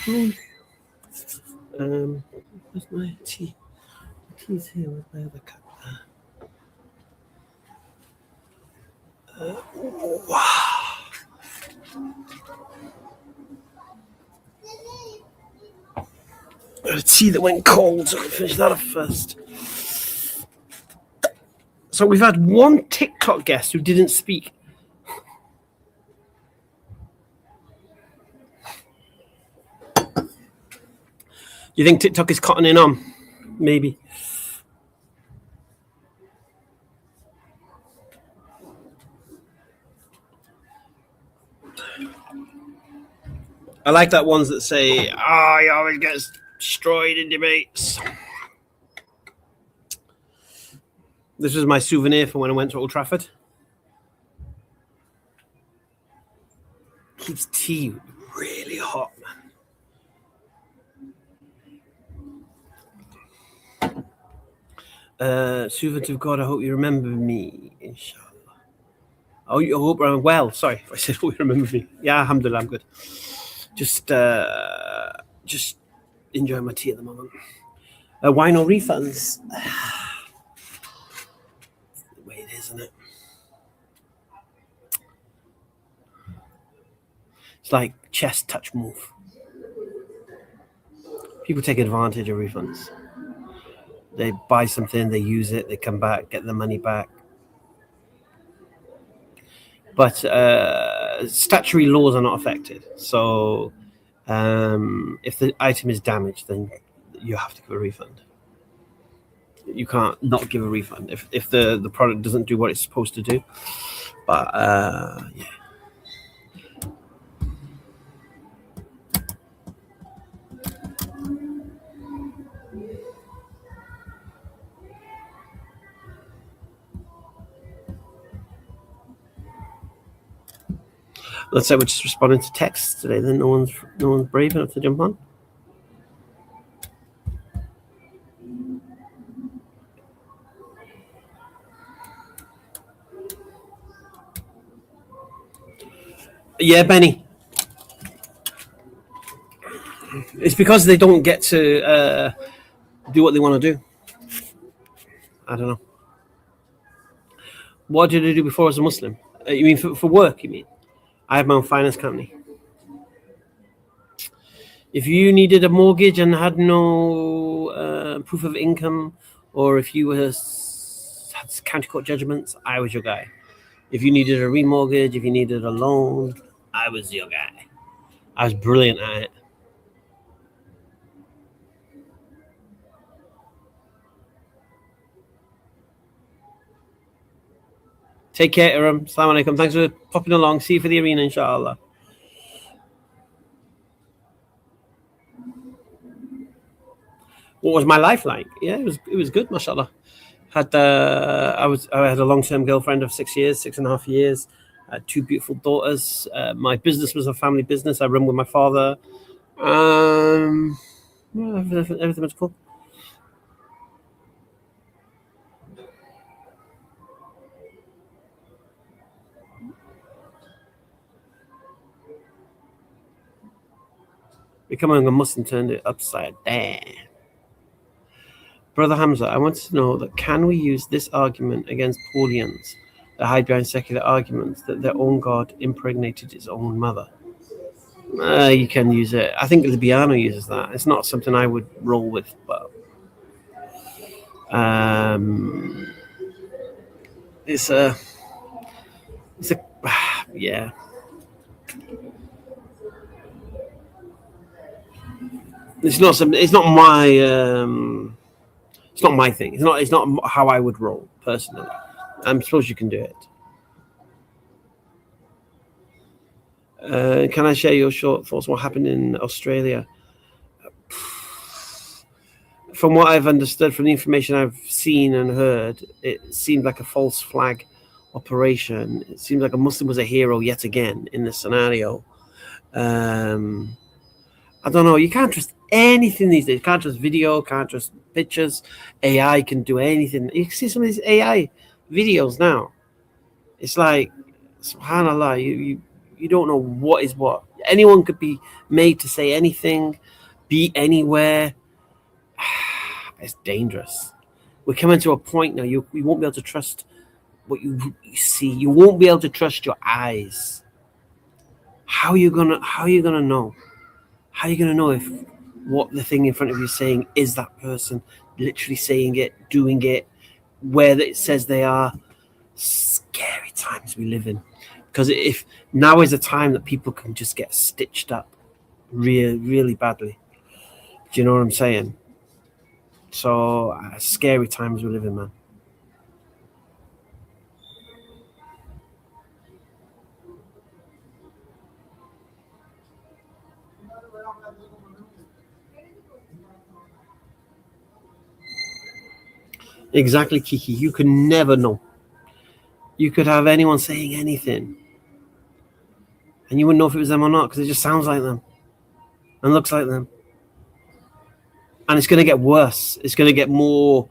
Where's my tea? My tea's here. Where's my other cup? Wow. A tea that went cold, so I can finish that off first. So we've had one TikTok guest who didn't speak. You think TikTok is cottoning on? Maybe. I like that ones that say, he always gets destroyed in debates. This was my souvenir for when I went to Old Trafford. Keeps tea really hot, man. Servant of God, I hope you remember me, inshallah. Oh, I hope I'm well. Sorry if I said, hope you remember me. Yeah, alhamdulillah, I'm good. Just enjoying my tea at the moment. Why no refunds? It's the way it is, isn't it? It's like chest touch move. People take advantage of refunds. They buy something, they use it, they come back, get the money back. But statutory laws are not affected. So if the item is damaged, then you have to give a refund. You can't not give a refund if the product doesn't do what it's supposed to do. But yeah. Let's say we're just responding to texts today. Then no one's brave enough to jump on. Yeah, Benny. It's because they don't get to do what they want to do. I don't know. What did I do before as a Muslim? You mean for work, you mean? I have my own finance company. If you needed a mortgage and had no proof of income, or if you had county court judgments, I was your guy. If you needed a remortgage, if you needed a loan, I was your guy. I was brilliant at it. Take care, Iram. Assalamu alaikum. Thanks for popping along. See you for the arena, inshallah. What was my life like? Yeah, it was good, mashallah. I had a long-term girlfriend of 6.5 years. I had 2 beautiful daughters. My business was a family business. I run with my father. Everything was cool. Becoming a Muslim turned it upside down. Brother Hamza, I wanted to know that can we use this argument against Paulians that hide behind secular arguments that their own God impregnated his own mother? You can use it. I think Libiano uses that. It's not something I would roll with, but it's a yeah. It's not some. It's not my. It's not my thing. It's not how I would roll personally. I suppose you can do it. Can I share your short thoughts? What happened in Australia? From what I've understood, from the information I've seen and heard, it seemed like a false flag operation. It seemed like a Muslim was a hero yet again in this scenario. I don't know. You can't trust anything these days. You can't trust video, can't trust pictures. AI can do anything. You can see some of these AI videos now. It's like, subhanAllah, you don't know what is what. Anyone could be made to say anything, be anywhere. It's dangerous. We're coming to a point now. You won't be able to trust what you see. You won't be able to trust your eyes. How are you gonna know? How are you gonna know if what the thing in front of you is saying is that person literally saying it, doing it, where it says they are? Scary times we live in. Because if now is a time that people can just get stitched up really, really badly. Do you know what I'm saying? So scary times we live in, man. Exactly, Kiki. You can never know. You could have anyone saying anything, and you wouldn't know if it was them or not because it just sounds like them and looks like them. And it's going to get worse. It's going to get more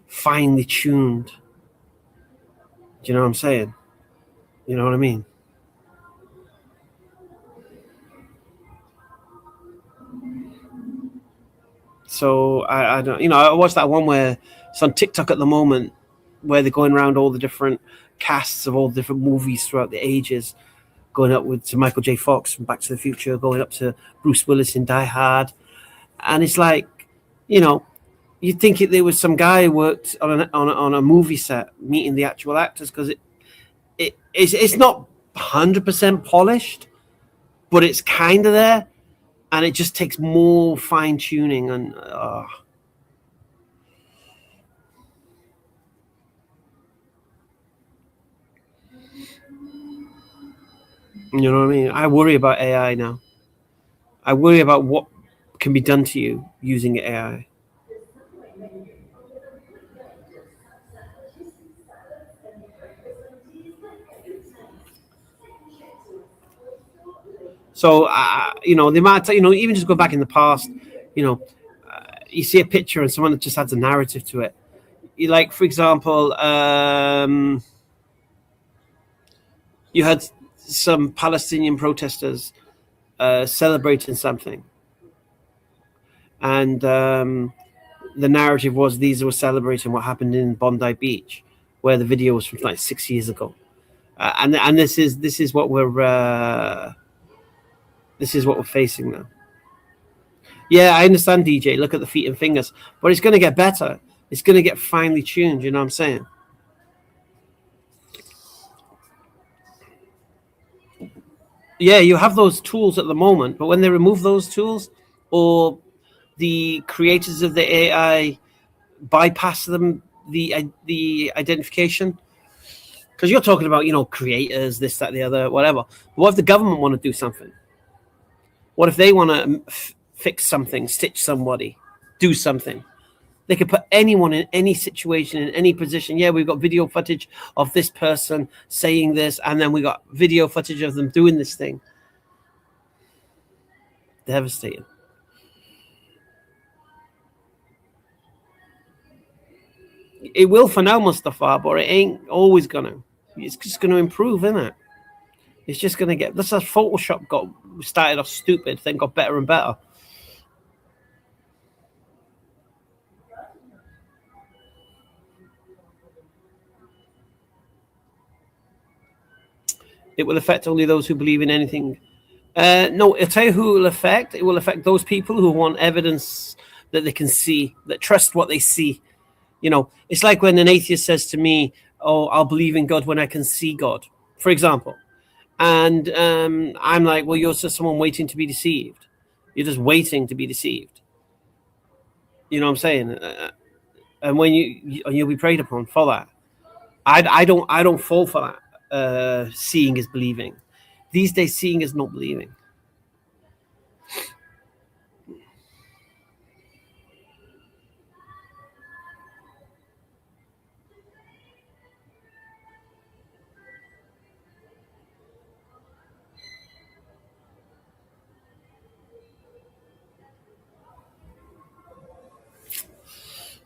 finely tuned. Do you know what I'm saying? You know what I mean? So I don't, I watched that one where it's on TikTok at the moment, where they're going around all the different casts of all the different movies throughout the ages, going up to Michael J. Fox from Back to the Future, going up to Bruce Willis in Die Hard, and it's like, you'd think there was some guy who worked on a movie set meeting the actual actors, because it's not 100% polished, but it's kind of there. And it just takes more fine tuning and you know what I mean? I worry about AI now. I worry about what can be done to you using AI. So, they might, even just go back in the past, you see a picture and someone that just adds a narrative to it. Like, for example, you had some Palestinian protesters celebrating something. And the narrative was these were celebrating what happened in Bondi Beach, where the video was from like 6 years ago. And this is what we're facing now. Yeah, I understand, DJ. Look at the feet and fingers, but it's going to get better. It's going to get finely tuned. You know what I'm saying? Yeah, you have those tools at the moment, but when they remove those tools, or the creators of the AI bypass them, the identification, because you're talking about creators, this, that, the other, whatever. What if the government want to do something? What if they want to fix something, stitch somebody, do something? They could put anyone in any situation, in any position. Yeah, we've got video footage of this person saying this, and then we got video footage of them doing this thing. Devastating. It will for now, Mustafa, but it ain't always gonna. It's just gonna improve, isn't it? It's just gonna get. That's how Photoshop got started off stupid, then got better and better. It will affect only those who believe in anything No, I'll tell you who it will affect. It will affect those people who want evidence that they can see, that trust what they see. You know, it's like when an atheist says to me, "Oh, I'll believe in God when I can see God," for example. And I'm like, well, you're just someone waiting to be deceived. You're just waiting to be deceived. You know what I'm saying? And when you'll be preyed upon for that. I don't fall for that. Seeing is believing. These days, seeing is not believing.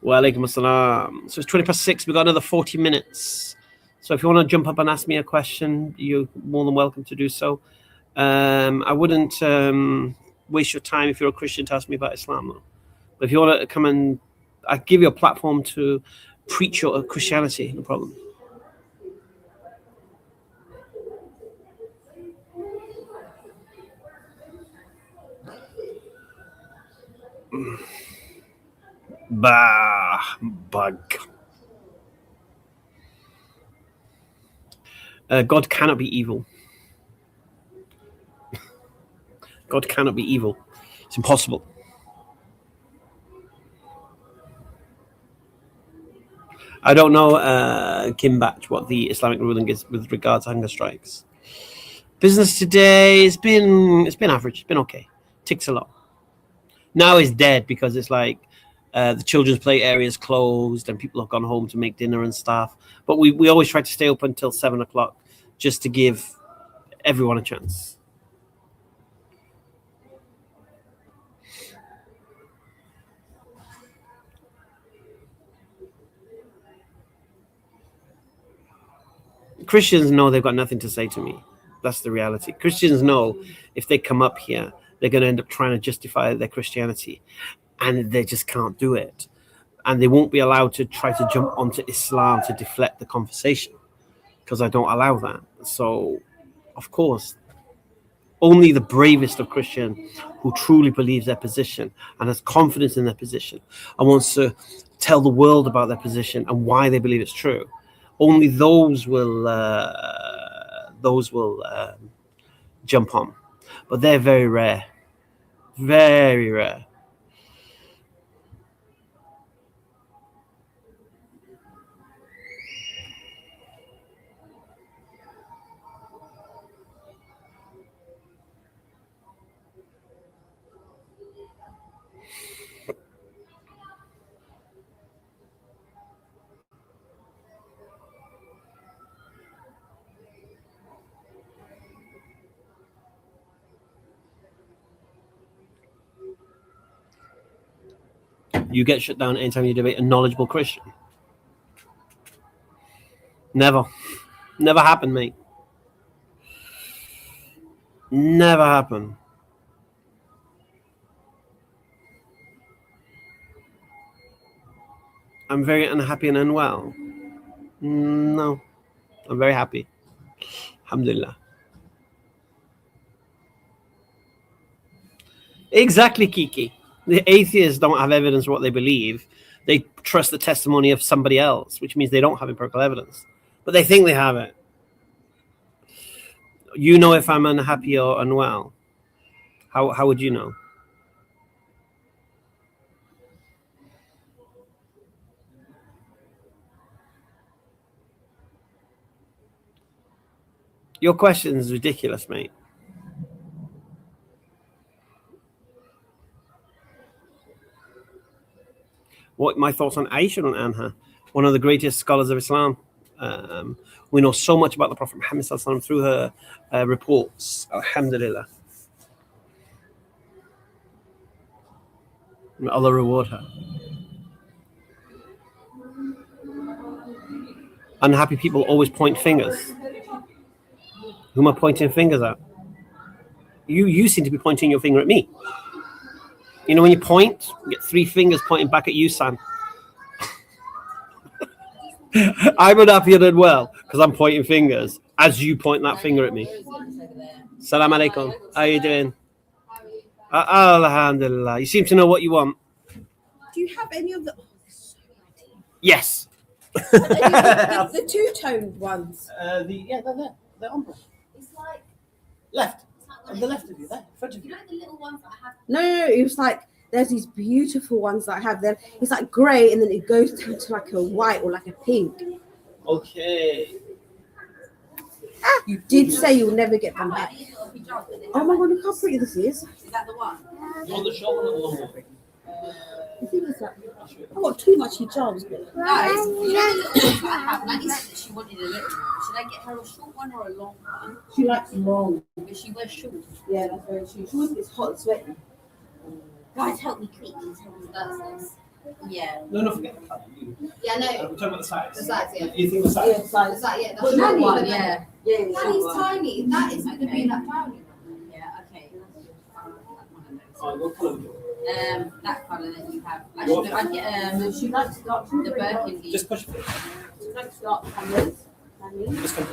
Wa alaikum assalam. So it's 6:20. We've got another 40 minutes. So if you want to jump up and ask me a question, you're more than welcome to do so. I wouldn't waste your time if you're a Christian to ask me about Islam, though. But if you want to come and I give you a platform to preach your Christianity, no problem. Bug. God cannot be evil. God cannot be evil. It's impossible. I don't know, Kim Batch, what the Islamic ruling is with regards to hunger strikes. Business today, it's been average. It's been okay. Ticks along. Now it's dead because it's like the children's play area is closed and people have gone home to make dinner and stuff. But we always try to stay open until 7 o'clock just to give everyone a chance. Christians know they've got nothing to say to me. That's the reality. Christians know if they come up here, they're going to end up trying to justify their Christianity, and they just can't do it. And they won't be allowed to try to jump onto Islam to deflect the conversation because I don't allow that. So, of course, only the bravest of Christians who truly believes their position and has confidence in their position and wants to tell the world about their position and why they believe it's true. Only those will jump on, but they're very rare, very rare. You get shut down anytime you debate a knowledgeable Christian. Never happened, mate. Never happened. I'm very unhappy and unwell. No, I'm very happy. Alhamdulillah. Exactly, Kiki. The atheists don't have evidence of what they believe. They trust the testimony of somebody else, which means they don't have empirical evidence. But they think they have it. You know if I'm unhappy or unwell. How would you know? Your question is ridiculous, mate. What my thoughts on Aisha and Anha, one of the greatest scholars of Islam. We know so much about the Prophet Muhammad ﷺ through her reports. Alhamdulillah. May Allah reward her. Unhappy people always point fingers. Who am I pointing fingers at? You seem to be pointing your finger at me. You know when you point, you get 3 fingers pointing back at you, son. I'm unhappy and unwell because I'm pointing fingers as you point that finger at me. Salam alaikum. How are you doing? Alhamdulillah. You seem to know what you want. Do you have any of the Yes. the two-toned ones? They're there. They're on. It's like Left. On the left of you, there, in front of you. the little ones that I have. No, it was like there's these beautiful ones that I have there. It's like grey and then it goes down to like a white or like a pink. Okay. You did say you'll never get them back. Oh my god, look how pretty this is. Is that the one? You want the short one or the long one? I think it's that. I've got too much hijabs. Guys, you know the little ones that I have. Nanny said she wanted a little one. Should I get her a short one or a long one? She likes long. Because she wears short. Yeah, that's very true. She always gets hot and sweaty. Guys, help me quick. That's this. Yeah. No, forget the colour. Yeah, no. We're talking about the size. The size, yeah. You think the size? Yeah, size. Is that, yeah, that's Well, short Nanny, one, but yeah. Yeah, Nanny's tiny. That is going to be that tiny. Yeah, okay. Oh, what colour? That colour that you have. Actually, no, I'd get she likes dark the burgundy. Just push it. She likes dark colours. Nanny. Just come.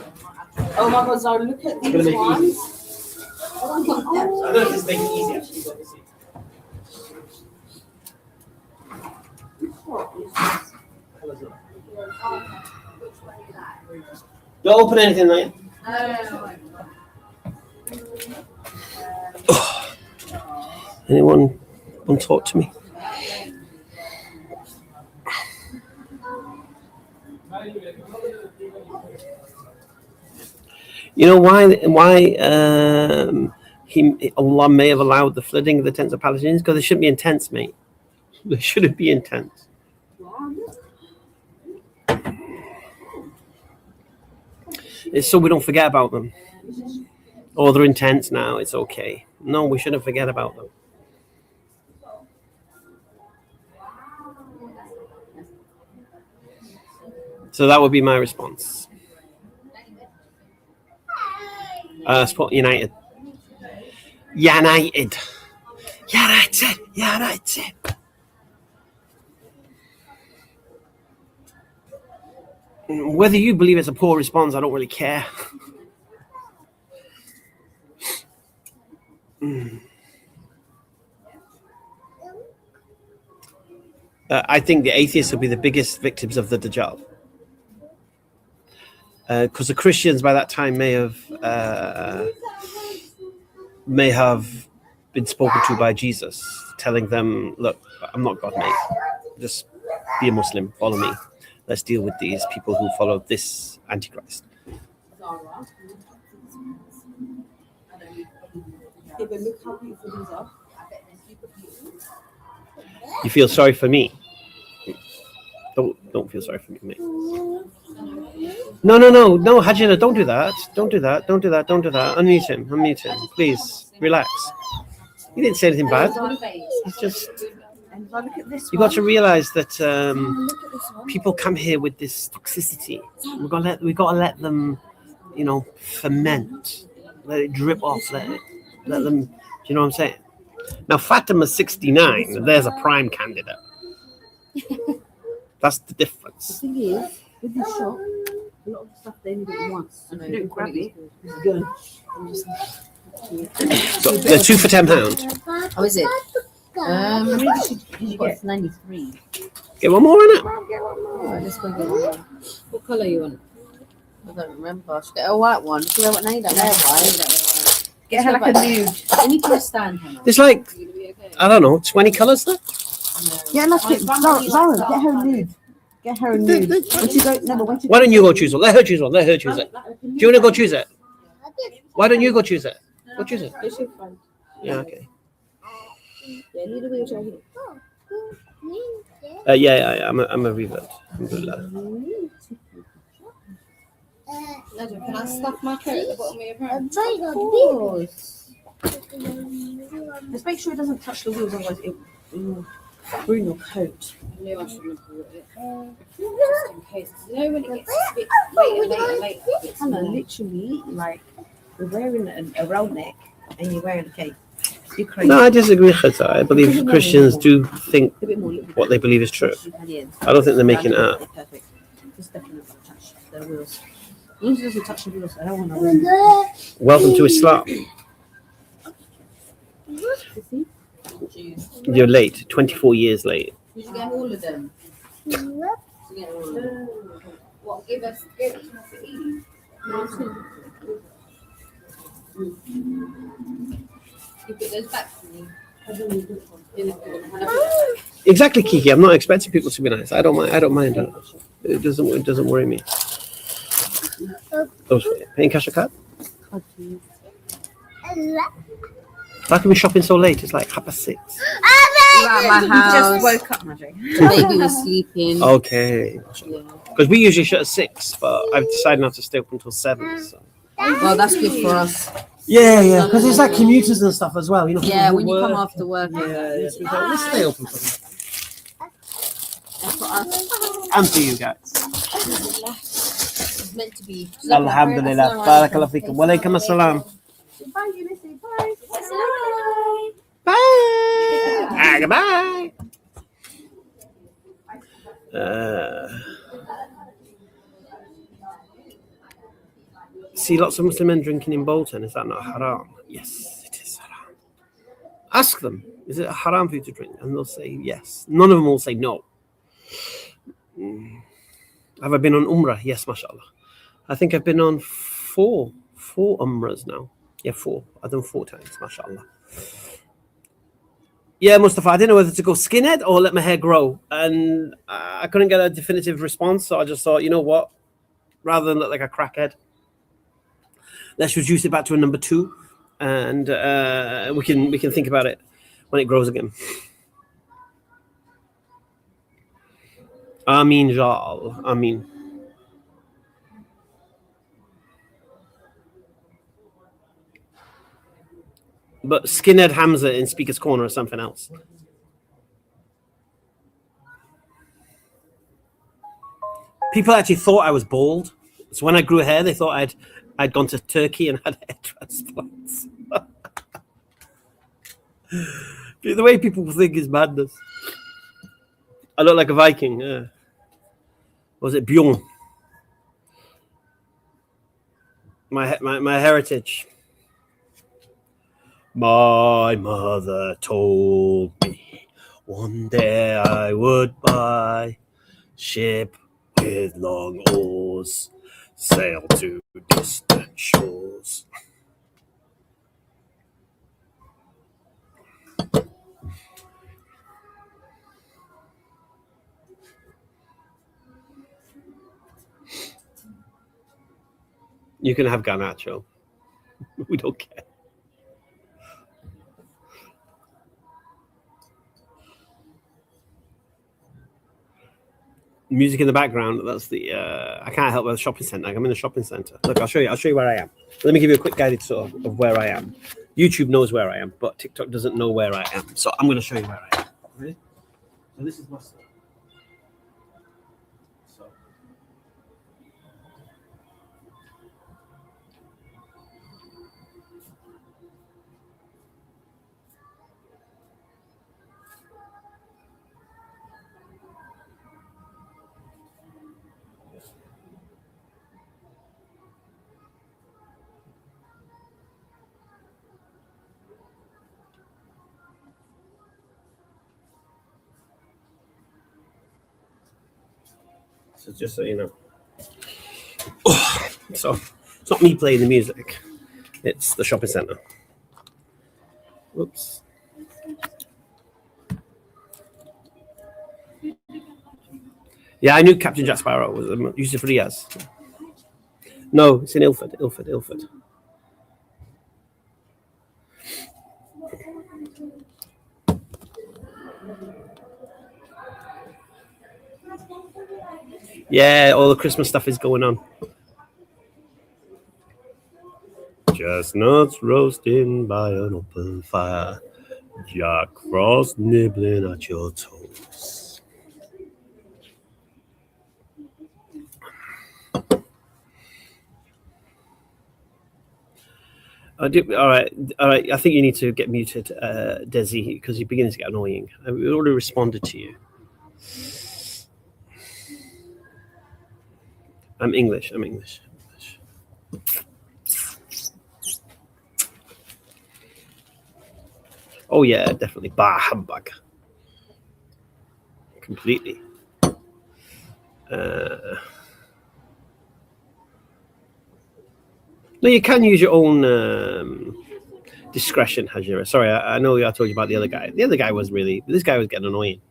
Oh my god, Zara, look at I'm gonna these make it ones. easy. I don't know if this makes it easy actually, but we'll see. Colours up. Don't open anything, right? Anyone want to talk to me? You know why Allah may have allowed the flooding of the tents of Palestinians? Because they shouldn't be in tents, mate. They shouldn't be in tents. It's so we don't forget about them. Oh, they're in tents now, it's okay. No, we shouldn't forget about them. So that would be my response. Support United. United. Whether you believe it's a poor response, I don't really care. I think the atheists will be the biggest victims of the Dajjal. Because the Christians by that time may have been spoken to by Jesus, telling them, look, I'm not God, mate. Just be a Muslim, follow me. Let's deal with these people who follow this Antichrist. You feel sorry for me? Don't feel sorry for me, mate. No, Hajira, don't do that. Don't do that. Unmute him, please. Relax. He didn't say anything bad. It's just you got to realize that people come here with this toxicity. We got to let them, ferment, let it drip off, let them. Do you know what I'm saying? Now Fatima's 69. There's a prime candidate. That's the difference. The thing is, with this shop, a lot of stuff they only do it once. And if you don't grab it, it's good. So they're 2 for £10. Oh, is it? You got 93. Get one more in it. Oh, let's go get one more. What colour you want? I don't remember. I should get a white one. Should I want that white? Get her like a nude. I need to stand her. There's like, I don't know, 20 colours there. Yeah, like it. Zara, get her a nude. Get her a nude. Why don't you go choose one? Let her choose one. Do you want to go choose it? Why don't you go choose it? Go choose it. Yeah, okay. Yeah, I'm a revert. Alhamdulillah. Can I stuff my coat at the bottom of your pants? Just make sure it doesn't touch the wheels, otherwise it will ruin your coat. I knew I shouldn't have brought it. Just in case. You know when it gets a bit later. Hannah, literally, like, you're wearing a round neck and you're wearing a cape. You're crazy. No, I disagree, Khata. I believe Christians do think what they believe is true. I don't think they're making it up. Perfect. Just definitely not touch the wheels. He doesn't touch the blue, so I don't want to. Welcome to Islam. You're late. 24 years late. Did you get all of them? Did you get all of them? What? Give us to eat. You put those back for me. Exactly, Kiki. I'm not expecting people to be nice. I don't mind. I don't mind. It doesn't worry me. Those paying cash or card? Why can we shopping so late? It's like 6:30. You're at my house. Just woke up, Magic. The baby was sleeping. Okay. Yeah. Because we usually shut at 6, but I've decided not to stay up until 7. So. Well, that's good for us. Yeah. Because there's like commuters and stuff as well. You know. Yeah, people when who you come work. after work. Yeah. So we thought, let's stay open for them. That's for us. And for you guys. It's meant to be. Alhamdulillah. Barakallahu feekum. Wa alaikum assalam. Bye, Ulysses. Bye. Bye. Goodbye. See lots of Muslim men drinking in Bolton. Is that not haram? Yes, it is haram. Ask them, is it haram for you to drink? And they'll say yes. None of them will say no. Have I been on Umrah? Yes, mashallah. I think I've been on four Umrahs now. Yeah, 4. I've done 4 times, mashallah. Yeah, Mustafa, I didn't know whether to go skinhead or let my hair grow. And I couldn't get a definitive response, so I just thought, you know what? Rather than look like a crackhead, let's reduce it back to a number 2, and we can think about it when it grows again. Ameen, Jal. Ameen. But Skinhead Hamza in Speaker's Corner or something else. People actually thought I was bald. So when I grew hair, they thought I'd gone to Turkey and had hair transplants. The way people think is madness. I look like a Viking. Was it Bjorn? My heritage. My mother told me one day I would buy ship with long oars, sail to distant shores. You can have Garnacho. We don't care. Music in the background. That's the. I can't help but the shopping center. I'm in the shopping center. Look, I'll show you where I am. Let me give you a quick guided tour of where I am. YouTube knows where I am, but TikTok doesn't know where I am. So I'm going to show you where I am. Ready? So this is my store. So just so you know. So it's not me playing the music. It's the shopping center. Whoops. Yeah, I knew Captain Jack Sparrow was Yusuf Riaz. No, it's in Ilford. Yeah, all the Christmas stuff is going on. Chestnuts roasting by an open fire. Jack Frost nibbling at your toes. All right. I think you need to get muted, Desi, because you're beginning to get annoying. We already responded to you. I'm English. Oh yeah, definitely bar humbug. Completely. No, you can use your own discretion, Hajira. Sorry, I know I told you about the other guy. The other guy was really, this guy was getting annoying.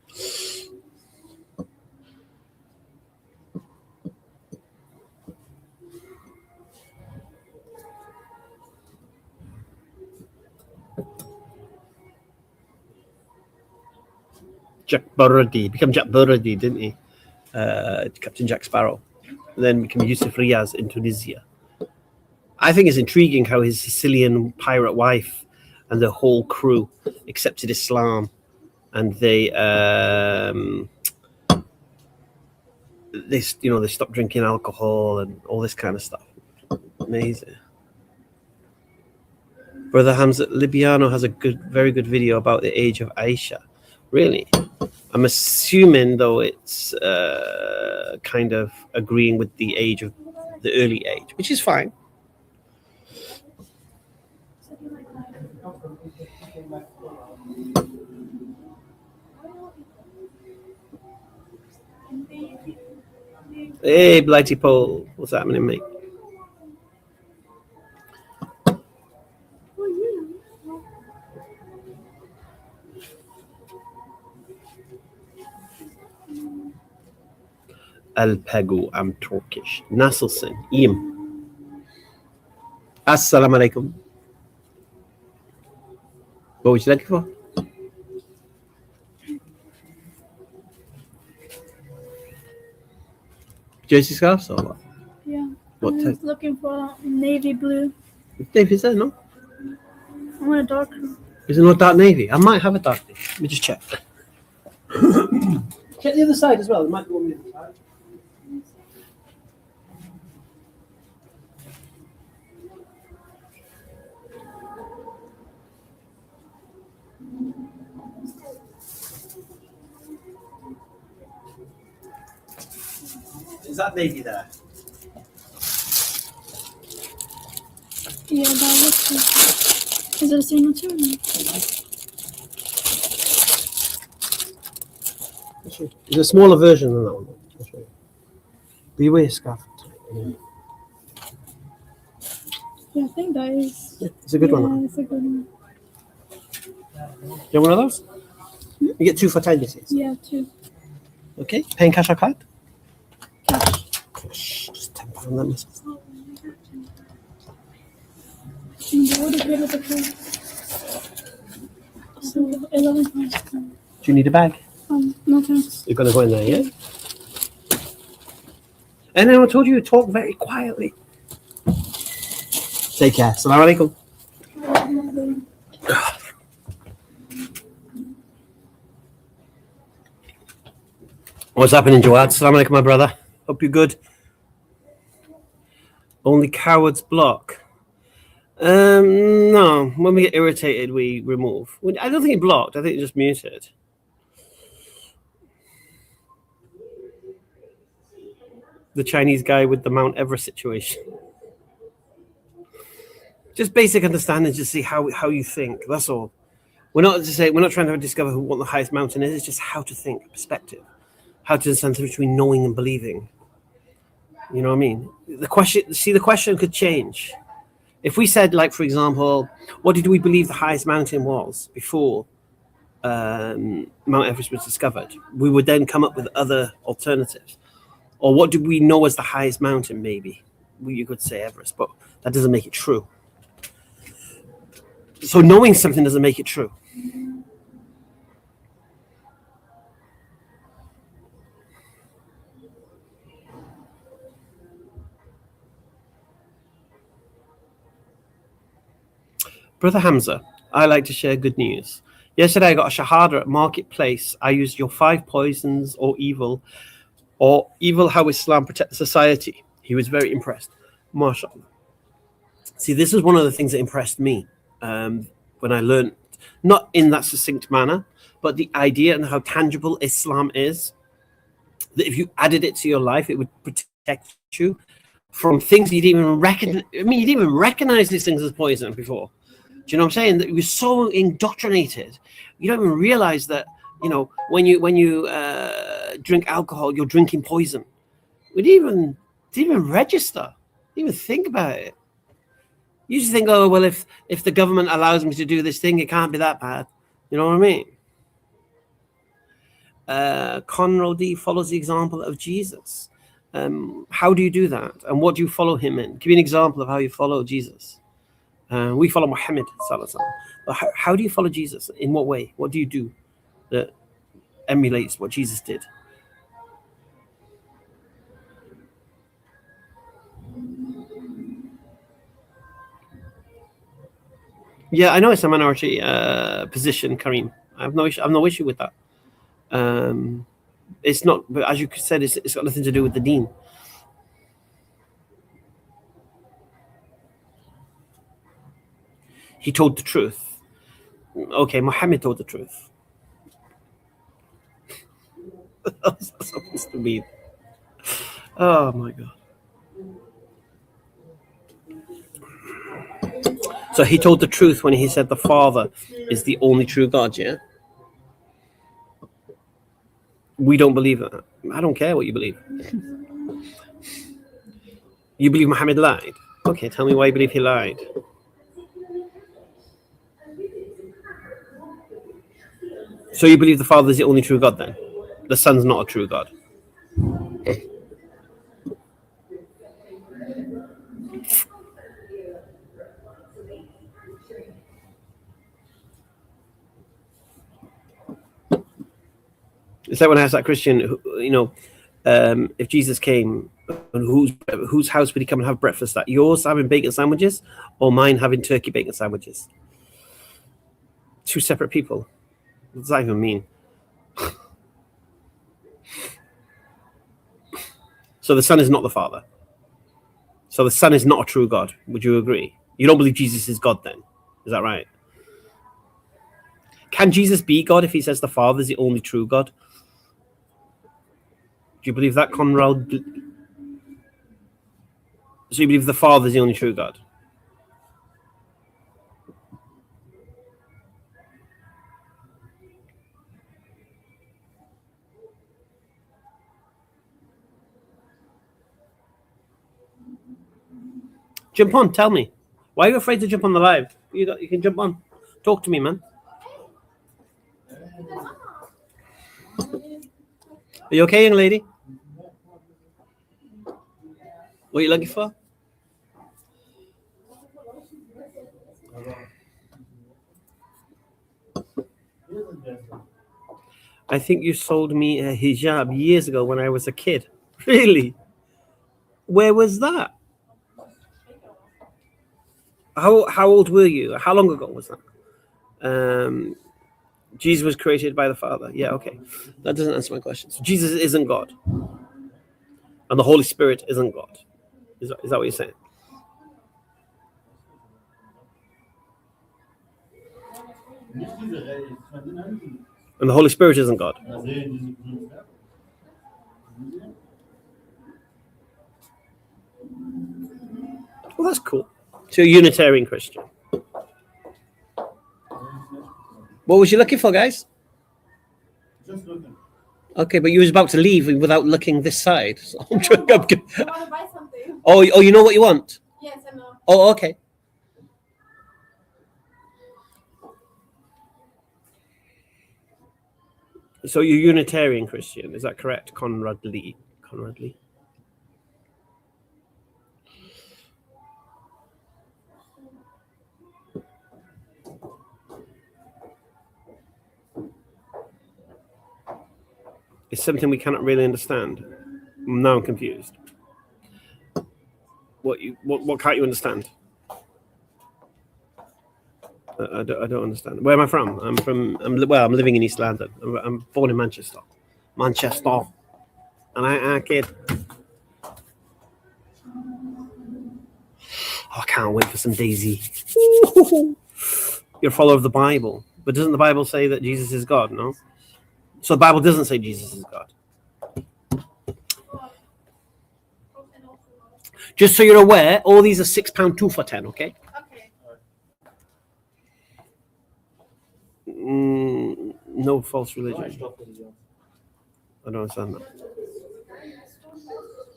Jack Burradi, become Jack Burradi, didn't he? Captain Jack Sparrow. And then became Yusuf Riaz in Tunisia. I think it's intriguing how his Sicilian pirate wife and the whole crew accepted Islam, and they stopped drinking alcohol and all this kind of stuff. Amazing. Brother Hamza Libiano has a very good video about the age of Aisha. Really? I'm assuming though it's kind of agreeing with the age of the early age, which is fine. Hey, Blighty Pole, what's happening, mate? Alpego, I'm Turkish. Nasselson, Iyam. Assalamu alaikum. What was you looking for? Jersey scarves or what? Yeah. What I was type? looking for navy blue. Navy, is there no? I want a dark. Is there no dark navy? I might have a dark navy. Let me just check. Check the other side as well. There might be one on the other side. Is that navy there? Yeah, that looks like. Is it the same material? There's a smaller version than that one. I'll show you. Beware scarf. Yeah, I think that is. Yeah, it's a good yeah, one. it's a good one. You want one of those? You get 2 for 10, you see. Yeah, too. Okay, paying cash or card? Cash. Cash, just £10 on that myself. And what is good with the card? So, 11 pounds. Do you need a bag? No thanks. You're going to go in there, yeah? And then I told you to talk very quietly. Take care. Assalamu alaikum. What's happening, Jawad? Assalamu alaikum, my brother. Hope you're good. Only cowards block. No. When we get irritated, we remove. I don't think it blocked. I think it just muted. The Chinese guy with the Mount Everest situation. Just basic understanding, just see how you think. That's all. We're not trying to discover what the highest mountain is. It's just how to think, perspective, how to understand between knowing and believing. You know what I mean? The question could change. If we said, like, for example, what did we believe the highest mountain was before Mount Everest was discovered? We would then come up with other alternatives. Or what do we know as the highest mountain, maybe? You could say Everest, but that doesn't make it true. So knowing something doesn't make it true. Brother Hamza, I like to share good news. Yesterday I got a shahada at Marketplace. I used your 5 poisons or evil how Islam protects society. He was very impressed. MashaAllah. See, this is one of the things that impressed me when I learned, not in that succinct manner, but the idea and how tangible Islam is, that if you added it to your life, it would protect you from things you didn't even recognize. I mean, you didn't even recognize these things as poison before. Do you know what I'm saying? That you're so indoctrinated, you don't even realize that, you know, when you drink alcohol, you're drinking poison. We didn't even register, didn't even think about it. You just think, oh well, if the government allows me to do this thing, it can't be that bad. You know what I mean? Conrad D follows the example of Jesus. How do you do that? And what do you follow him in? Give me an example of how you follow Jesus. We follow Muhammad sallallahu alaihi wasallam. But how do you follow Jesus? In what way? What do you do that emulates what Jesus did? Yeah, I know it's a minority position, Kareem. I have no issue with that. It's not, but as you said, it's got nothing to do with the deen. He told the truth. Okay, Muhammad told the truth. That's supposed to be. Oh my God. So he told the truth when he said the Father is the only true God, yeah? We don't believe that. I don't care what you believe. You believe Muhammad lied? Okay, tell me why you believe he lied. So you believe the Father is the only true God then? The Son's not a true God? It's like when I asked that Christian, you know, if Jesus came, whose house would he come and have breakfast at? Yours having bacon sandwiches, or mine having turkey bacon sandwiches? Two separate people. What does that even mean? So the Son is not the Father. So the Son is not a true God. Would you agree? You don't believe Jesus is God then? Is that right? Can Jesus be God if he says the Father is the only true God? Do you believe that, Conrad? So you believe the Father is the only true God? Jump on, tell me. Why are you afraid to jump on the live? You can jump on. Talk to me, man. Are you okay, young lady? What are you looking for? I think you sold me a hijab years ago when I was a kid. Really? Where was that? How old were you? How long ago was that? Jesus was created by the Father. Yeah, okay. That doesn't answer my question. So Jesus isn't God. And the Holy Spirit isn't God. Is that what you're saying? And the Holy Spirit isn't God. Well, that's cool. So you're a Unitarian Christian. What was you looking for, guys? Just looking. Okay, but you was about to leave without looking this side. So I'm trying, I want to buy something. oh, you know what you want? Yes, I know. Oh, okay. So you're Unitarian Christian, is that correct, Conrad Lee? Conrad Lee. It's something we cannot really understand. Now I'm confused. What can't you understand? I don't understand. Where am I from? I'm living in East London. I'm born in Manchester. And I kid. Oh, I can't wait for some Daisy. You're a follower of the Bible. But doesn't the Bible say that Jesus is God? No? So the Bible doesn't say Jesus is God. Just so you're aware, all these are £6, 2 for 10. Okay. Okay. No false religion. I don't understand that.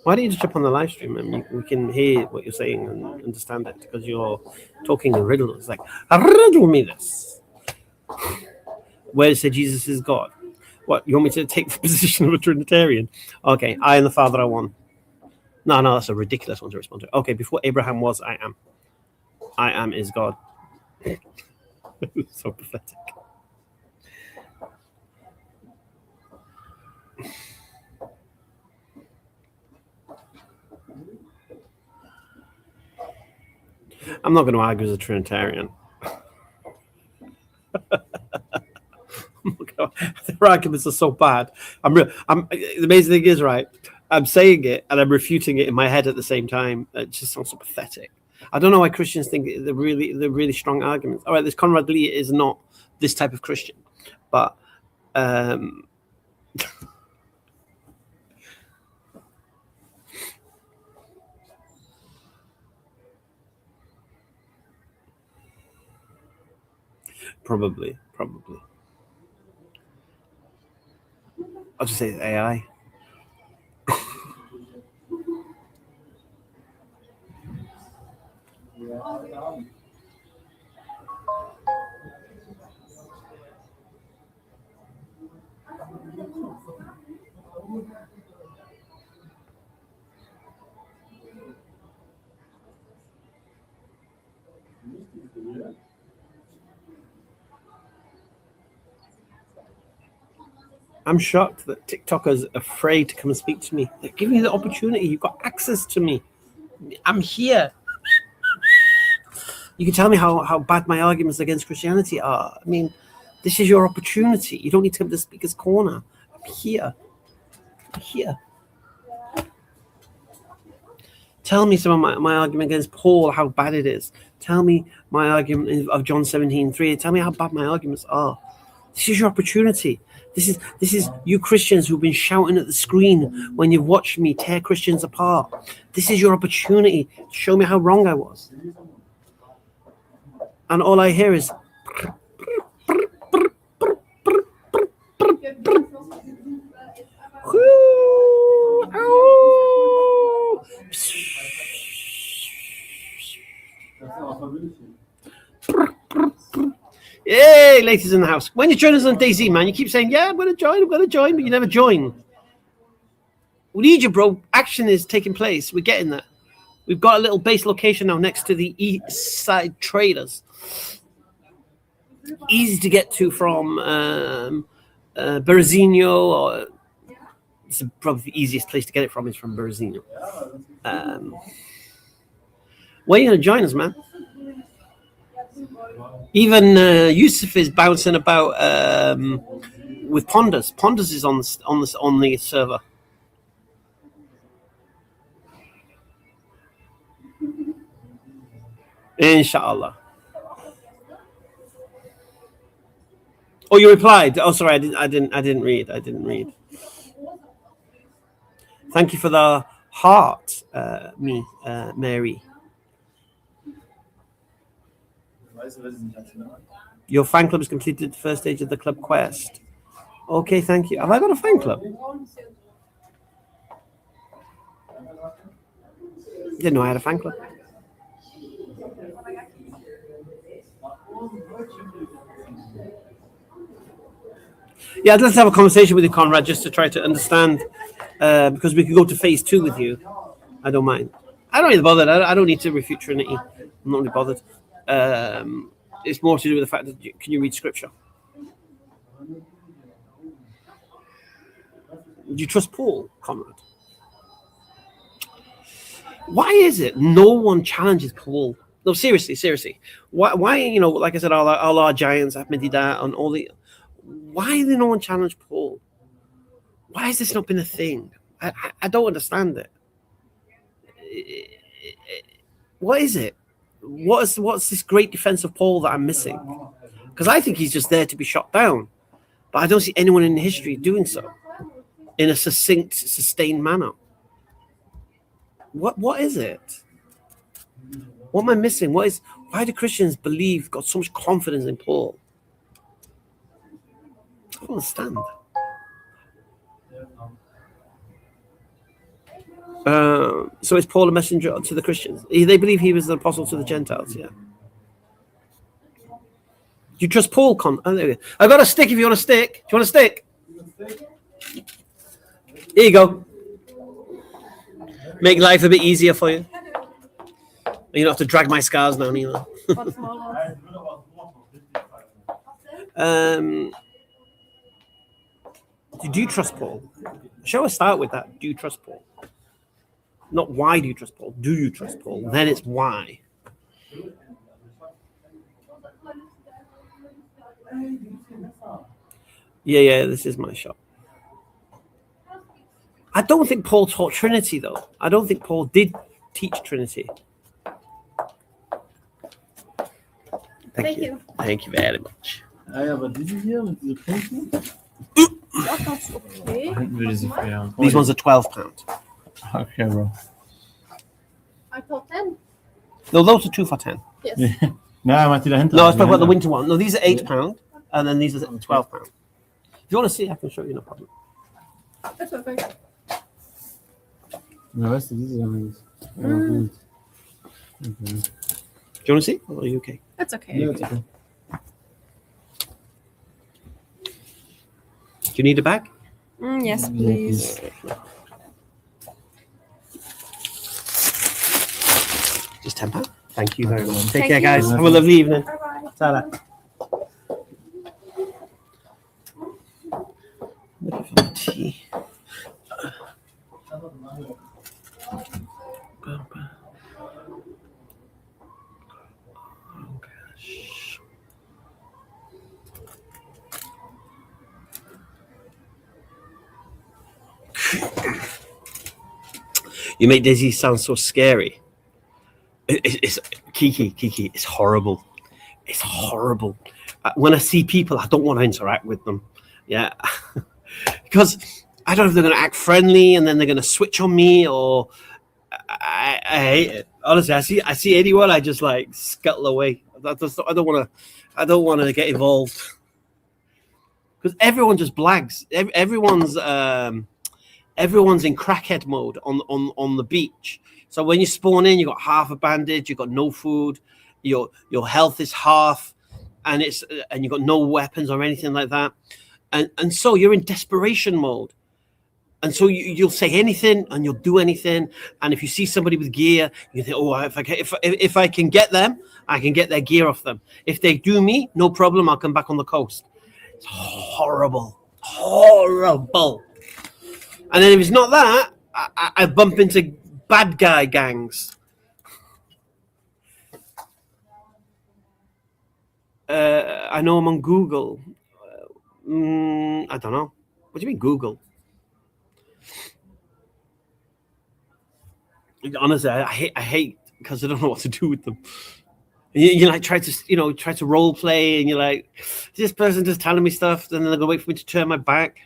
Why don't you just jump on the live stream and we can hear what you're saying and understand it, because you're talking in riddles. It's like, riddle me this. Where it said Jesus is God. What, you want me to take the position of a Trinitarian? Okay, I and the Father are one. No, that's a ridiculous one to respond to. Okay, before Abraham was, I am. I am is God. So pathetic. I'm not going to argue as a Trinitarian. Their arguments are so bad. The amazing thing is, right, I'm saying it and I'm refuting it in my head at the same time. It just sounds so pathetic. I don't know why Christians think they're really strong arguments. All right, this Conrad Lee is not this type of Christian, but probably. I'll just say it's AI. I'm shocked that TikTokers are afraid to come and speak to me. They're giving me the opportunity. You've got access to me. I'm here. You can tell me how bad my arguments against Christianity are. I mean, this is your opportunity. You don't need to come to the speaker's corner. I'm here. Tell me some of my argument against Paul, how bad it is. Tell me my argument of John 17:3. Tell me how bad my arguments are. This is your opportunity. This is you Christians who've been shouting at the screen when you've watched me tear Christians apart. This is your opportunity to show me how wrong I was. And all I hear is Yay, ladies in the house. When you join us on DayZ, man, you keep saying, yeah, I'm going to join, but you never join. We need you, bro. Action is taking place. We're getting there. We've got a little base location now next to the East Side Traders. Easy to get to from Berezino, or it's probably the easiest place to get it from is from Berezino. Where are you going to join us, man? Even Yusuf is bouncing about with Ponders. Ponders is on the server. Inshallah. Oh, you replied. Oh, sorry, I didn't read. Mary. Thank you for the heart, Mary. Your fan club has completed the first stage of the club quest. Okay, thank you. Have I got a fan club? Didn't know I had a fan club. Yeah, I'd like to have a conversation with you, Conrad, just to try to understand, because we could go to phase 2 with you. I don't mind. I don't really bother. I don't need to refute Trinity. I'm not really bothered. It's more to do with the fact that can you read scripture? Do you trust Paul, Conrad? Why is it no one challenges Paul? No, seriously. Why? Like I said, all our giants, Ahmadiyya, and all the. Why did no one challenge Paul? Why has this not been a thing? I don't understand it. What is it? What's this great defense of Paul that I'm missing? Because I think he's just there to be shot down, but I don't see anyone in history doing so in a succinct, sustained manner. What is it? What am I missing? Why do Christians got so much confidence in Paul? I don't understand. So is Paul a messenger to the Christians? They believe he was an apostle to the Gentiles, yeah. Do you trust Paul? I got a stick if you want a stick. Do you want a stick? Here you go. Make life a bit easier for you. You don't have to drag my scars down either. Do you trust Paul? Shall we start with that? Do you trust Paul? Not why do you trust Paul? Do you trust Paul? Then it's why. Yeah, this is my shop. I don't think Paul taught Trinity, though. I don't think Paul did teach Trinity. Thank you. Thank you very much. Aber diese hier mit dieser Punkten? Ja, das ist okay. Würde sie fair. These ones are £12. Okay, bro. I thought 10. No, those are 2 for 10. Yes. Nein, meint die dahinter? No, I spoke about the winter one. No, these are £8, and then these are £12. If you want to see, I can show you, no problem. That's perfect. Ja, weißt du, diese sind ja gut. Okay. Do you want to see? Or are you okay? That's okay. Ja, it's okay. Do you need a bag? Yes, please. Just £10. Thank you very much. Take Thank care, you. guys. Have a lovely evening. Bye-bye. Ta-da. Looking for the tea. Oh, gosh. You make Daisy sound so scary. It's Kiki. It's horrible. It's horrible. When I see people, I don't want to interact with them. Yeah, because I don't know if they're going to act friendly and then they're going to switch on me, or I hate it. Honestly, I see anyone, I just like scuttle away. I don't want to get involved because everyone just blags. Everyone's in crackhead mode on the beach. So when you spawn in, you got half a bandage, you got no food, your health is half, and you got no weapons or anything like that, and so you're in desperation mode, and so you'll say anything and you'll do anything, and if you see somebody with gear, you think, oh, if I can get them, I can get their gear off them. If they do me, no problem, I'll come back on the coast. It's horrible. And then if it's not that, I bump into bad guy gangs. I know I'm on Google. I don't know. What do you mean Google? Honestly, I hate because I don't know what to do with them. You like try to role play, and you're like, this person just telling me stuff, then they're gonna wait for me to turn my back.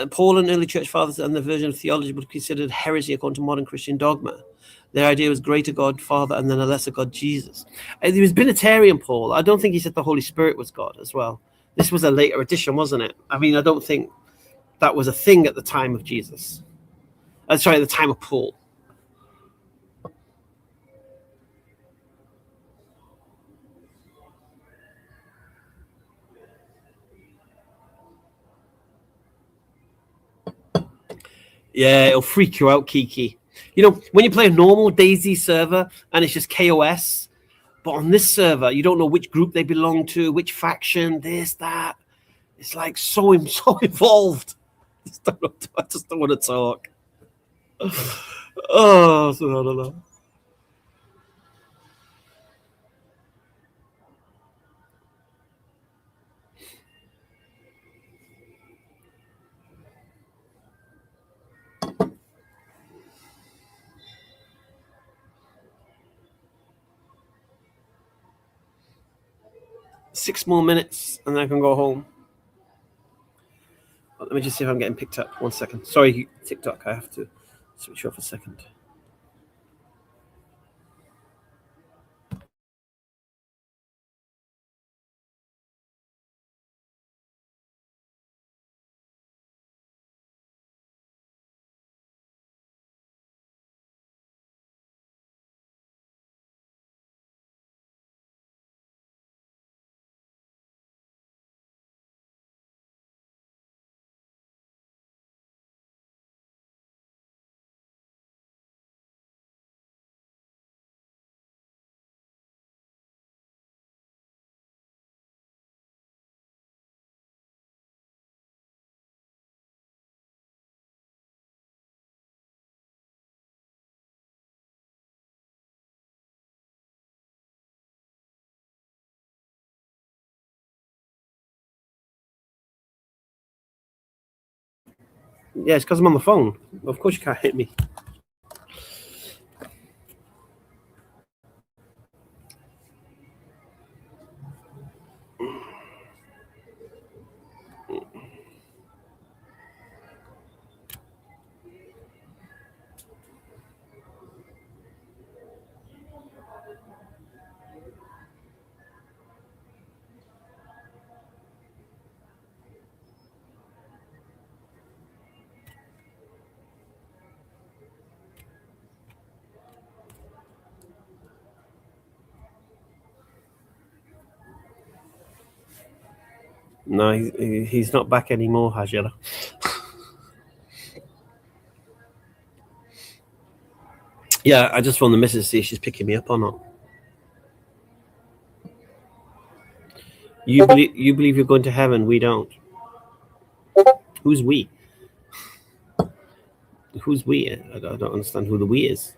Paul and early church fathers and the version of theology were considered heresy according to modern Christian dogma. Their idea was greater God, Father, and then a lesser God, Jesus. He was Binitarian, Paul. I don't think he said the Holy Spirit was God as well. This was a later addition, wasn't it? I mean, I don't think that was a thing at the time of Jesus. At the time of Paul. Yeah, it'll freak you out, Kiki. You know, when you play a normal DayZ server and it's just KOS, but on this server, you don't know which group they belong to, which faction, this, that. It's like so involved. I just don't want to talk. Oh, subhanallah. Six more minutes and I can go home. Let me just see if I'm getting picked up. 1 second. Sorry, TikTok. I have to switch off a second. Yeah, it's because I'm on the phone. Of course you can't hit me. No, he's not back anymore, Hajira. Yeah, I just phoned the missus to see if she's picking me up or not. You believe you're going to heaven, we don't. Who's we? Who's we? I don't understand who the we is.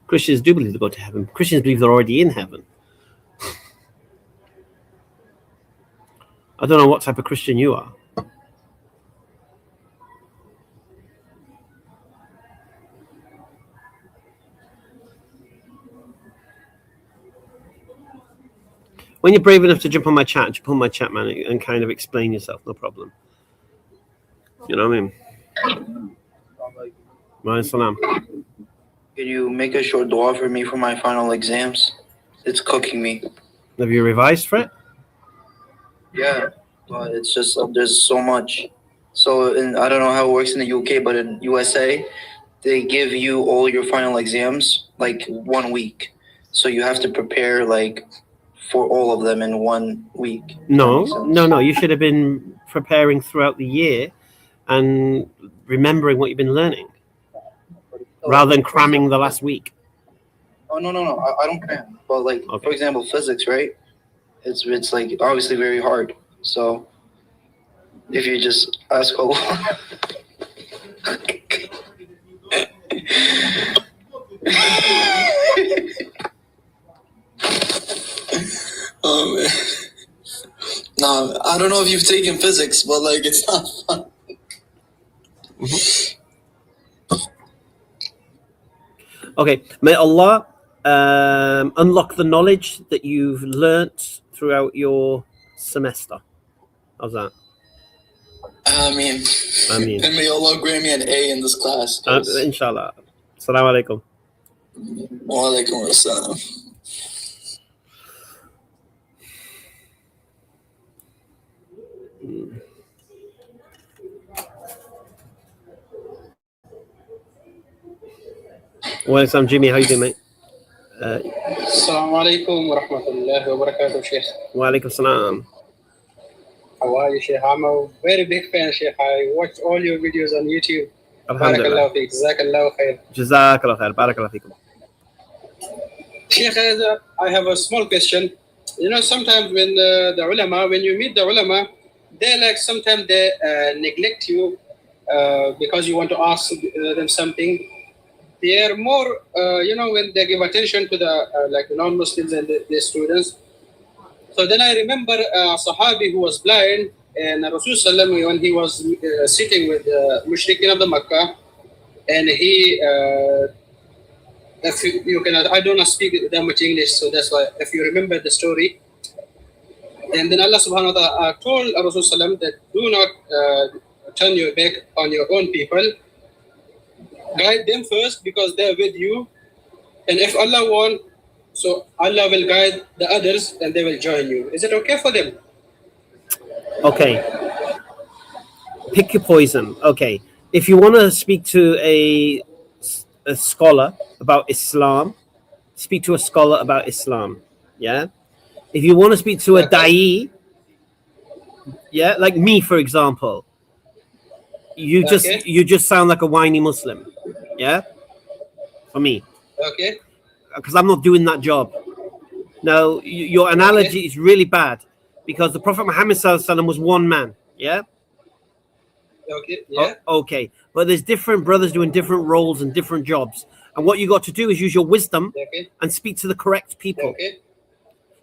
Christians do believe they go to heaven. Christians believe they're already in heaven. I don't know what type of Christian you are. When you're brave enough to jump on my chat, jump on my chat, man, and kind of explain yourself, no problem. You know what I mean? Wa salam. Can you make a short dua for me for my final exams? It's cooking me. Have you revised for it? Yeah, but it's just there's so much. So I don't know how it works in the UK, but in USA, they give you all your final exams like 1 week. So you have to prepare like for all of them in 1 week. No. You should have been preparing throughout the year and remembering what you've been learning rather than cramming the last week. Oh no! I don't cram. But like for example, physics, right? It's like obviously very hard. So if you just ask Allah. Oh man. No, I don't know if you've taken physics, but like it's not fun. Okay, may Allah unlock the knowledge that you've learnt throughout your semester. How's that? I mean. And may Allah grant me an A in this class. Inshallah. Assalamu alaikum. Wa alaikum assalam. Welcome, Jimmy. How you doing, mate? Assalamu alaikum wa rahmatullahi wa barakatuh, Sheikh. Wa alaikum salam. How are you, Sheikh? I'm a very big fan, Sheikh. I watch all your videos on YouTube. Alhamdulillah. Barakallahu feek. Jazakallahu khair. Jazakallah khair. Barakallahu feekum. Sheikh, I have a small question. You know, sometimes when the ulama, when you meet the ulama, they like sometimes they neglect you because you want to ask them something. They are more, you know, when they give attention to the like non-Muslims and the students. So then I remember a Sahabi who was blind, and Rasul Sallam, when he was sitting with the Mushrikeen of the Makkah, and he, if you can, I don't speak that much English, so that's why if you remember the story. And then Allah Subhanahu wa Taala told Rasul Sallam that do not turn your back on your own people. Guide them first because they're with you. And if Allah wants, so Allah will guide the others and they will join you. Is it okay for them? Okay. Pick your poison. Okay. If you want to speak to a scholar about Islam, speak to a scholar about Islam. Yeah. If you want to speak to a da'i, yeah, like me, for example, you just sound like a whiny Muslim. Yeah. For me. Okay. Because I'm not doing that job. Now, your analogy is really bad because the Prophet Muhammad ﷺ was one man. Yeah. Okay. Yeah. Okay. But there's different brothers doing different roles and different jobs. And what you got to do is use your wisdom and speak to the correct people. Okay.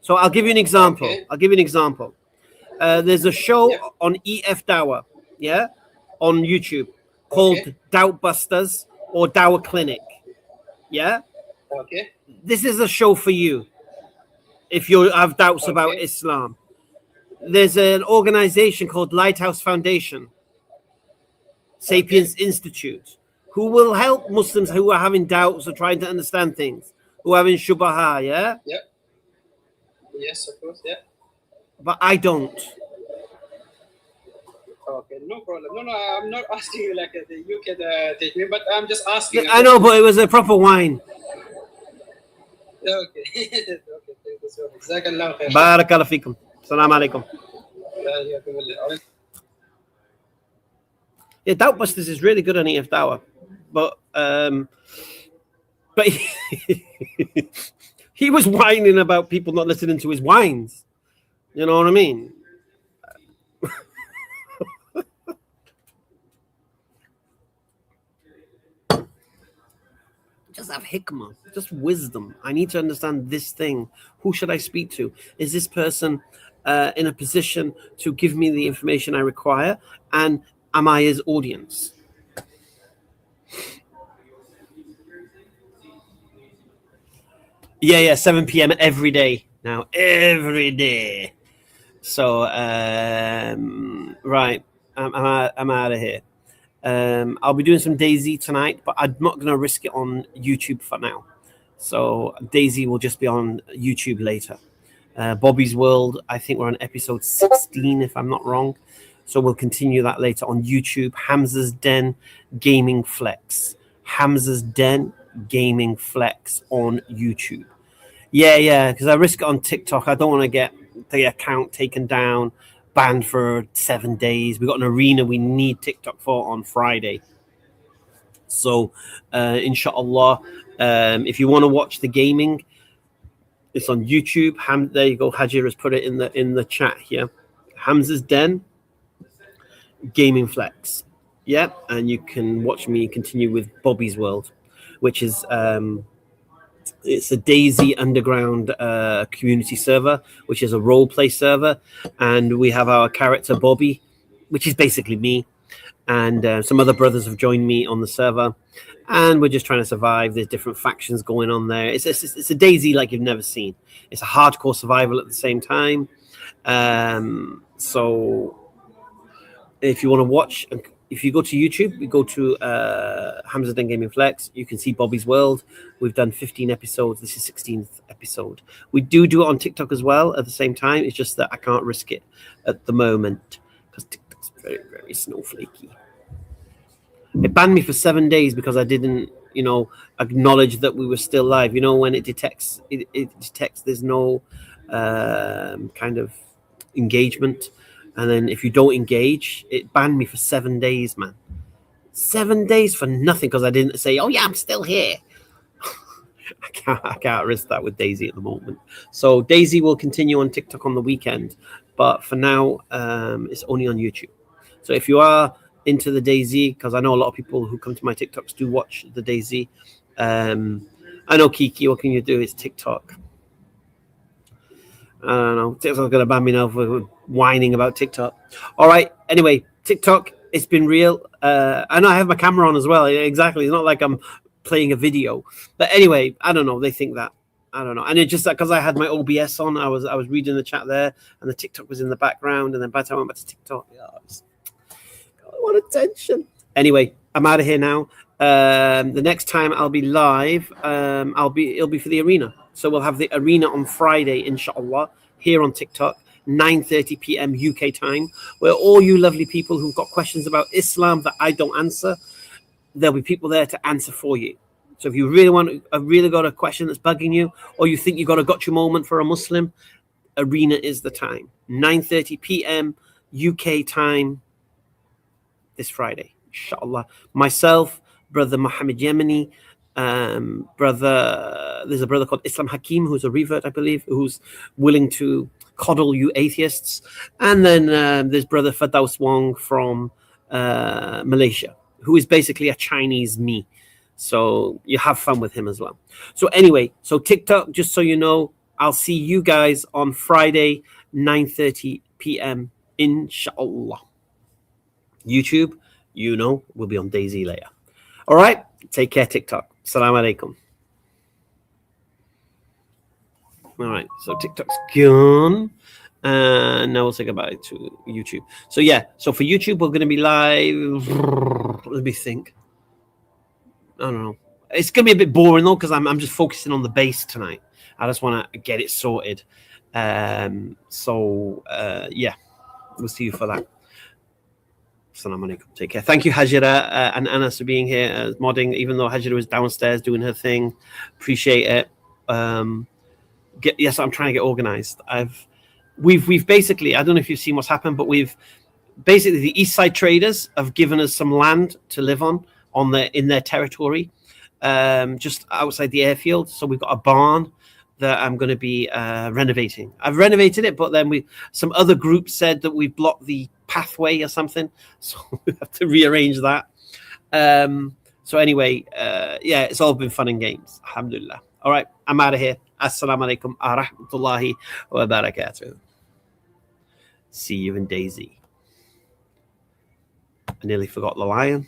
So I'll give you an example. There's a show on EF Dawah, yeah, on YouTube called Doubt Busters or Dawah Clinic. Yeah. Okay. This is a show for you if you have doubts about Islam. There's an organization called Lighthouse Foundation, Sapiens Institute, who will help Muslims who are having doubts or trying to understand things, who are having shubha, yeah? Yeah. Yes, of course, yeah. But I don't. Okay, no problem. No, I'm not asking you like you can take me, but I'm just asking. I know, but it was a proper wine. Okay. Okay, thank you so much. Jazakallah khair. Barakallah fikum. Assalamu alaikum. Yeah, Doubt Busters is really good on EF Dawah, but he was whining about people not listening to his wines. You know what I mean? Just have hikmah, just wisdom. I need to understand this thing. Who should I speak to? Is this person in a position to give me the information I require? And am I his audience? Yeah, 7 p.m. every day now. Every day. So, right. I'm out of here. I'll be doing some DayZ tonight, but I'm not going to risk it on YouTube for now. So DayZ will just be on YouTube later. Bobby's World, I think we're on episode 16, if I'm not wrong. So we'll continue that later on YouTube. Hamza's Den Gaming Flex. Hamza's Den Gaming Flex on YouTube. Yeah, because I risk it on TikTok. I don't want to get the account taken down, banned for 7 days. We got an arena we need TikTok for on Friday. So inshallah, if you want to watch the gaming, it's on YouTube. There you go. Hajir has put it in the chat here. Hamza's Den Gaming Flex. Yeah, and you can watch me continue with Bobby's World, which is it's a DayZ Underground community server, which is a role play server, and we have our character Bobby, which is basically me, and some other brothers have joined me on the server, and we're just trying to survive. There's different factions going on there. It's a DayZ like you've never seen. It's a hardcore survival at the same time. So if you want to watch, if you go to YouTube, you go to Hamza's Den Gaming Flex, you can see Bobby's World. We've done 15 episodes. This is 16th episode. We do it on TikTok as well at the same time. It's just that I can't risk it at the moment because TikTok's very, very snowflakey. It banned me for 7 days because I didn't, acknowledge that we were still live. When it detects there's no kind of engagement. And then if you don't engage, it banned me for 7 days, man. 7 days for nothing because I didn't say, oh, yeah, I'm still here. I can't risk that with DayZ at the moment. So DayZ will continue on TikTok on the weekend. But for now, it's only on YouTube. So if you are into the DayZ, because I know a lot of people who come to my TikToks do watch the DayZ. I know, Kiki, what can you do? It's TikTok. I don't know. TikTok's going to ban me now for whining about TikTok. All right. Anyway, TikTok, it's been real. I know I have my camera on as well. Exactly. It's not like I'm playing a video. But anyway, I don't know. They think that. I don't know. And it's just that because I had my OBS on, I was reading the chat there, and the TikTok was in the background. And then by the time I went back to TikTok, What attention. Anyway, I'm out of here now. The next time I'll be live, it'll be for the arena. So we'll have the arena on Friday, inshallah, here on TikTok, 9:30 p.m. UK time, where all you lovely people who've got questions about Islam that I don't answer, there'll be people there to answer for you. So if you really got a question that's bugging you, or you think you got a gotcha moment for a Muslim, arena is the time. 9:30 p.m. UK time this Friday, inshallah. Myself, brother Mohammed Yemeni, there's a brother called Islam Hakim, who's a revert, I believe, who's willing to coddle you atheists. And then there's brother Firdaus Wong from Malaysia, who is basically a Chinese me. So you have fun with him as well. So anyway, so TikTok, just so you know, I'll see you guys on Friday, 9:30 p.m. inshallah. YouTube, we'll be on Daisy later. All right, take care, TikTok. Assalamu alaikum. All right, so TikTok's gone. And now we'll say goodbye to YouTube. So yeah, so for YouTube, we're going to be live. Let me think. I don't know. It's going to be a bit boring though, because I'm just focusing on the bass tonight. I just want to get it sorted. Yeah, we'll see you for that. Assalamu alaikum. Take care. Thank you, Hajira and Anas, for being here, modding, even though Hajira was downstairs doing her thing. Appreciate it. Yes, I'm trying to get organized. We've basically, I don't know if you've seen what's happened, but we've basically, the East Side traders have given us some land to live on in their territory, just outside the airfield. So we've got a barn that I'm going to be renovating. I've renovated it, but then some other group said that we've blocked the pathway or something, so we have to rearrange that. So anyway, yeah, it's all been fun and games. Alhamdulillah. All right, I'm out of here. Assalamu alaikum wa rahmatullahi wa barakatuh. See you in Daisy. I nearly forgot the lion.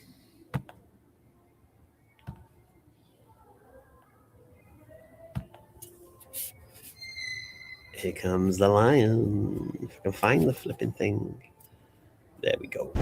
Here comes the lion. If I can find the flipping thing. There we go.